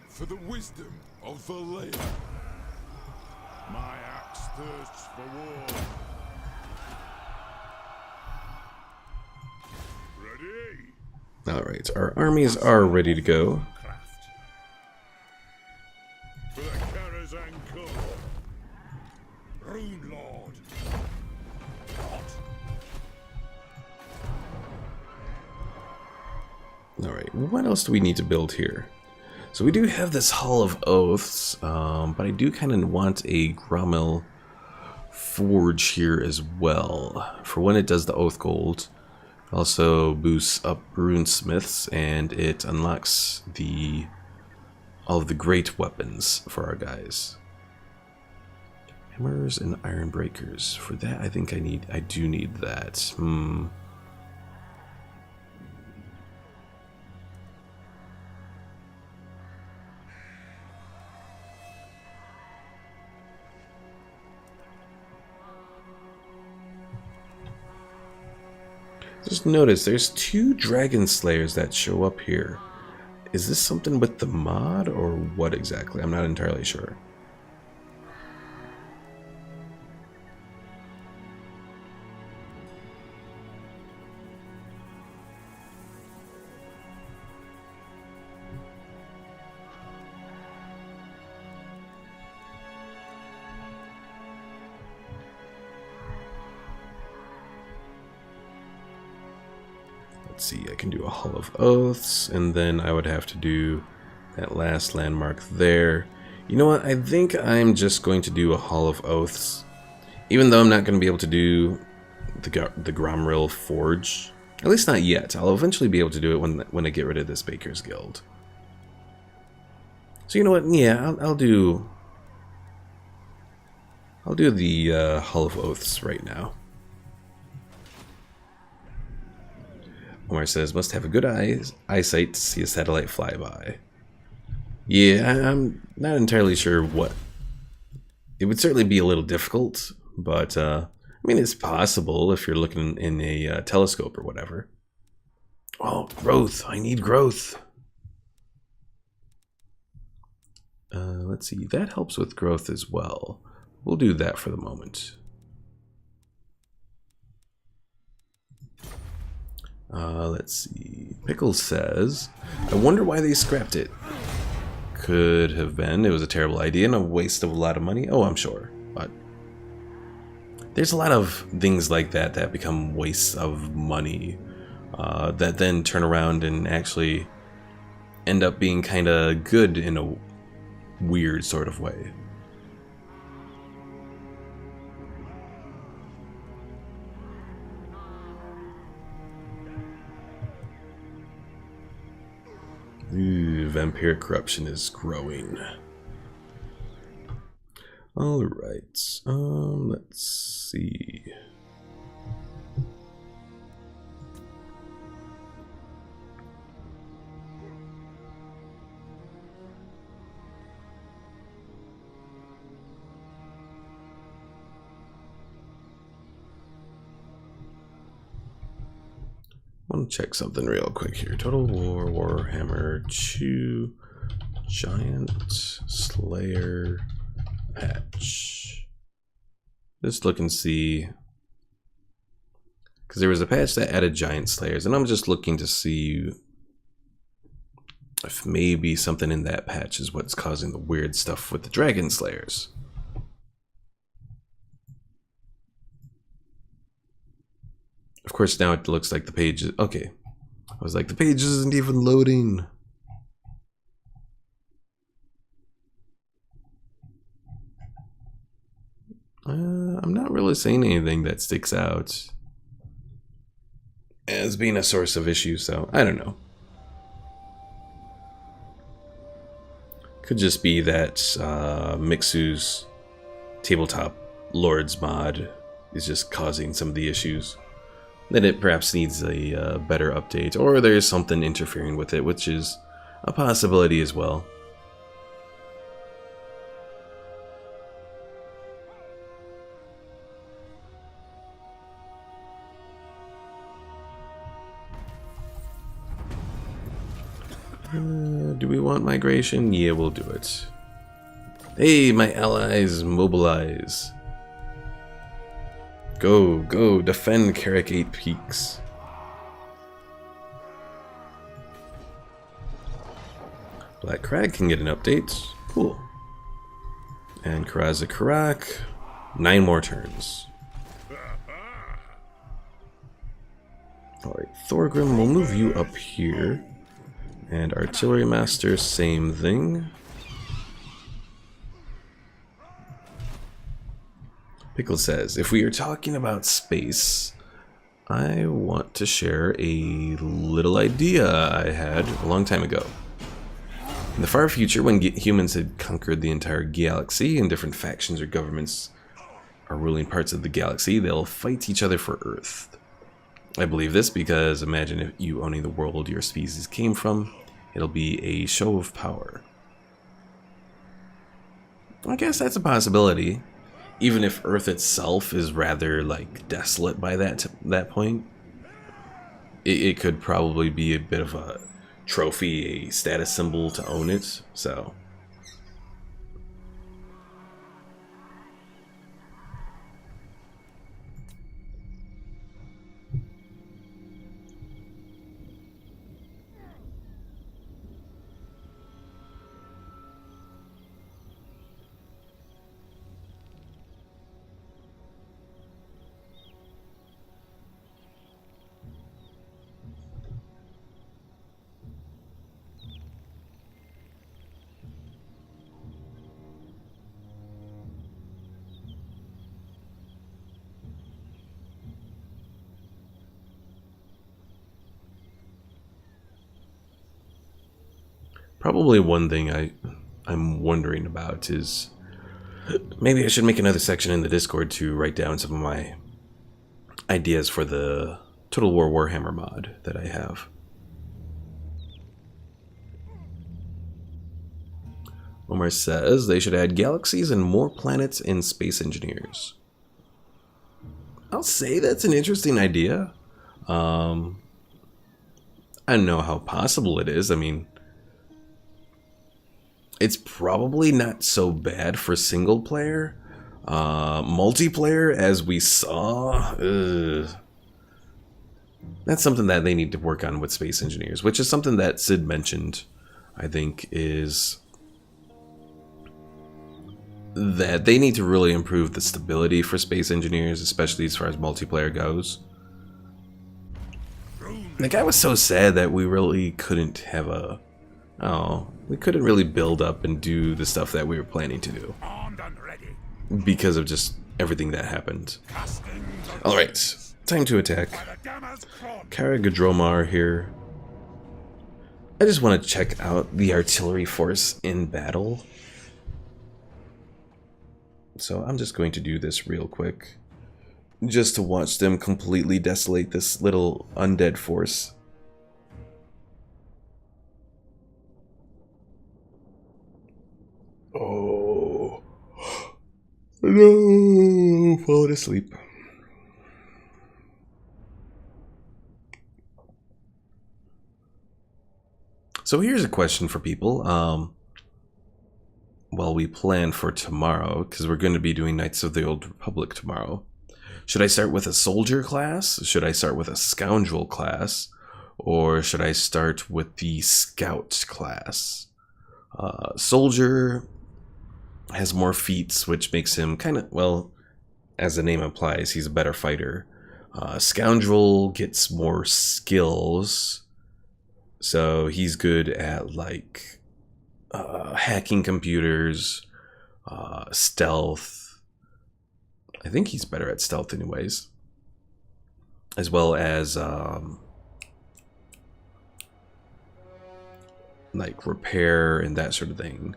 For the wisdom of the land. My axe thirsts for war. Ready. Alright, our armies are ready to go. Craft. For the Karazhan Corps. Rune Lord. Hot. Alright, what else do we need to build here? So we do have this Hall of Oaths, but I do kind of want a Grommel Forge here as well. For when it does the Oath Gold. Also boosts up Runesmiths, and it unlocks the all of the great weapons for our guys. Hammers and iron breakers. For that, I think I do need that. Just notice there's 2 dragon slayers that show up here. Is this something with the mod or what exactly? I'm not entirely sure. Let's see, I can do a Hall of Oaths, and then I would have to do that last landmark there. You know what, I think I'm just going to do a Hall of Oaths, even though I'm not going to be able to do the Gromril Forge. At least not yet. I'll eventually be able to do it when I get rid of this Baker's Guild. So you know what, yeah, I'll do the Hall of Oaths right now. Omar says, must have a good eyesight to see a satellite fly by. Yeah, I'm not entirely sure what. It would certainly be a little difficult, but I mean, it's possible if you're looking in a telescope or whatever. Oh, growth. I need growth. Let's see. That helps with growth as well. We'll do that for the moment. Let's see. Pickle says, I wonder why they scrapped it. Could have been it was a terrible idea and a waste of a lot of money. Oh, I'm sure. But there's a lot of things like that that become wastes of money that then turn around and actually end up being kind of good in a weird sort of way. Ooh, vampiric corruption is growing. Alright, let's see. I want to check something real quick here. Total War, Warhammer 2, Giant Slayer patch. Just look and see. Because there was a patch that added Giant Slayers, and I'm just looking to see if maybe something in that patch is what's causing the weird stuff with the Dragon Slayers. Of course, now it looks like the page is... Okay. I was like, the page isn't even loading. I'm not really seeing anything that sticks out as being a source of issue, so I don't know. Could just be that Mixu's Tabletop Lords mod is just causing some of the issues. That it perhaps needs a better update, or there's something interfering with it, which is a possibility as well. Do we want migration? Yeah, we'll do it. Hey, my allies, mobilize. Go, go, defend Carrick 8 Peaks. Black Crag can get an update. Cool. And Karaza Karak, 9 more turns. Alright, Thorgrim, we'll move you up here. And Artillery Master, same thing. Pickle says, if we are talking about space, I want to share a little idea I had a long time ago. In the far future, when humans had conquered the entire galaxy and different factions or governments are ruling parts of the galaxy, they'll fight each other for Earth. I believe this because imagine if you owning the world your species came from. It'll be a show of power. I guess that's a possibility. Even if Earth itself is rather, like, desolate by that point, it could probably be a bit of a trophy, a status symbol to own it, so... Probably one thing I'm wondering about is maybe I should make another section in the Discord to write down some of my ideas for the Total War Warhammer mod that I have. Omar says they should add galaxies and more planets in Space Engineers. I'll say that's an interesting idea. I don't know how possible it is. I mean, it's probably not so bad for single player. Multiplayer, as we saw, that's something that they need to work on with Space Engineers, which is something that Sid mentioned, I think, is that they need to really improve the stability for Space Engineers, especially as far as multiplayer goes. Like, I was so sad that we really couldn't have we couldn't really build up and do the stuff that we were planning to do because of just everything that happened. Alright, time to attack. Karagadromar here. I just want to check out the artillery force in battle. So I'm just going to do this real quick, just to watch them completely desolate this little undead force. Oh no, falling asleep. So here's a question for people. While we plan for tomorrow, because we're going to be doing Knights of the Old Republic tomorrow. Should I start with a soldier class? Should I start with a scoundrel class? Or should I start with the scout class? Soldier has more feats, which makes him kind of, well, as the name implies, he's a better fighter. Scoundrel gets more skills, so he's good at, like, hacking computers, stealth. I think he's better at stealth anyways. As well as, like, repair and that sort of thing.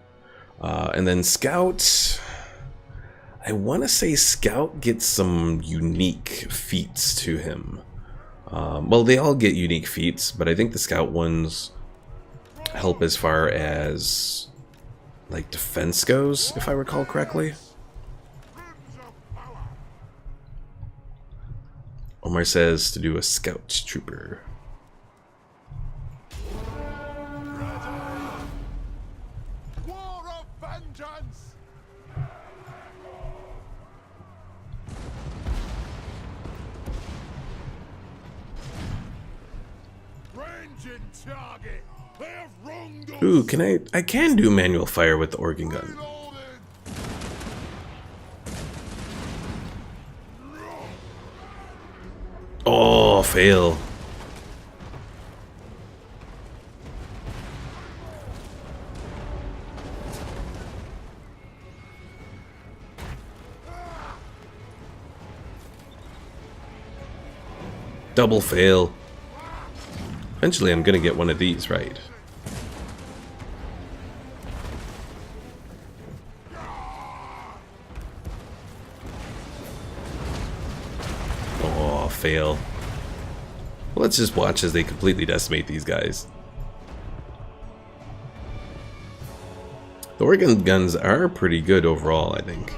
And then Scout, I want to say Scout gets some unique feats to him. Well, they all get unique feats, but I think the Scout ones help as far as, like, defense goes, if I recall correctly. Omar says to do a Scout Trooper. War of vengeance! Ranging target! They have wronged us! Ooh, I can do manual fire with the organ gun. Oh, fail. Double fail. Eventually I'm gonna get one of these right. fail. Let's just watch as they completely decimate these guys. The organ guns are pretty good overall, I think.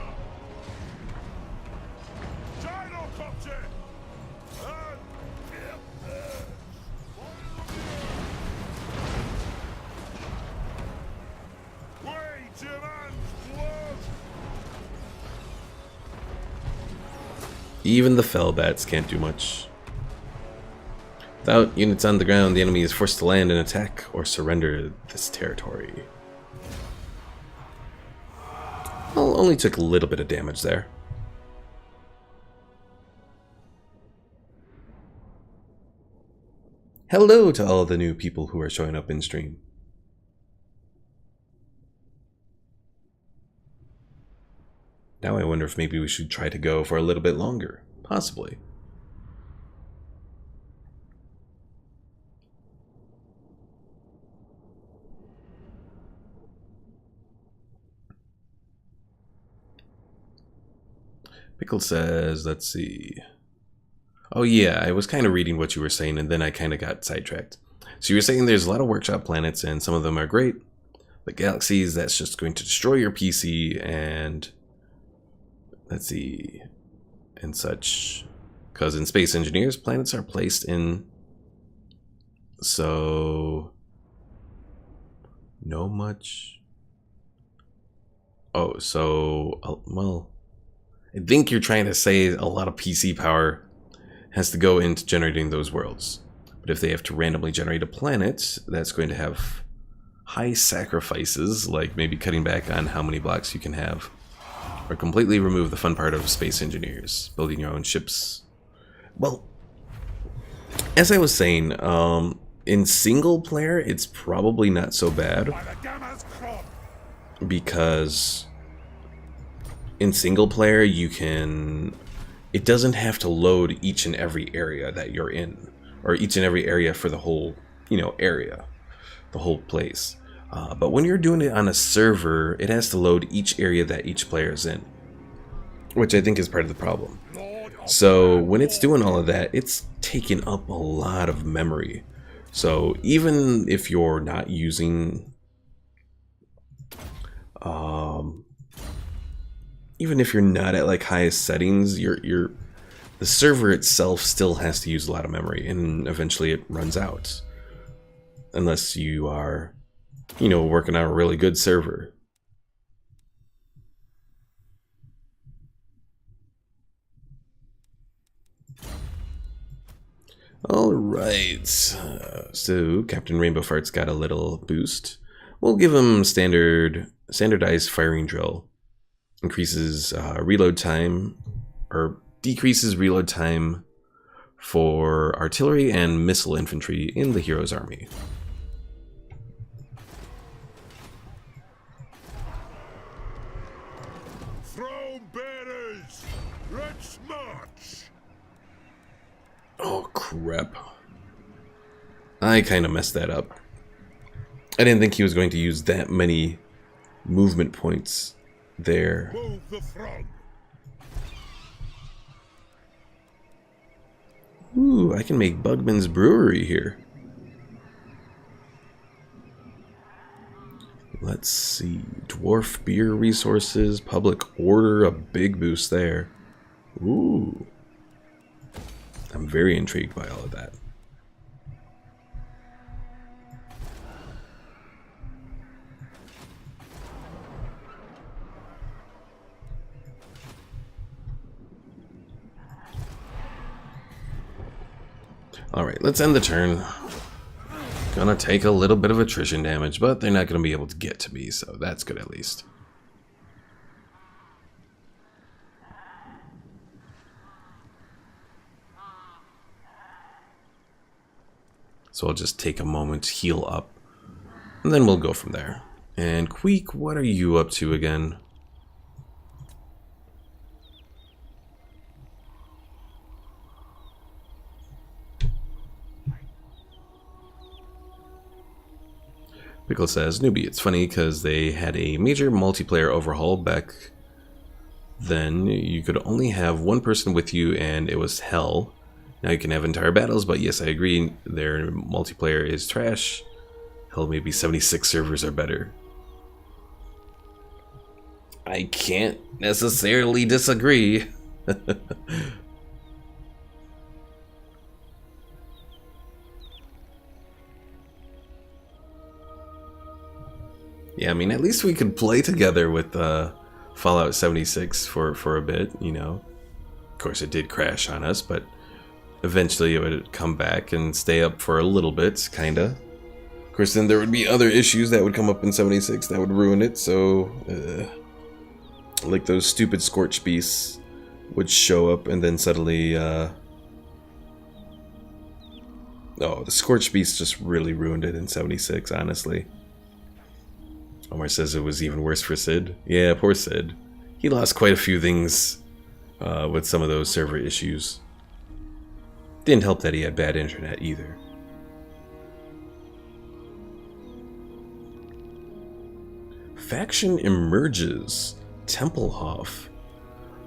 Even the fell bats can't do much. Without units on the ground, the enemy is forced to land and attack or surrender this territory. Well, only took a little bit of damage there. Hello to all the new people who are showing up in stream. Now I wonder if maybe we should try to go for a little bit longer. Possibly. Pickle says, let's see. Oh yeah, I was kind of reading what you were saying and then I kind of got sidetracked. So you were saying there's a lot of workshop planets and some of them are great, but galaxies, that's just going to destroy your PC and... let's see, and such. Because in Space Engineers, planets are placed in... so... no much... oh, so... well... I think you're trying to say a lot of PC power has to go into generating those worlds. But if they have to randomly generate a planet, that's going to have high sacrifices, like maybe cutting back on how many blocks you can have. Or completely remove the fun part of Space Engineers, building your own ships. Well, as I was saying, in single player, it's probably not so bad. Because in single player, you can... it doesn't have to load each and every area that you're in. Or each and every area for the whole, area. The whole place. But when you're doing it on a server, it has to load each area that each player is in. Which I think is part of the problem. So when it's doing all of that, it's taking up a lot of memory. So even if you're not using... even if you're not at like highest settings, the server itself still has to use a lot of memory, and eventually it runs out. Unless you are, working on a really good server. Alright, so Captain Rainbow Fart's got a little boost. We'll give him standardized firing drill. Increases reload time, or decreases reload time for artillery and missile infantry in the hero's army. Throne bearers, let's march. Oh crap. I kind of messed that up. I didn't think he was going to use that many movement points there. Move the front. Ooh, I can make Bugman's Brewery here. Let's see. Dwarf beer resources, public order, a big boost there. Ooh. I'm very intrigued by all of that. Alright, let's end the turn. Gonna take a little bit of attrition damage, but they're not gonna be able to get to me, so that's good at least. So I'll just take a moment, heal up, and then we'll go from there. And Queek, what are you up to again? Pickle says, newbie, it's funny because they had a major multiplayer overhaul back then. You could only have one person with you and it was hell. Now you can have entire battles, but yes, I agree, their multiplayer is trash. Hell, maybe 76 servers are better. I can't necessarily disagree. Yeah, I mean, at least we could play together with Fallout 76 for a bit, you know. Of course, it did crash on us, but eventually it would come back and stay up for a little bit, kinda. Of course, then there would be other issues that would come up in 76 that would ruin it, so... like those stupid Scorch Beasts would show up and then suddenly... Oh, the Scorch Beasts just really ruined it in 76, honestly. Omar says it was even worse for Sid. Yeah, poor Sid. He lost quite a few things with some of those server issues. Didn't help that he had bad internet either. Faction emerges. Templehof.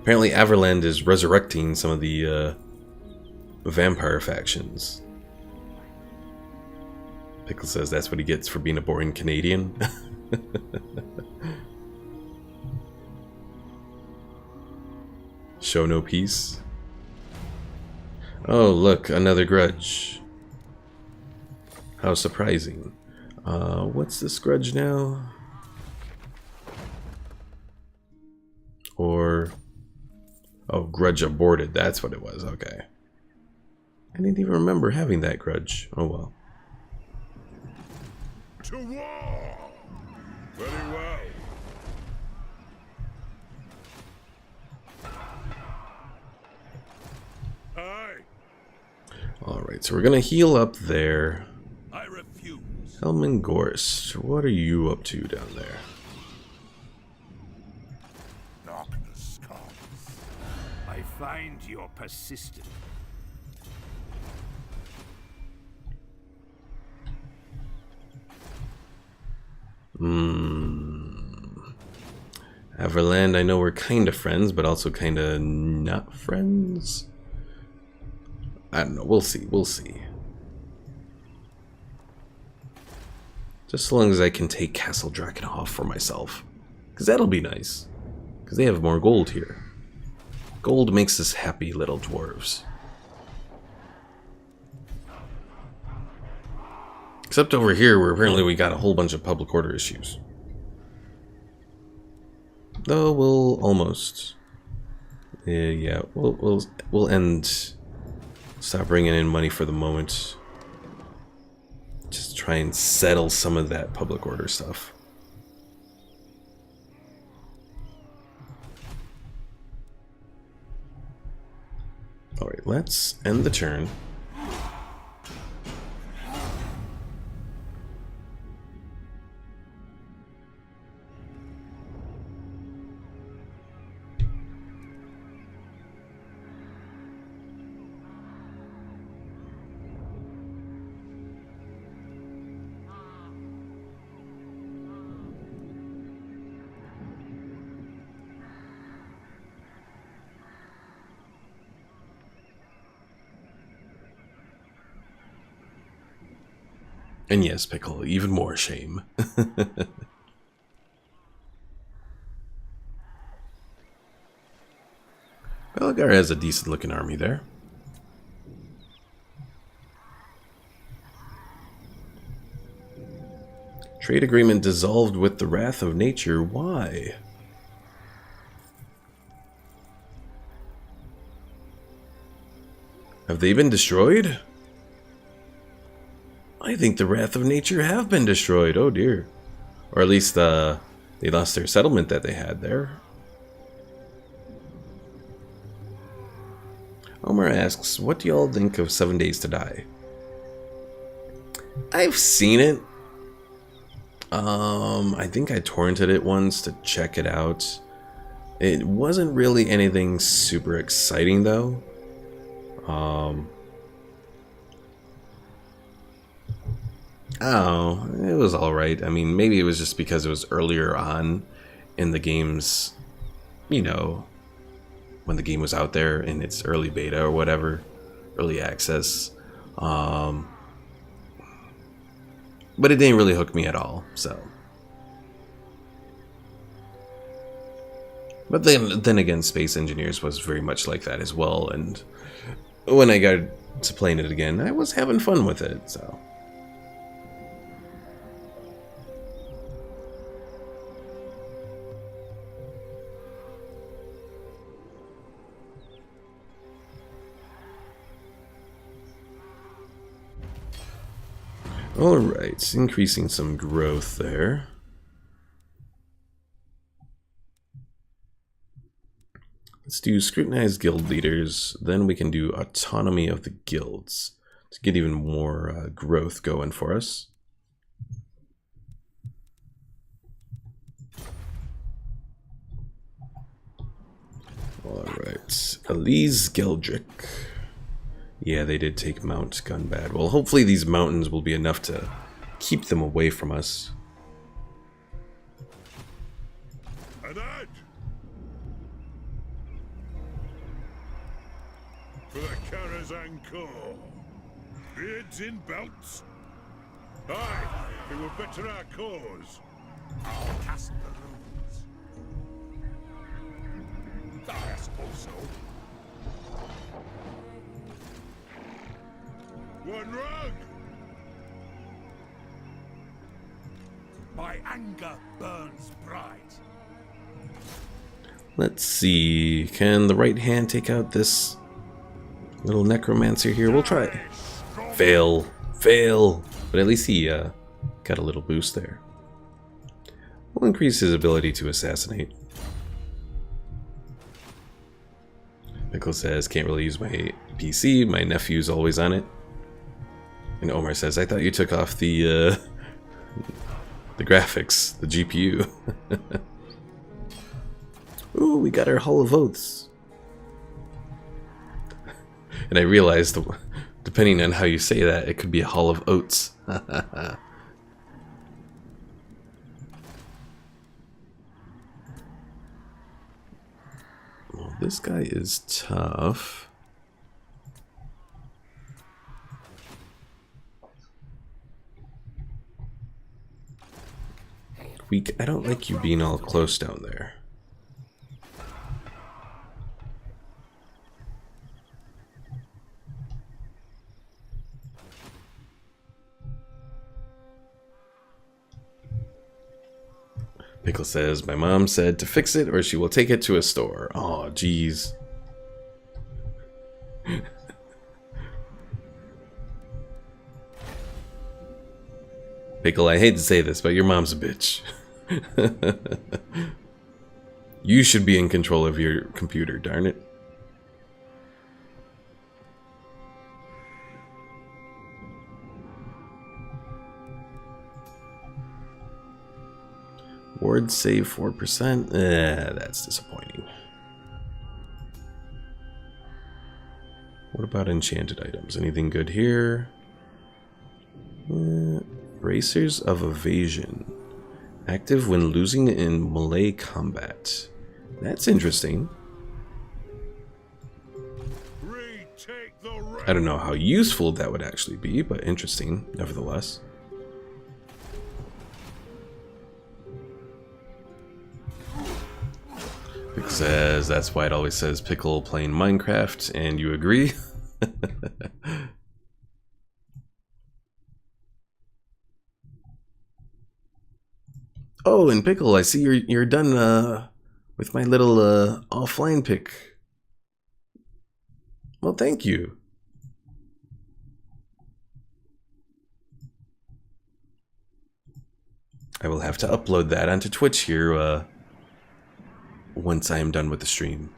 Apparently Averland is resurrecting some of the vampire factions. Pickle says that's what he gets for being a boring Canadian. Show no peace. Oh, look, another grudge. How surprising. What's this grudge now? Or... oh, grudge aborted. That's what it was. Okay. I didn't even remember having that grudge. Oh well. To war! Very well. Aye. Alright, so we're gonna heal up there. I refuse. Helman Gorst, what are you up to down there? Darkness comes. I find you're persistent. Everland, I know we're kind of friends, but also kind of not friends. I don't know. We'll see. We'll see. Just so long as I can take Castle Drakenhof for myself. Because that'll be nice. Because they have more gold here. Gold makes us happy little dwarves. Except over here, where apparently we got a whole bunch of public order issues. Though we'll almost... yeah, we'll end... stop bringing in money for the moment. Just try and settle some of that public order stuff. Alright, let's end the turn. And yes, Pickle, even more shame. Belgar has a decent looking army there. Trade agreement dissolved with the wrath of nature. Why? Have they been destroyed? I think the wrath of nature have been destroyed. Oh dear. Or at least they lost their settlement that they had there. Omar asks, what do y'all think of 7 Days to Die? I've seen it. I think I torrented it once to check it out. It wasn't really anything super exciting though. Oh, it was alright. I mean, maybe it was just because it was earlier on in the game's, you know, when the game was out there in its early beta or whatever, early access. But it didn't really hook me at all, so. But then again, Space Engineers was very much like that as well, and when I got to playing it again, I was having fun with it, so. Alright, increasing some growth there. Let's do scrutinize guild leaders, then we can do autonomy of the guilds to get even more growth going for us. Alright, Elise Geldrick. Yeah, they did take Mount Gunbad. Well, hopefully these mountains will be enough to keep them away from us. Ahead! For the Karazhan Corps. Beards in belts. Aye, it will better our cause. I'll cast the runes. I suppose so. One rug! My anger burns bright. Let's see, can the right hand take out this little necromancer here? We'll try. Fail, fail. But at least he got a little boost there. We'll increase his ability to assassinate. Pickle says, can't really use my PC, my nephew's always on it. And Omar says, I thought you took off the graphics, the GPU. Ooh, we got our Hall of Oaths. And I realized, depending on how you say that, it could be a Hall of Oats. Well, this guy is tough. I don't like you being all close down there. Pickle says, my mom said to fix it or she will take it to a store. Oh, jeez. Pickle, I hate to say this, but your mom's a bitch. You should be in control of your computer, darn it. Ward save 4%. That's disappointing. What about enchanted items? Anything good here? Bracers of Evasion. Active when losing in melee combat. That's interesting. I don't know how useful that would actually be, but interesting, nevertheless. Pickle says that's why it always says Pickle playing Minecraft, and you agree? Oh, and Pickle, I see you're done with my little offline pick. Well, thank you. I will have to upload that onto Twitch here once I am done with the stream.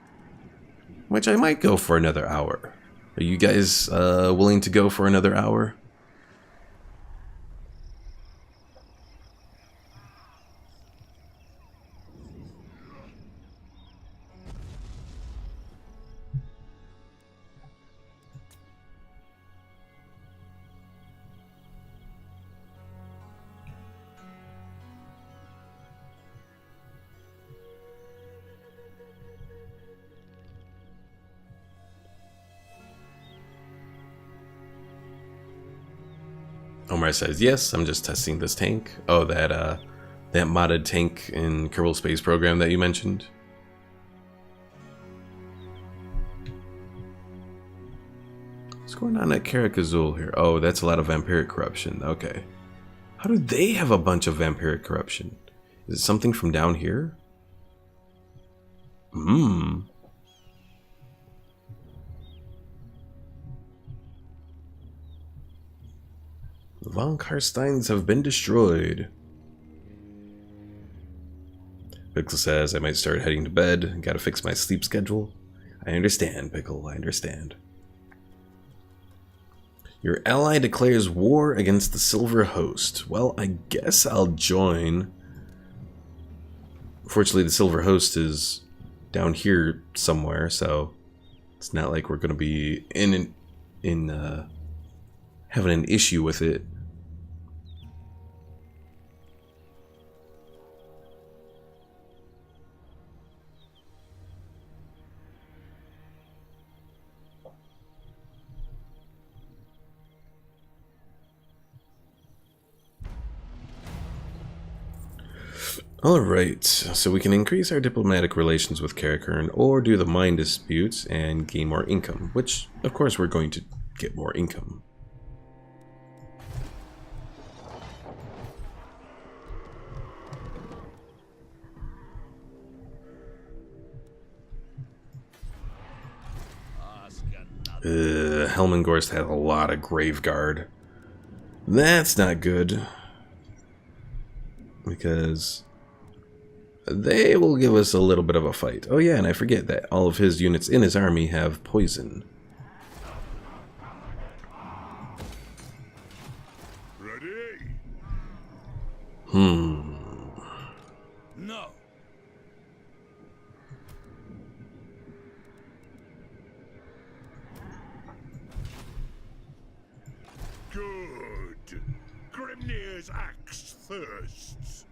Which I might go for another hour. Are you guys willing to go for another hour? Omar says, yes, I'm just testing this tank. Oh, that modded tank in Kerbal Space Program that you mentioned. What's going on at Karakazul here? Oh, that's a lot of vampiric corruption. Okay. How do they have a bunch of vampiric corruption? Is it something from down here? Hmm. The Von Karsteins have been destroyed. Pickle says I might start heading to bed. Gotta fix my sleep schedule. I understand, Pickle, I understand. Your ally declares war against the Silver Host. Well, I guess I'll join. Fortunately, the Silver Host is down here somewhere, so it's not like we're going to be having an issue with it. Alright, so we can increase our diplomatic relations with Karakern or do the mine disputes and gain more income, which, of course, we're going to get more income. Helmengorst has a lot of Graveguard. That's not good, because they will give us a little bit of a fight. Oh yeah, and I forget that all of his units in his army have poison. Ready? No. Good. Grimnir's axe thirsts.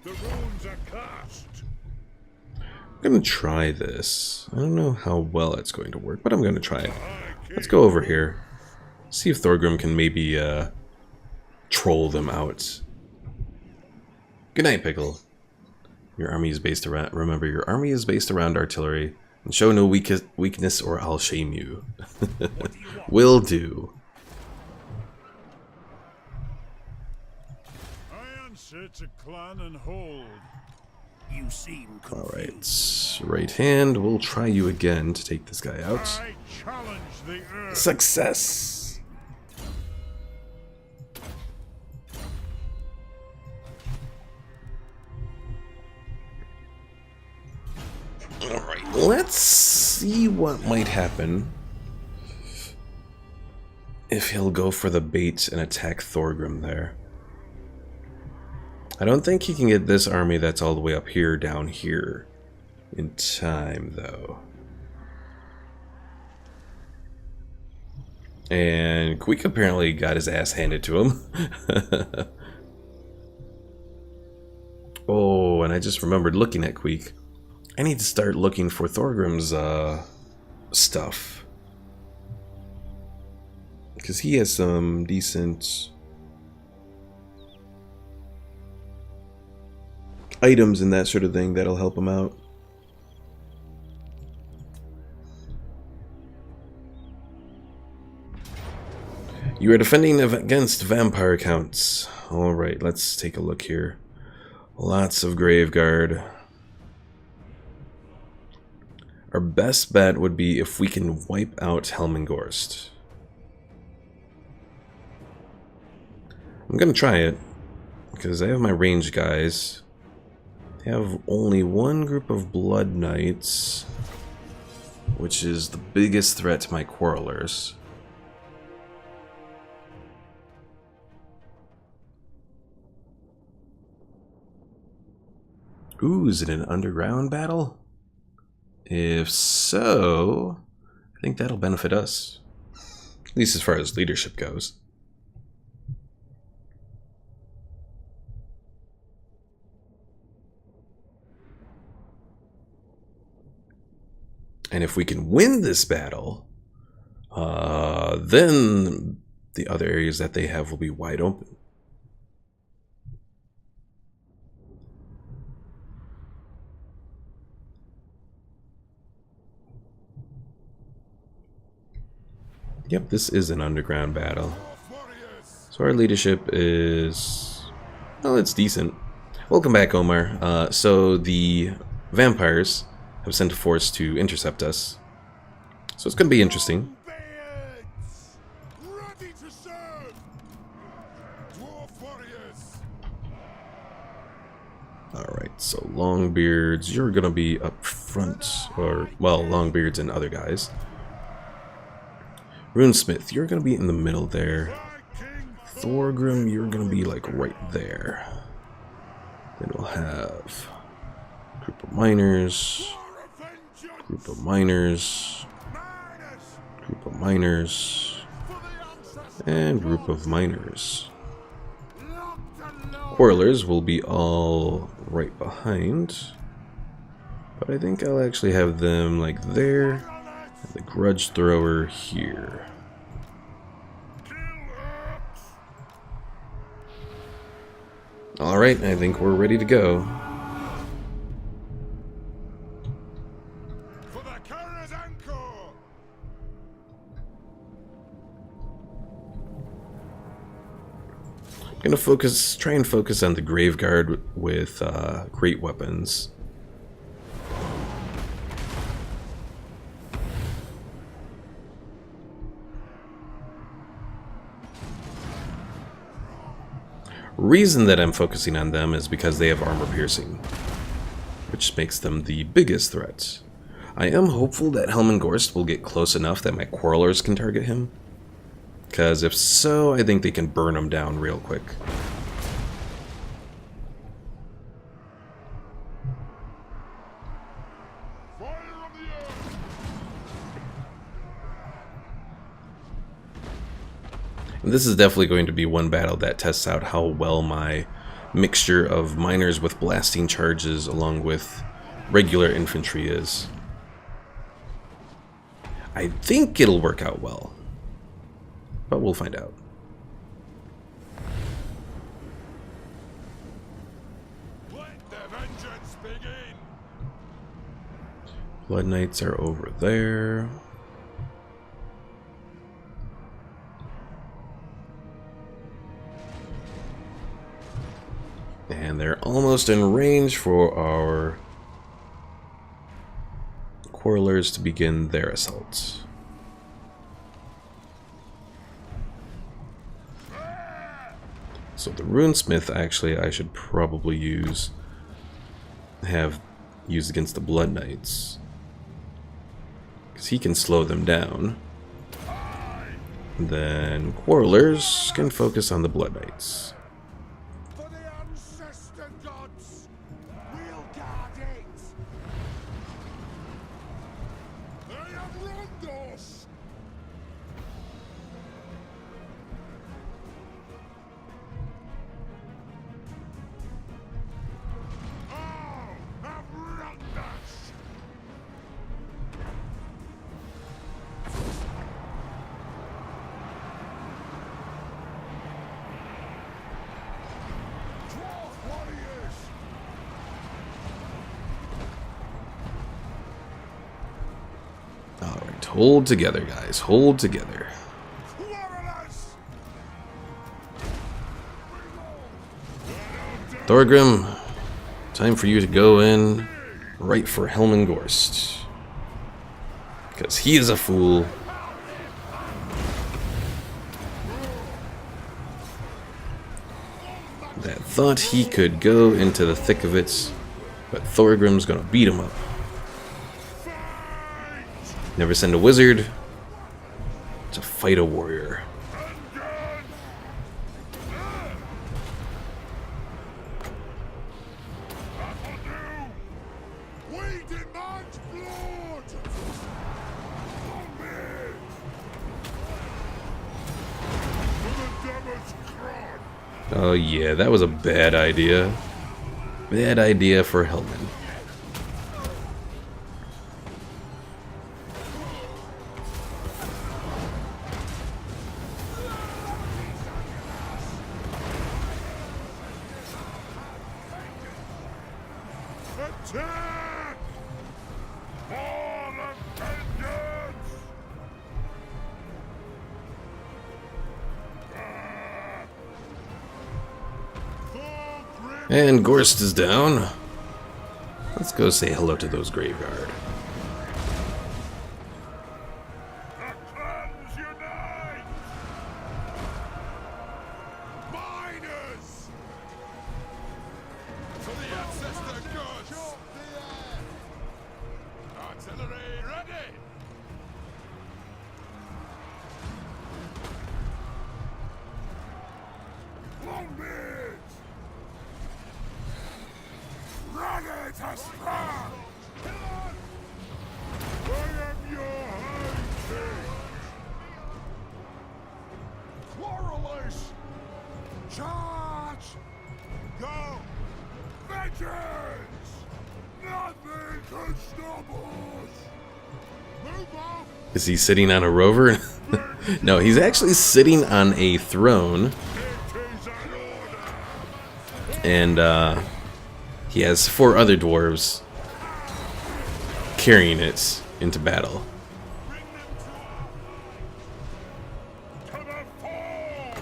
The runes are cast. I'm gonna try this. I don't know how well it's going to work, but I'm gonna try it. Let's go over here. See if Thorgrim can maybe troll them out. Good night, Pickle. Your army is based around. Remember, your army is based around artillery, and show no weakness, or I'll shame you. Will do. I answer to clan and hold. You seem Alright, right hand. We'll try you again to take this guy out. I challenge the earth. Success! Alright, let's see what might happen if he'll go for the bait and attack Thorgrim there. I don't think he can get this army that's all the way up here down here in time, though. And Queek apparently got his ass handed to him. Oh, and I just remembered looking at Queek. I need to start looking for Thorgrim's stuff. Because he has some decent items and that sort of thing that'll help him out. You are defending against vampire counts. Alright, let's take a look here. Lots of Graveguard. Our best bet would be if we can wipe out Helmengorst. I'm gonna try it, because I have my range guys. I have only one group of Blood Knights, which is the biggest threat to my Quarrelers. Ooh, is it an underground battle? If so, I think that'll benefit us. At least as far as leadership goes. And if we can win this battle, then the other areas that they have will be wide open. Yep, this is an underground battle. So our leadership is... well, it's decent. Welcome back, Omar. So the vampires have sent a force to intercept us. So it's going to be interesting. Ready to serve! Dwarf warriors! Alright, so Longbeards, you're going to be up front. Or, well, Longbeards and other guys. Runesmith, you're going to be in the middle there. Thorgrim, you're going to be like right there. Then we'll have group of miners, group of miners, group of miners, and group of miners. Quarrelers will be all right behind, but I think I'll actually have them like there, and the grudge thrower here. Alright, I think we're ready to go. For the Carrier's Anchor! I'm gonna try and focus on the Graveguard with great weapons. Reason that I'm focusing on them is because they have armor piercing, which makes them the biggest threat. I am hopeful that Helmengorst will get close enough that my Quarrelers can target him, because if so, I think they can burn him down real quick. And this is definitely going to be one battle that tests out how well my mixture of miners with blasting charges along with regular infantry is. I think it'll work out well, but we'll find out. Let the vengeance begin! Blood Knights are over there. And they're almost in range for our Quarrelers to begin their assaults. So the Runesmith, actually, I should probably use against the Blood Knights, because he can slow them down. And then Quarrelers can focus on the Blood Knights. Alright, hold together, guys. Hold together. Thorgrim, time for you to go in right for Helmengorst, because he is a fool. That thought he could go into the thick of it, but Thorgrim's gonna beat him up. Never send a wizard to fight a warrior. Oh yeah, that was a bad idea. Bad idea for Hellman. Attack! All of vengeance! Full grip! And Gorst is down. Let's go say hello to those Graveguard. The clans unite! Miners! For the ancestor gods! Artillery ready! Longbeards! Ready to strike! I am your high king! Quarrelers! Charge! Go! Vengeance! Nothing can stop us! Move off! Is he sitting on a rover? No, he's actually sitting on a throne. It is an order! And he has 4 other dwarves carrying it into battle. Bring them to the fore!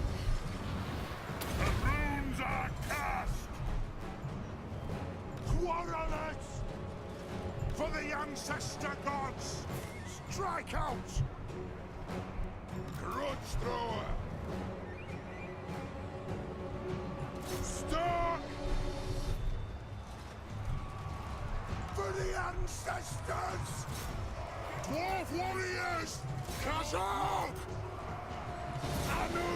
The runes are cast! Quarrelers! For the ancestor gods! Strike out! Grudge thrower! Stark! For the ancestors! Dwarf warriors! Kazak! Anu!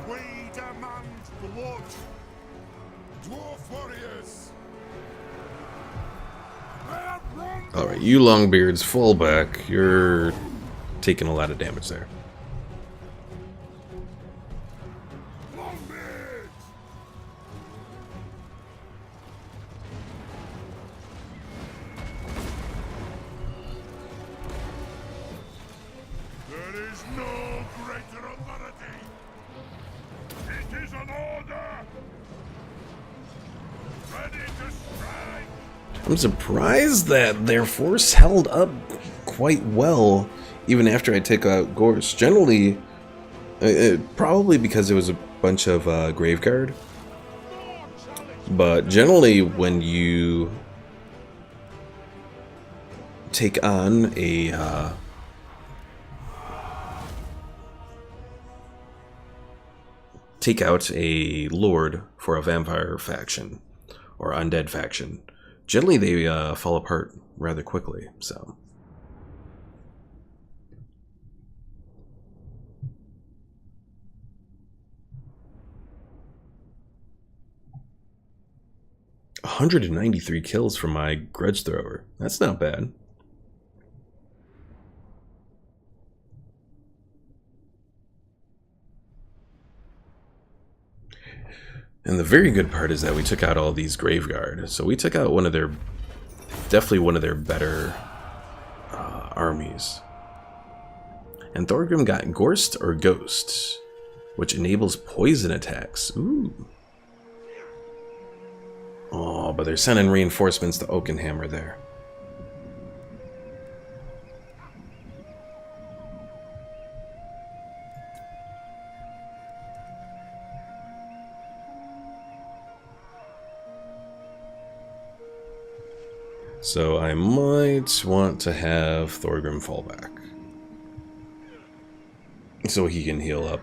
We demand blood! Dwarf warriors! Alright, you Longbeards, fall back. You're taking a lot of damage there. Longbeards! There is no greater authority! It is an order! Ready to strike! I'm surprised that their force held up quite well even after I took out Gorst. Generally, probably because it was a bunch of Graveguard. But generally, when you take on a take out a lord for a vampire faction or undead faction, generally they fall apart rather quickly. So. $193 kills from my grudge thrower. That's not bad. And the very good part is that we took out all these Graveguard. So we took out one of their, definitely one of their better armies. And Thorgrim got Gorst or Ghost, which enables poison attacks. Ooh. Oh, but they're sending reinforcements to Oakenhammer there. So I might want to have Thorgrim fall back, so he can heal up.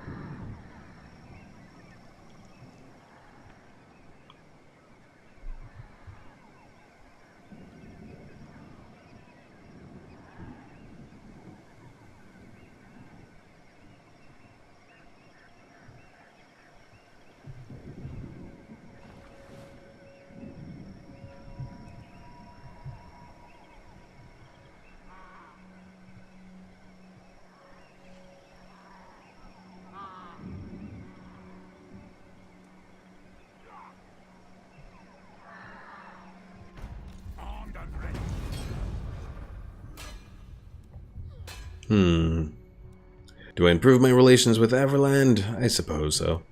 Do I improve my relations with Everland? I suppose so.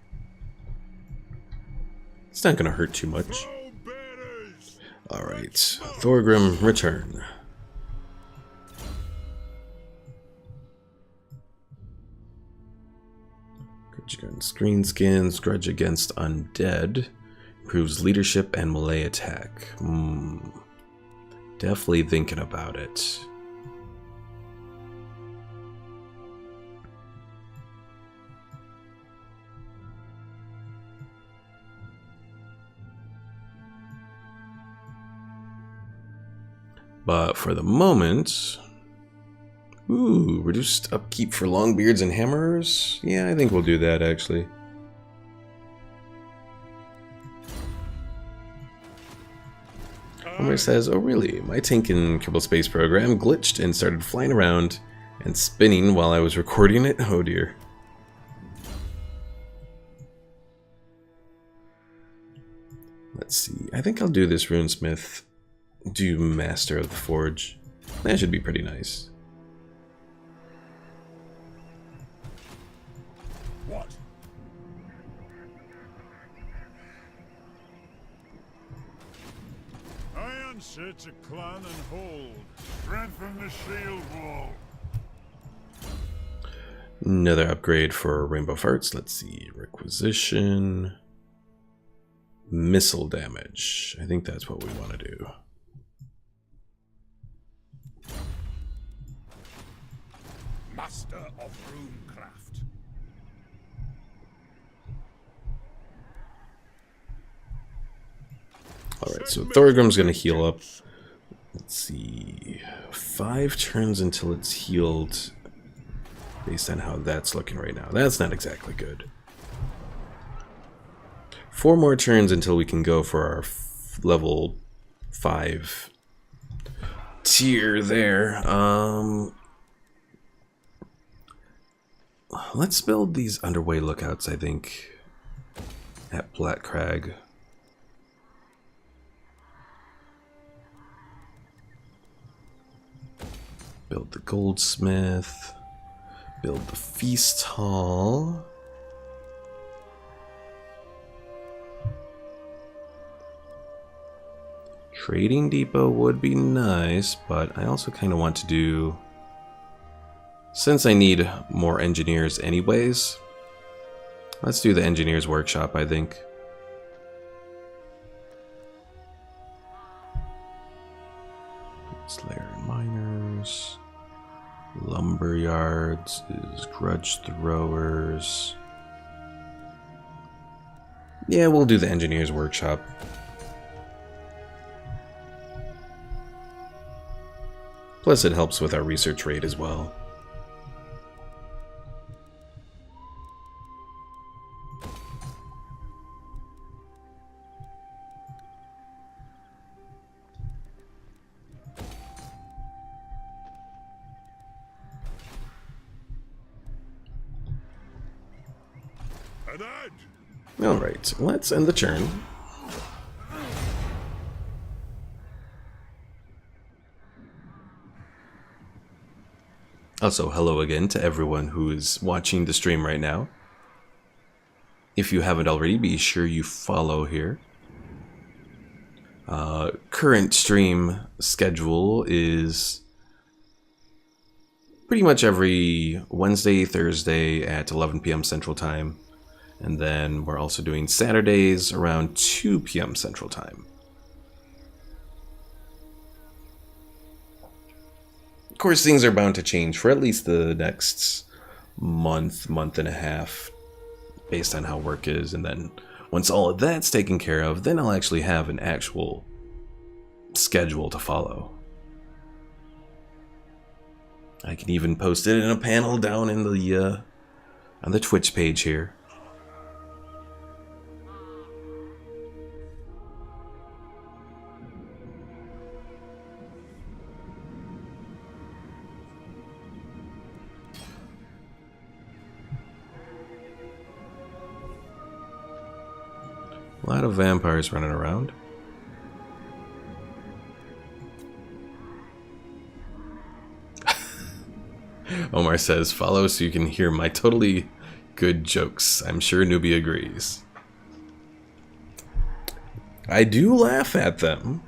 It's not going to hurt too much. Throw Alright, Thorgrim, return. Grudge against greenskins, grudge against undead. Improves leadership and melee attack. Definitely thinking about it. But for the moment... Ooh, reduced upkeep for longbeards and hammerers? Yeah, I think we'll do that, actually. Homer says, oh really, my tank in Kerbal Space Program glitched and started flying around and spinning while I was recording it? Oh dear. Let's see, I think I'll do this Runesmith, do Master of the Forge. That should be pretty nice. What? I answer to clan and hold. Strengthen the shield wall. Another upgrade for Rainbow Farts. Let's see, Requisition. Missile damage. I think that's what we want to do. Master of Runecraft. Alright, so Thorgrim's going to heal up. Let's see. 5 turns until it's healed. Based on how that's looking right now. That's not exactly good. 4 more turns until we can go for our level 5 tier there. Let's build these underway lookouts, I think, at Black Crag. Build the goldsmith. Build the feast hall. Trading depot would be nice, but I also kind of want to do, since I need more engineers anyways, let's do the engineers workshop, I think. Slayer and miners. Lumber yards is grudge throwers. Yeah, we'll do the engineers workshop. Plus it helps with our research rate as well. Alright, let's end the turn. Also, hello again to everyone who is watching the stream right now. If you haven't already, be sure you follow here. Current stream schedule is pretty much every Wednesday, Thursday at 11 p.m. Central Time. And then we're also doing Saturdays around 2 p.m. Central Time. Of course, things are bound to change for at least the next month and a half, based on how work is. And then once all of that's taken care of, then I'll actually have an actual schedule to follow. I can even post it in a panel down in the on the Twitch page here. A lot of vampires running around. Omar says, follow so you can hear my totally good jokes. I'm sure Newbie agrees. I do laugh at them.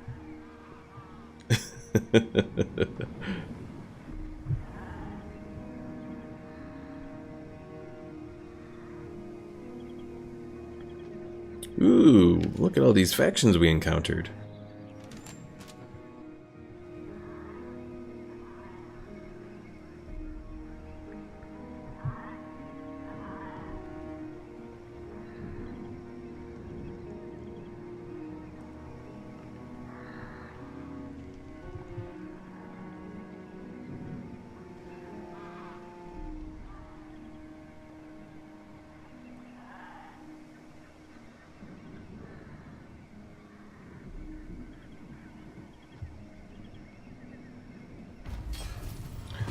Ooh, look at all these factions we encountered.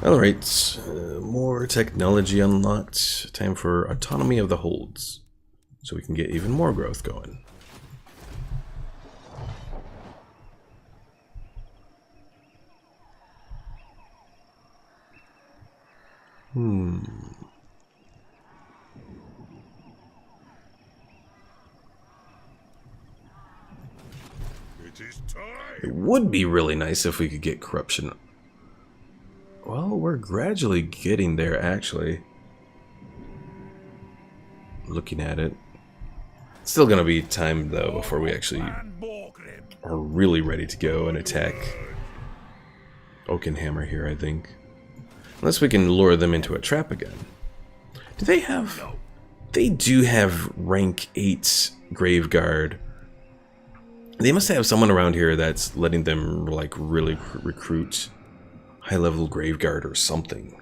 Alright, more technology unlocked. Time for autonomy of the holds. So we can get even more growth going. It is time. It would be really nice if we could get corruption. Well, we're gradually getting there, actually. Looking at it. Still gonna be time, though, before we actually And more grim. are really ready to go and attack Oakenhammer here, I think. Unless we can lure them into a trap again. Do they have... They do have rank 8 Graveguard. They must have someone around here that's letting them, like, really recruit high-level Graveguard or something.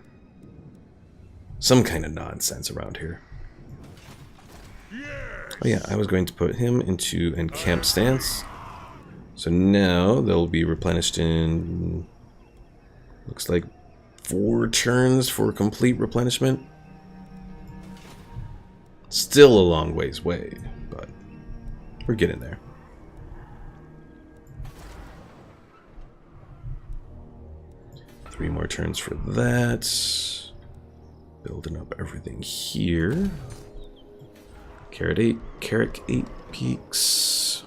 Some kind of nonsense around here. Oh yeah, I was going to put him into encamp stance. So now they'll be replenished in... Looks like 4 turns for complete replenishment. Still a long ways away, but we're getting there. Three more turns for that. Building up everything here. Carrick 8 peaks.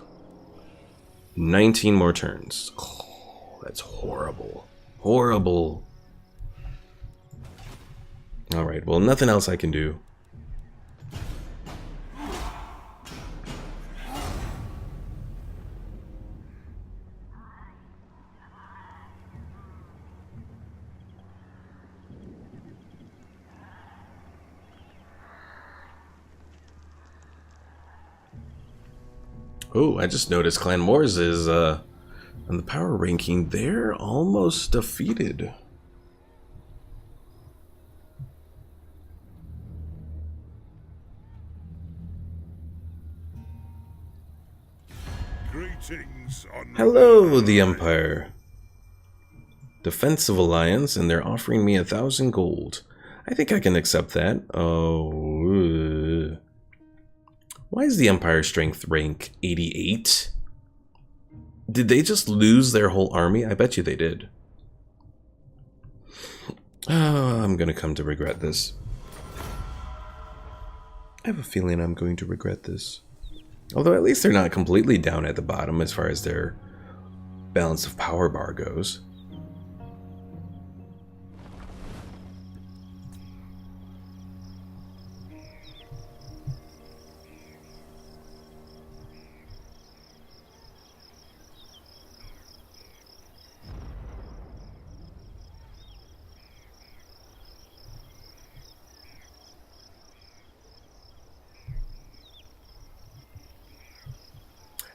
19 more turns. Oh, that's horrible. Horrible. Alright, well, nothing else I can do. Oh, I just noticed Clan Wars is, on the power ranking, they're almost defeated. Greetings on Hello, the Empire. Defensive Alliance, and they're offering me 1,000 gold. I think I can accept that. Oh... Why is the Empire strength rank 88? Did they just lose their whole army? I bet you they did. Oh, I'm gonna come to regret this. I have a feeling I'm going to regret this. Although at least they're not completely down at the bottom as far as their balance of power bar goes.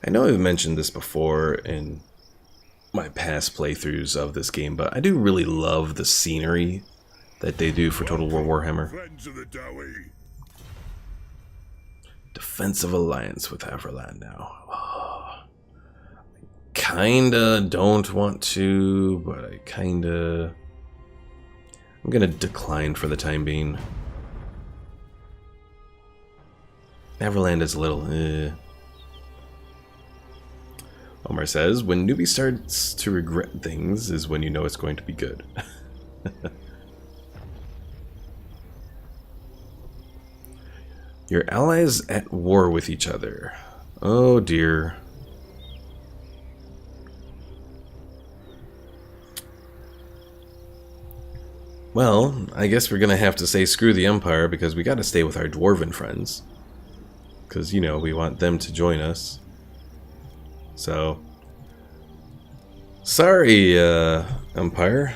I know I've mentioned this before in my past playthroughs of this game, but I do really love the scenery that they do for Total War Warhammer. friends of the Dowie. Defensive Alliance with Everland now. Oh, kinda don't want to, but I kinda... I'm gonna decline for the time being. Everland is a little... Omar says, when newbie starts to regret things is when you know it's going to be good. Your allies at war with each other. Oh dear. Well, I guess we're gonna have to say screw the Empire because we gotta stay with our dwarven friends. Because, you know, we want them to join us. So, sorry, Empire.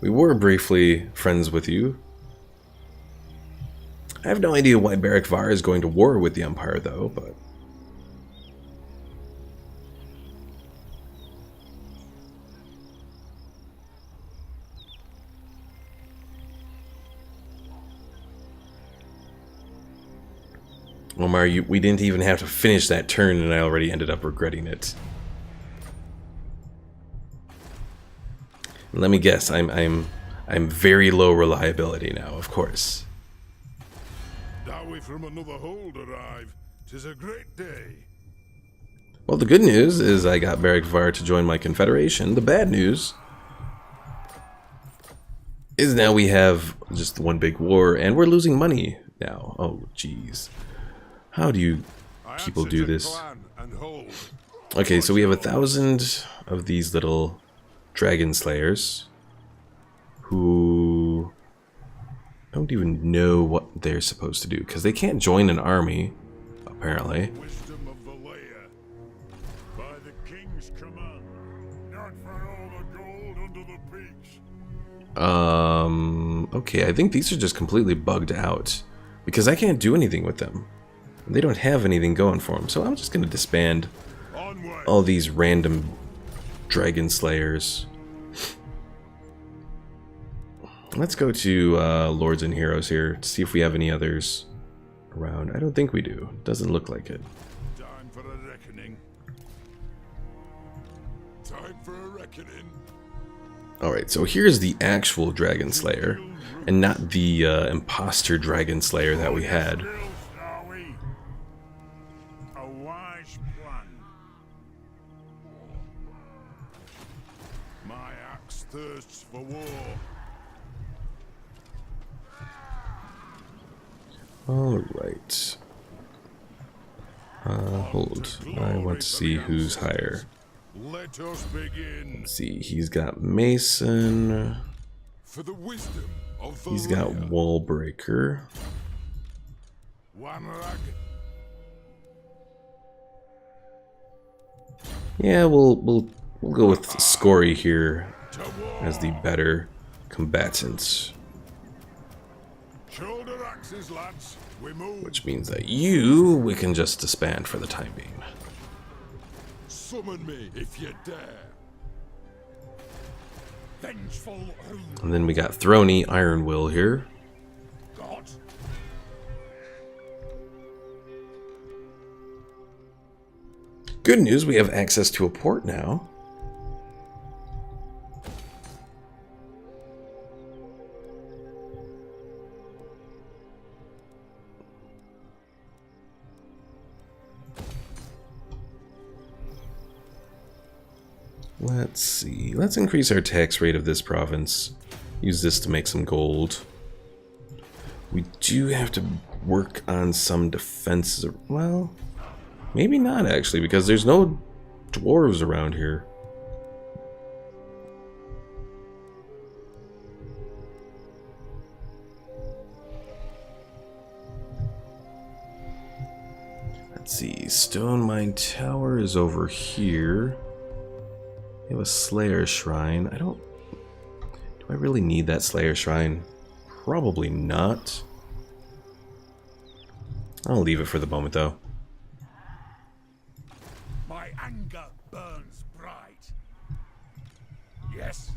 We were briefly friends with you. I have no idea why Beric Var is going to war with the Empire, though, but... Omar, we didn't even have to finish that turn, and I already ended up regretting it. Let me guess, I'm very low reliability now, of course. Now we from another hold arrive. 'Tis a great day. Well, the good news is I got Beric Var to join my confederation. The bad news is now we have just one big war, and we're losing money now. Oh, jeez. How do you people do this? Okay, so we have 1,000 of these little dragon slayers who don't even know what they're supposed to do because they can't join an army, apparently. Wisdom of the layer. By the king's command. Not for all the gold under the peaks. Okay, I think these are just completely bugged out because I can't do anything with them. They don't have anything going for them, so I'm just going to disband Onward. all these random dragon slayers. Let's go to Lords and Heroes here to see if we have any others around. I don't think we do. Doesn't look like it. Time for a reckoning. Time for a reckoning. Alright, so here's the actual Dragon Slayer, and not the imposter Dragon Slayer that we had. Skills, are we? A wise plan. My axe thirsts for war. Alright. Hold. I want to see who's higher. Let us begin. Let's see, he's got Mason. For the wisdom of the He's got layer. Wall Breaker. Wanrag. Yeah, we'll go with Scory here To war. as the better combatant. Shoulder axes, lads. We move. Which means that we can just disband for the time being. Summon me if you dare. Vengeful who And then we got Throny Iron Will here. God. Good news, we have access to a port now. Let's see. Let's increase our tax rate of this province. Use this to make some gold. We do have to work on some defenses. Well, maybe not actually, because there's no dwarves around here. Let's see. Stone Mine Tower is over here. We have a Slayer Shrine. Do I really need that Slayer Shrine? Probably not. I'll leave it for the moment, though. My anger burns bright. Yes.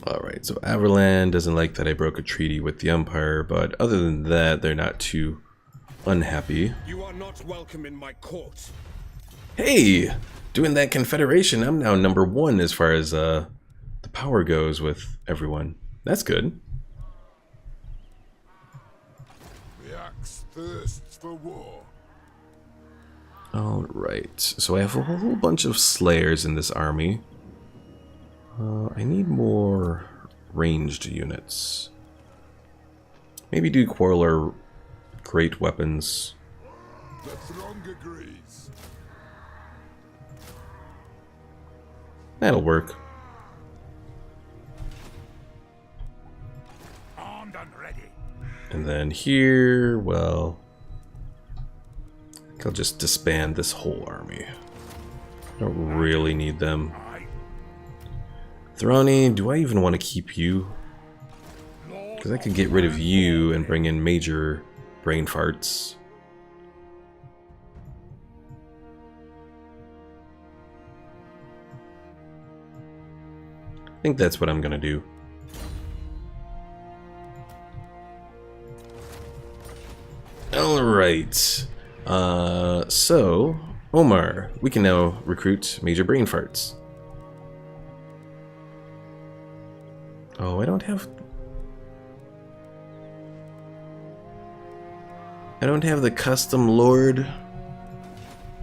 Alright, so Averland doesn't like that I broke a treaty with the Empire, but other than that, they're not too unhappy. You are not welcome in my court. Hey! Doing that Confederation, I'm now #1 as far as the power goes with everyone. That's good. The axe thirsts for war. Alright, so I have a whole bunch of Slayers in this army. I need more ranged units. Maybe do Quarreler Great Weapons. The throng agrees. That'll work. And then here, well, I think I'll just disband this whole army. I don't really need them. Thrani, do I even want to keep you? Because I could get rid of you and bring in major brain farts. I think that's what I'm gonna do. Alright. So, Omar, we can now recruit major brain farts. Oh, I don't have the custom Lord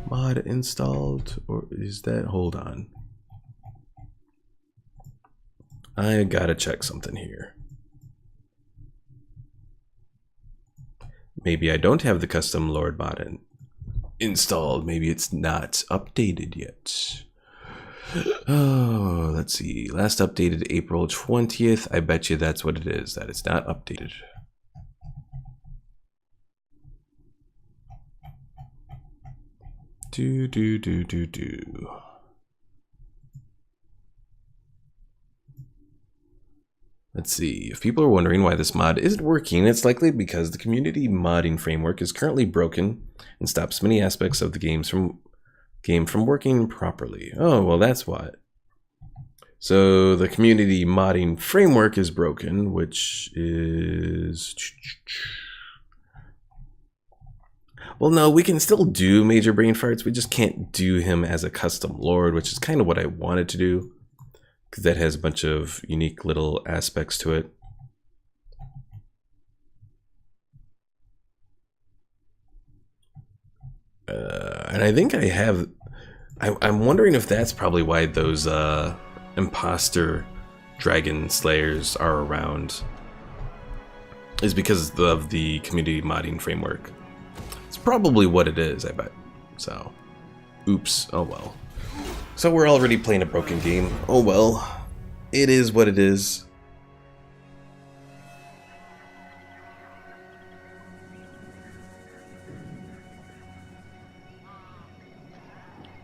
mod installed, or is that, hold on. I gotta check something here. Maybe I don't have the custom Lord mod installed. Maybe it's not updated yet. Oh, let's see. Last updated April 20th. I bet you that's what it is, that it's not updated. Do. Let's see. If people are wondering why this mod isn't working, it's likely because the community modding framework is currently broken and stops many aspects of the game from working properly. Oh, well, that's what. So the community modding framework is broken, which is... Well, no, we can still do major brain farts. We just can't do him as a custom lord, which is kind of what I wanted to do, because that has a bunch of unique little aspects to it. And I think I have... I'm wondering if that's probably why those imposter dragon slayers are around. Is because of the community modding framework. It's probably what it is, I bet. So, oops, oh well. So we're already playing a broken game. Oh well. It is what it is.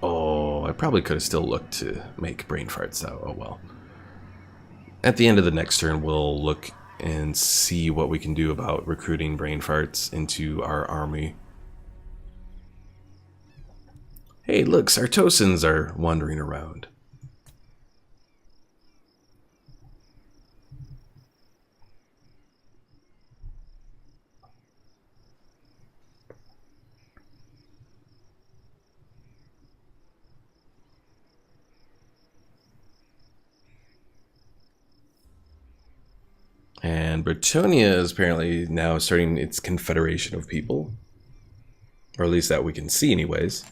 Oh, I probably could have still looked to make brain farts though. Oh well. At the end of the next turn, we'll look and see what we can do about recruiting brain farts into our army. Hey, look, Sartosans are wandering around. And Bretonia is apparently now starting its confederation of people. Or at least that we can see anyways.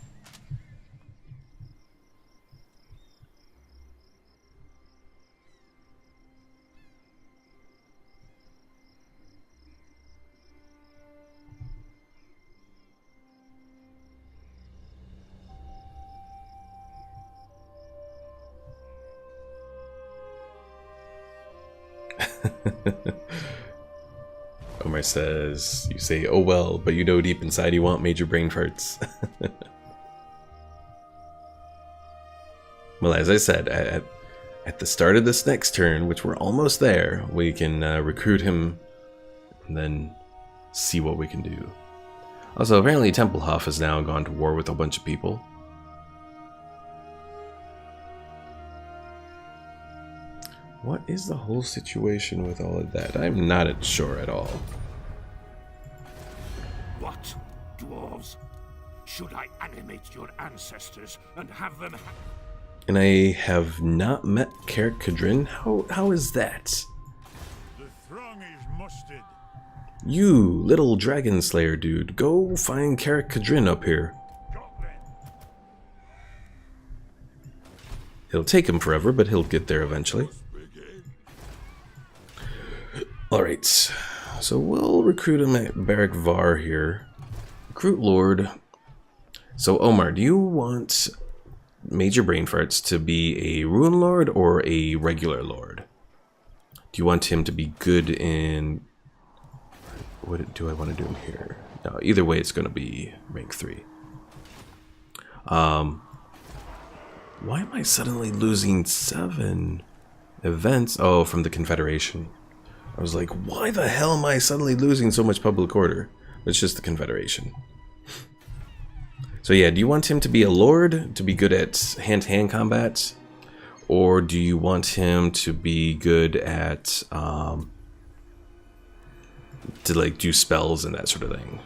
Omar says, you say, oh well, but you know deep inside you want major brain farts. Well, as I said, at the start of this next turn, which we're almost there, we can recruit him and then see what we can do. Also, apparently Templehof has now gone to war with a bunch of people. What is the whole situation with all of that? I'm not sure at all. What? Dwarves? Should I animate your ancestors and have them And I have not met Carrick Kadrin? How is that? The throng is mustered. You, little dragon slayer dude, go find Carrick Kadrin up here. Got them. It'll take him forever, but he'll get there eventually. Alright, so we'll recruit him at Barrack Var here. Recruit Lord. So Omar, do you want Major Brain Farts to be a Ruin Lord or a regular Lord? Do you want him to be good in what do I want to do him here? No, either way, it's going to be rank 3. Why am I suddenly losing 7 events? Oh, from the Confederation. I was like, why the hell am I suddenly losing so much public order? It's just the Confederation. So yeah, do you want him to be a lord, to be good at hand-to-hand combat? Or do you want him to be good at, to like do spells and that sort of thing?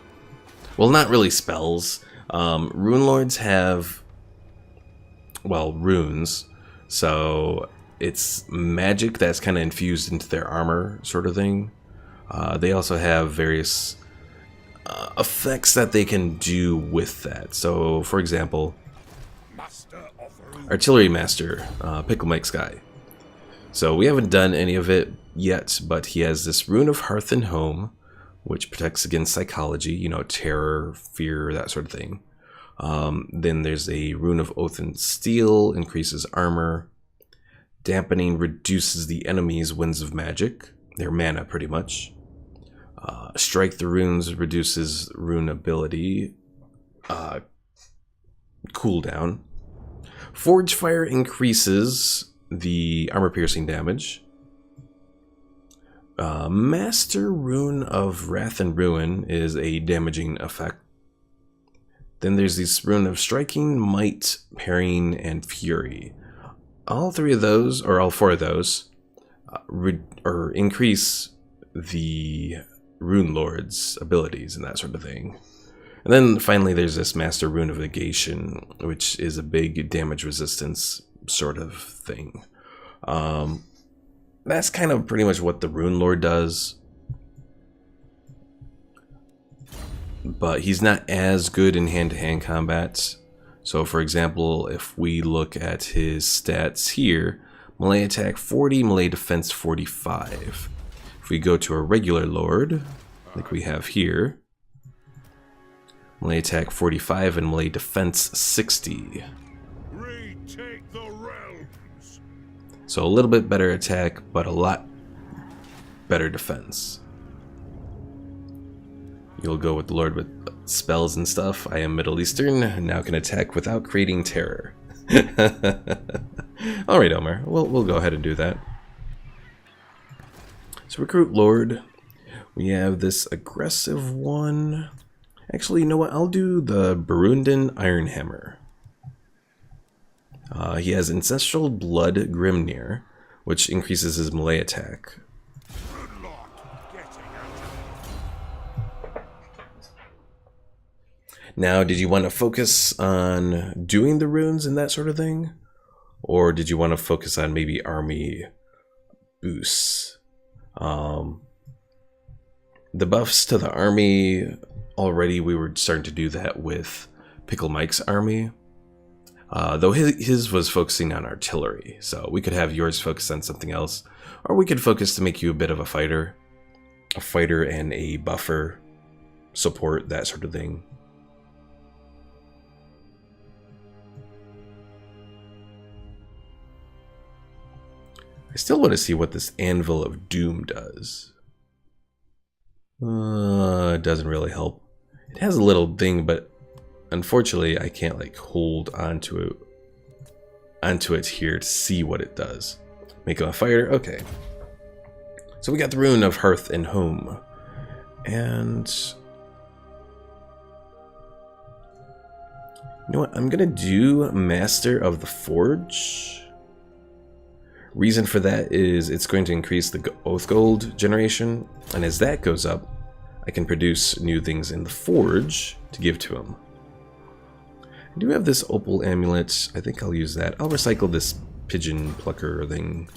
Well, not really spells. Rune Lords have, well, runes. So it's magic that's kind of infused into their armor sort of thing. They also have various effects that they can do with that. So, for example, Artillery Master, Pickle Mike's guy. So we haven't done any of it yet, but he has this Rune of Hearth and Home, which protects against psychology, you know, terror, fear, that sort of thing. Then there's a Rune of Oath and Steel, increases armor. Dampening reduces the enemy's winds of magic, their mana pretty much. Strike the Runes reduces rune ability cooldown. Forge Fire increases the armor piercing damage. Master Rune of Wrath and Ruin is a damaging effect. Then there's this Rune of Striking, Might, Parrying, and Fury. All 3 of those, or all 4 of those, increase the Rune Lord's abilities and that sort of thing. And then finally there's this Master Rune of Negation, which is a big damage resistance sort of thing. That's kind of pretty much what the Rune Lord does. But he's not as good in hand-to-hand combat. So for example, if we look at his stats here, melee attack 40, melee defense 45. If we go to a regular Lord, like we have here, melee attack 45 and melee defense 60. Retake the realms. So a little bit better attack, but a lot better defense. You'll go with the Lord with spells and stuff. I am Middle Eastern, and now can attack without creating terror. Alright, Elmer, we'll go ahead and do that. So recruit Lord. We have this aggressive one. Actually, you know what? I'll do the Burundan Ironhammer. He has Ancestral Blood Grimnir, which increases his melee attack. Now, did you want to focus on doing the runes and that sort of thing? Or did you want to focus on maybe army boosts? The buffs to the army, already we were starting to do that with Pickle Mike's army. Though his was focusing on artillery, so we could have yours focus on something else. Or we could focus to make you a bit of a fighter. A fighter and a buffer, support, that sort of thing. I still want to see what this Anvil of Doom does. It doesn't really help. It has a little thing, but unfortunately I can't like hold onto it here to see what it does. Make him a fighter? Okay. So we got the Rune of Hearth and Home. And you know what? I'm gonna do Master of the Forge. Reason for that is it's going to increase the Oath Gold generation, and as that goes up, I can produce new things in the Forge to give to him. I do have this Opal Amulet. I think I'll use that. I'll recycle this Pigeon Plucker thing.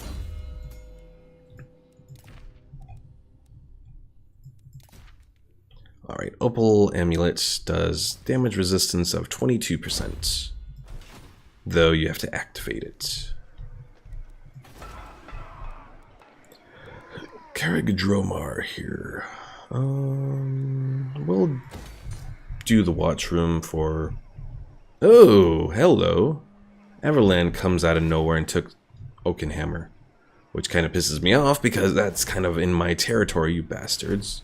Alright, Opal Amulet does damage resistance of 22%, though you have to activate it. Karagdromar here. We'll do the watch room for... Oh, hello. Everland comes out of nowhere and took Oakenhammer, which kind of pisses me off because that's kind of in my territory, you bastards.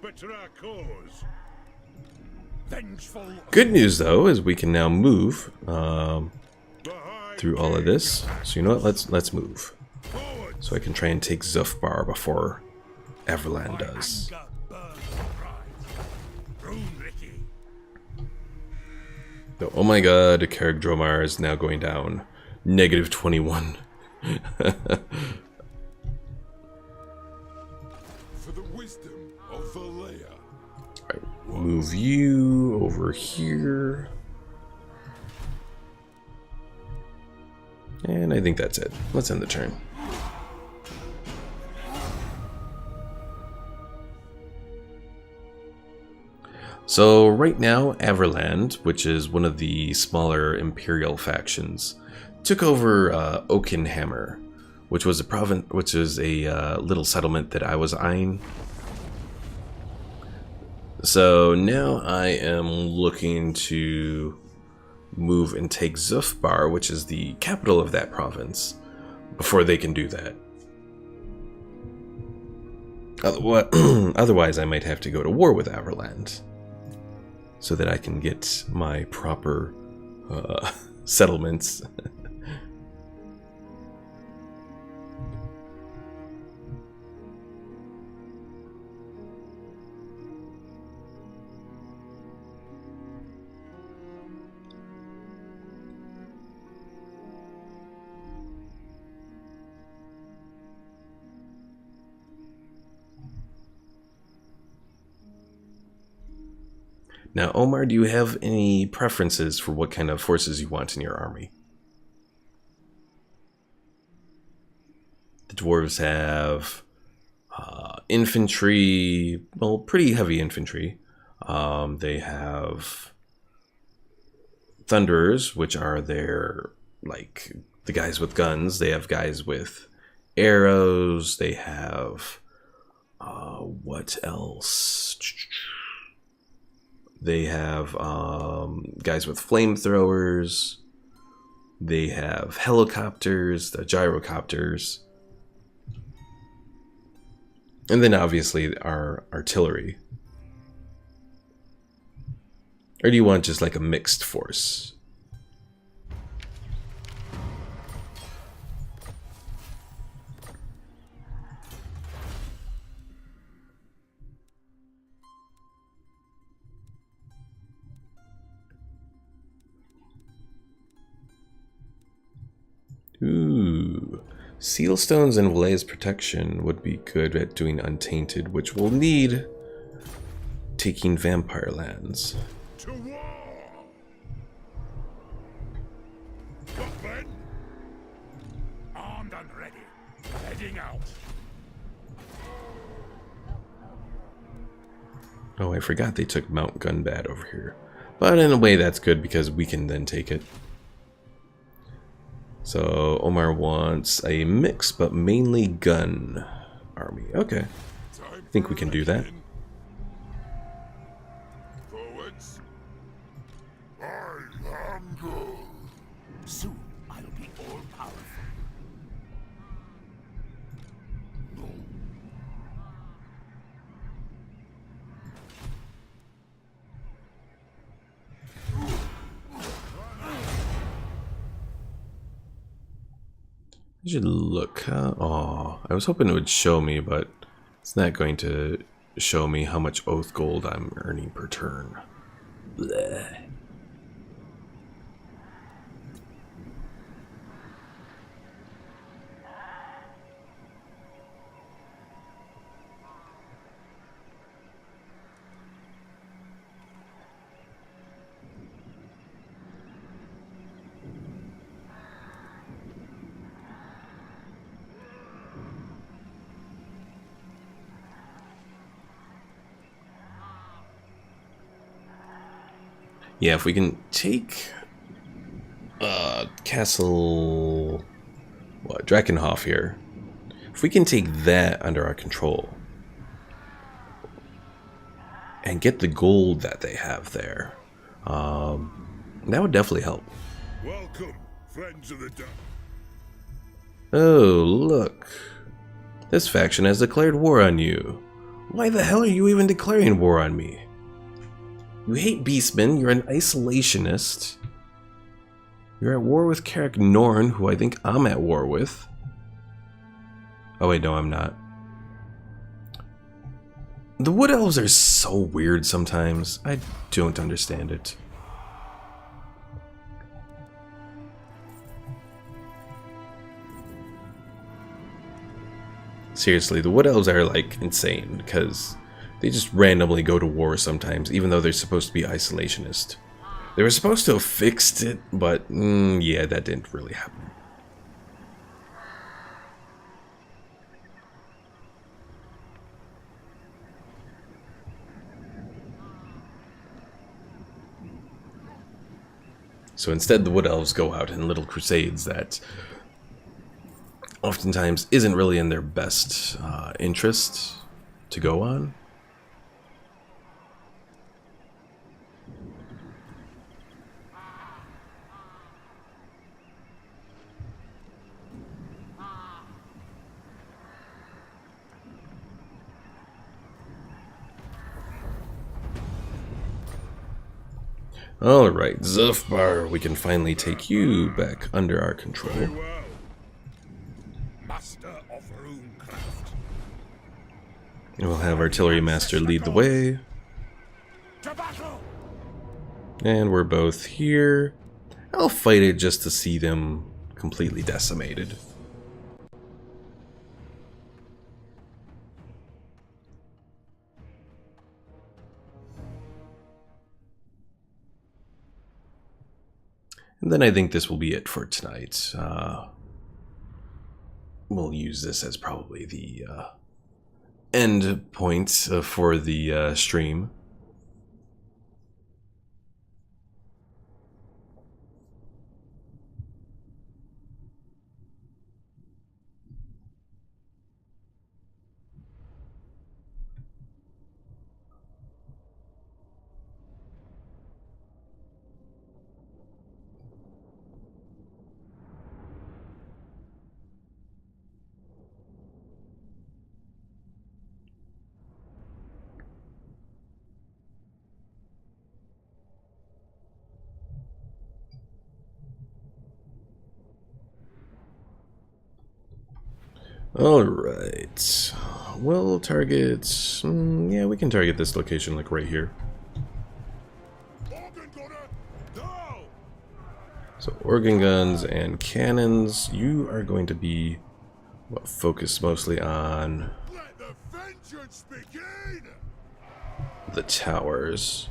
better our cause. Vengeful. Good news, though, is we can now move The through all of this. So you know what? Let's move. Forward. So I can try and take Zufbar before Everland does. Anger burns with pride. Rune Ricky. So, oh my god, Karagdromar is now going down. Negative 21. For the wisdom of Valea. Right, move you over here. And I think that's it. Let's end the turn. So right now, Everland, which is one of the smaller Imperial factions, took over Oakenhammer, which was a little settlement that I was eyeing. So now I am looking to move and take Zufbar, which is the capital of that province, before they can do that. Otherwise, I might have to go to war with Everland, so that I can get my proper settlements. Now, Omar, do you have any preferences for what kind of forces you want in your army? The dwarves have infantry, well, pretty heavy infantry. They have thunderers, which are their, like, the guys with guns. They have guys with arrows. They have, what else? They have guys with flamethrowers. They have helicopters, the gyrocopters. And then obviously our artillery. Or do you want just like a mixed force? Ooh. Sealstones and Valea's protection would be good at doing Untainted, which will need taking vampire lands. To war! What then? Armed and ready. Heading out. Oh, I forgot they took Mount Gunbad over here. But in a way that's good because we can then take it. So Omar wants a mix, but mainly gun army. Okay, I think we can do that. Forwards. I am good. Soon I'll be all powerful. I should look. Oh, I was hoping it would show me, but it's not going to show me how much oath gold I'm earning per turn. Bleh. Yeah, if we can take Castle Drakenhof here, if we can take that under our control and get the gold that they have there, that would definitely help. Welcome, friends of the dark. Oh, look. This faction has declared war on you. Why the hell are you even declaring war on me? You hate beastmen, you're an isolationist. You're at war with Carrick Norn, who I think I'm at war with. Oh wait, no, I'm not. The Wood Elves are so weird sometimes. I don't understand it. Seriously, the Wood Elves are like insane because they just randomly go to war sometimes, even though they're supposed to be isolationist. They were supposed to have fixed it, but yeah, that didn't really happen. So instead, the Wood Elves go out in little crusades that oftentimes isn't really in their best interest to go on. Alright, Zufbar, we can finally take you back under our control. Very well. Master of runecraft. And we'll have Artillery Master lead the way. To battle! And we're both here. I'll fight it just to see them completely decimated. And then I think this will be it for tonight. We'll use this as probably the end point for the stream. Alright. We'll target... yeah, we can target this location, like right here. Organ gunner, now! So, organ guns and cannons, you are going to be focused mostly on Let the vengeance begin! the towers.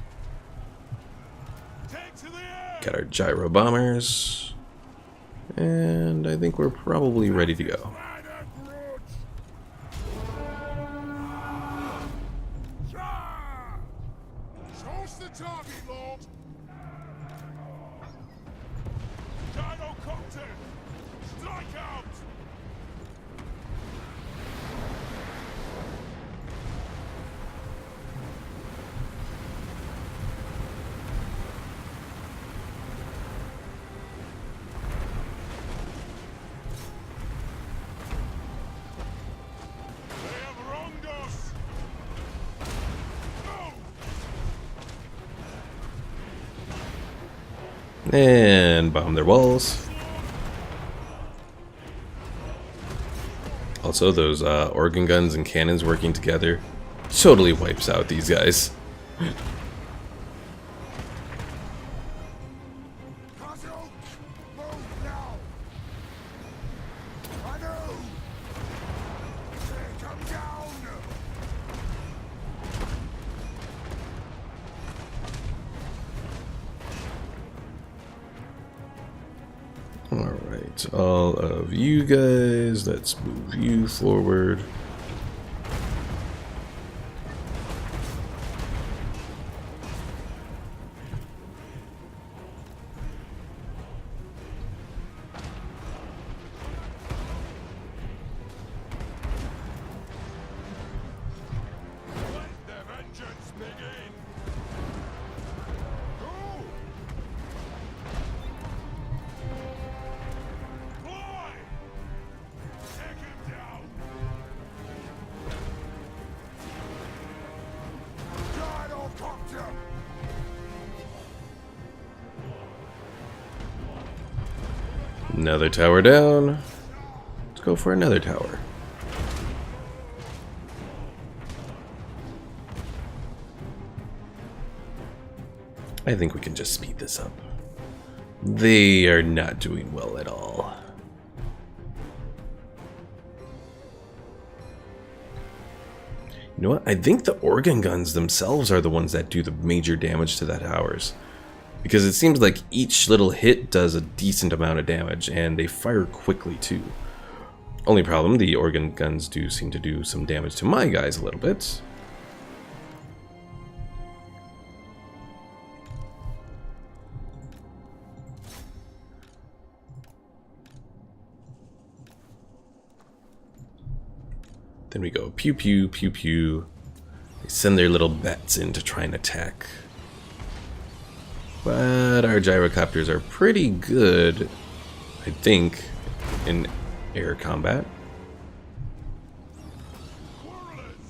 Take to the air! Got our gyro bombers. And I think we're probably ready to go. Ladder grudge! Charge! Choose the target, Lord! Gyrocopter! Strike out! They have wronged us! No! And bomb their walls. Also, those organ guns and cannons working together totally wipes out these guys. Castle! Move now! I know! Come down! Alright, all of you guys, let's move you forward. Let the vengeance begin! Go! Fly! Take him down! Another tower down. Let's go for another tower. I think we can just speed this up. They are not doing well at all. You know what? I think the organ guns themselves are the ones that do the major damage to that towers. Because it seems like each little hit does a decent amount of damage, and they fire quickly too. Only problem, the organ guns do seem to do some damage to my guys a little bit. Then we go pew pew pew pew. They send their little bats in to try and attack. But our gyrocopters are pretty good, I think, in air combat.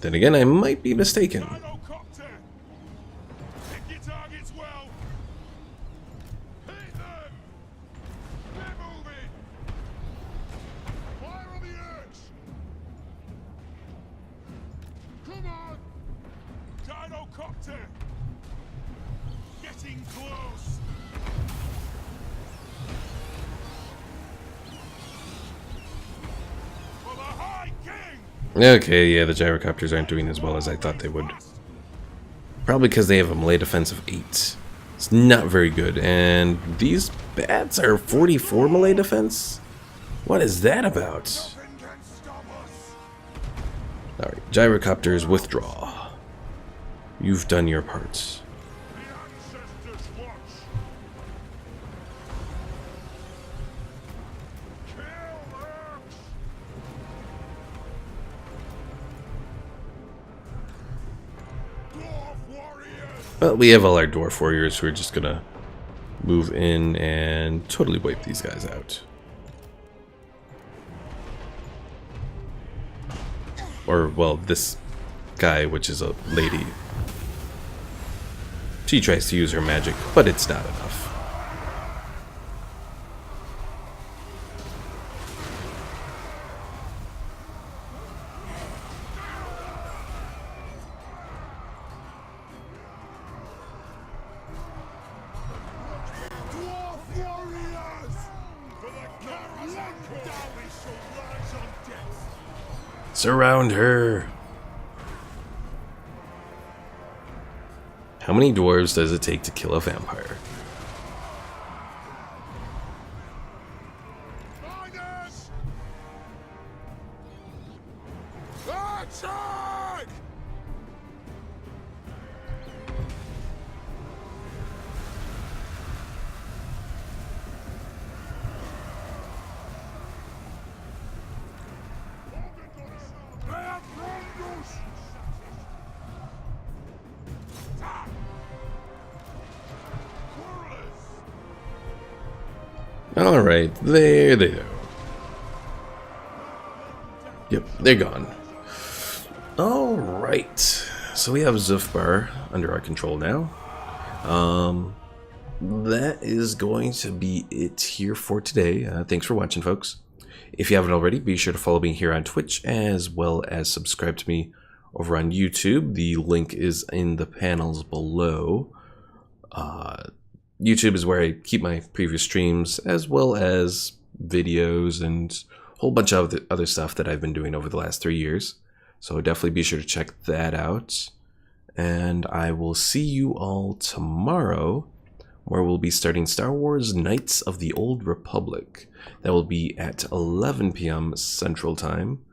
Then again, I might be mistaken. Getting close. For the High King. Okay, yeah, the gyrocopters aren't doing as well as I thought they would. Probably because they have a melee defense of 8. It's not very good. And these bats are 44 melee defense? What is that about? Nothing can stop us. Alright, gyrocopters, withdraw. You've done your parts. The ancestors watch. Kill them. Dwarf warriors. Well, we have all our dwarf warriors who are just gonna move in and totally wipe these guys out. Or, well, this guy, which is a lady. She tries to use her magic, but it's not enough. Dwarf warriors. For the Kara's anchor. We shall rise on death. Surround her! How many dwarves does it take to kill a vampire? Miners! Attack! Alright, there they go. Yep, they're gone. Alright, so we have Zufbar under our control now. That is going to be it here for today. Thanks for watching, folks. If you haven't already, be sure to follow me here on Twitch, as well as subscribe to me over on YouTube. The link is in the panels below. YouTube is where I keep my previous streams, as well as videos and a whole bunch of other stuff that I've been doing over the last 3 years. So definitely be sure to check that out. And I will see you all tomorrow, where we'll be starting Star Wars Knights of the Old Republic. That will be at 11 p.m. Central Time.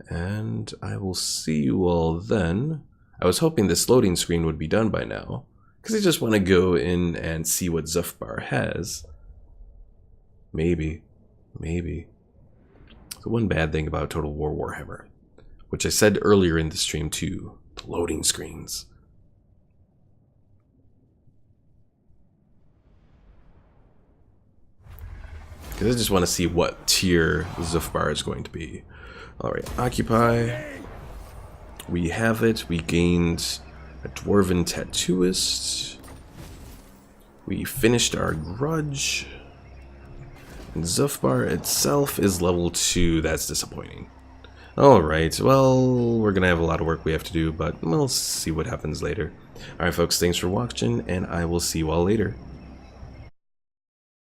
And I will see you all then. I was hoping this loading screen would be done by now, because I just want to go in and see what Zufbar has. Maybe. The one bad thing about Total War Warhammer, which I said earlier in the stream too, the loading screens. Because I just want to see what tier Zufbar is going to be. Alright, Occupy. We have it. We gained a Dwarven Tattooist. We finished our Grudge. Zufbar itself is level 2. That's disappointing. Alright, well, we're gonna have a lot of work we have to do, but we'll see what happens later. Alright folks, thanks for watching, and I will see you all later.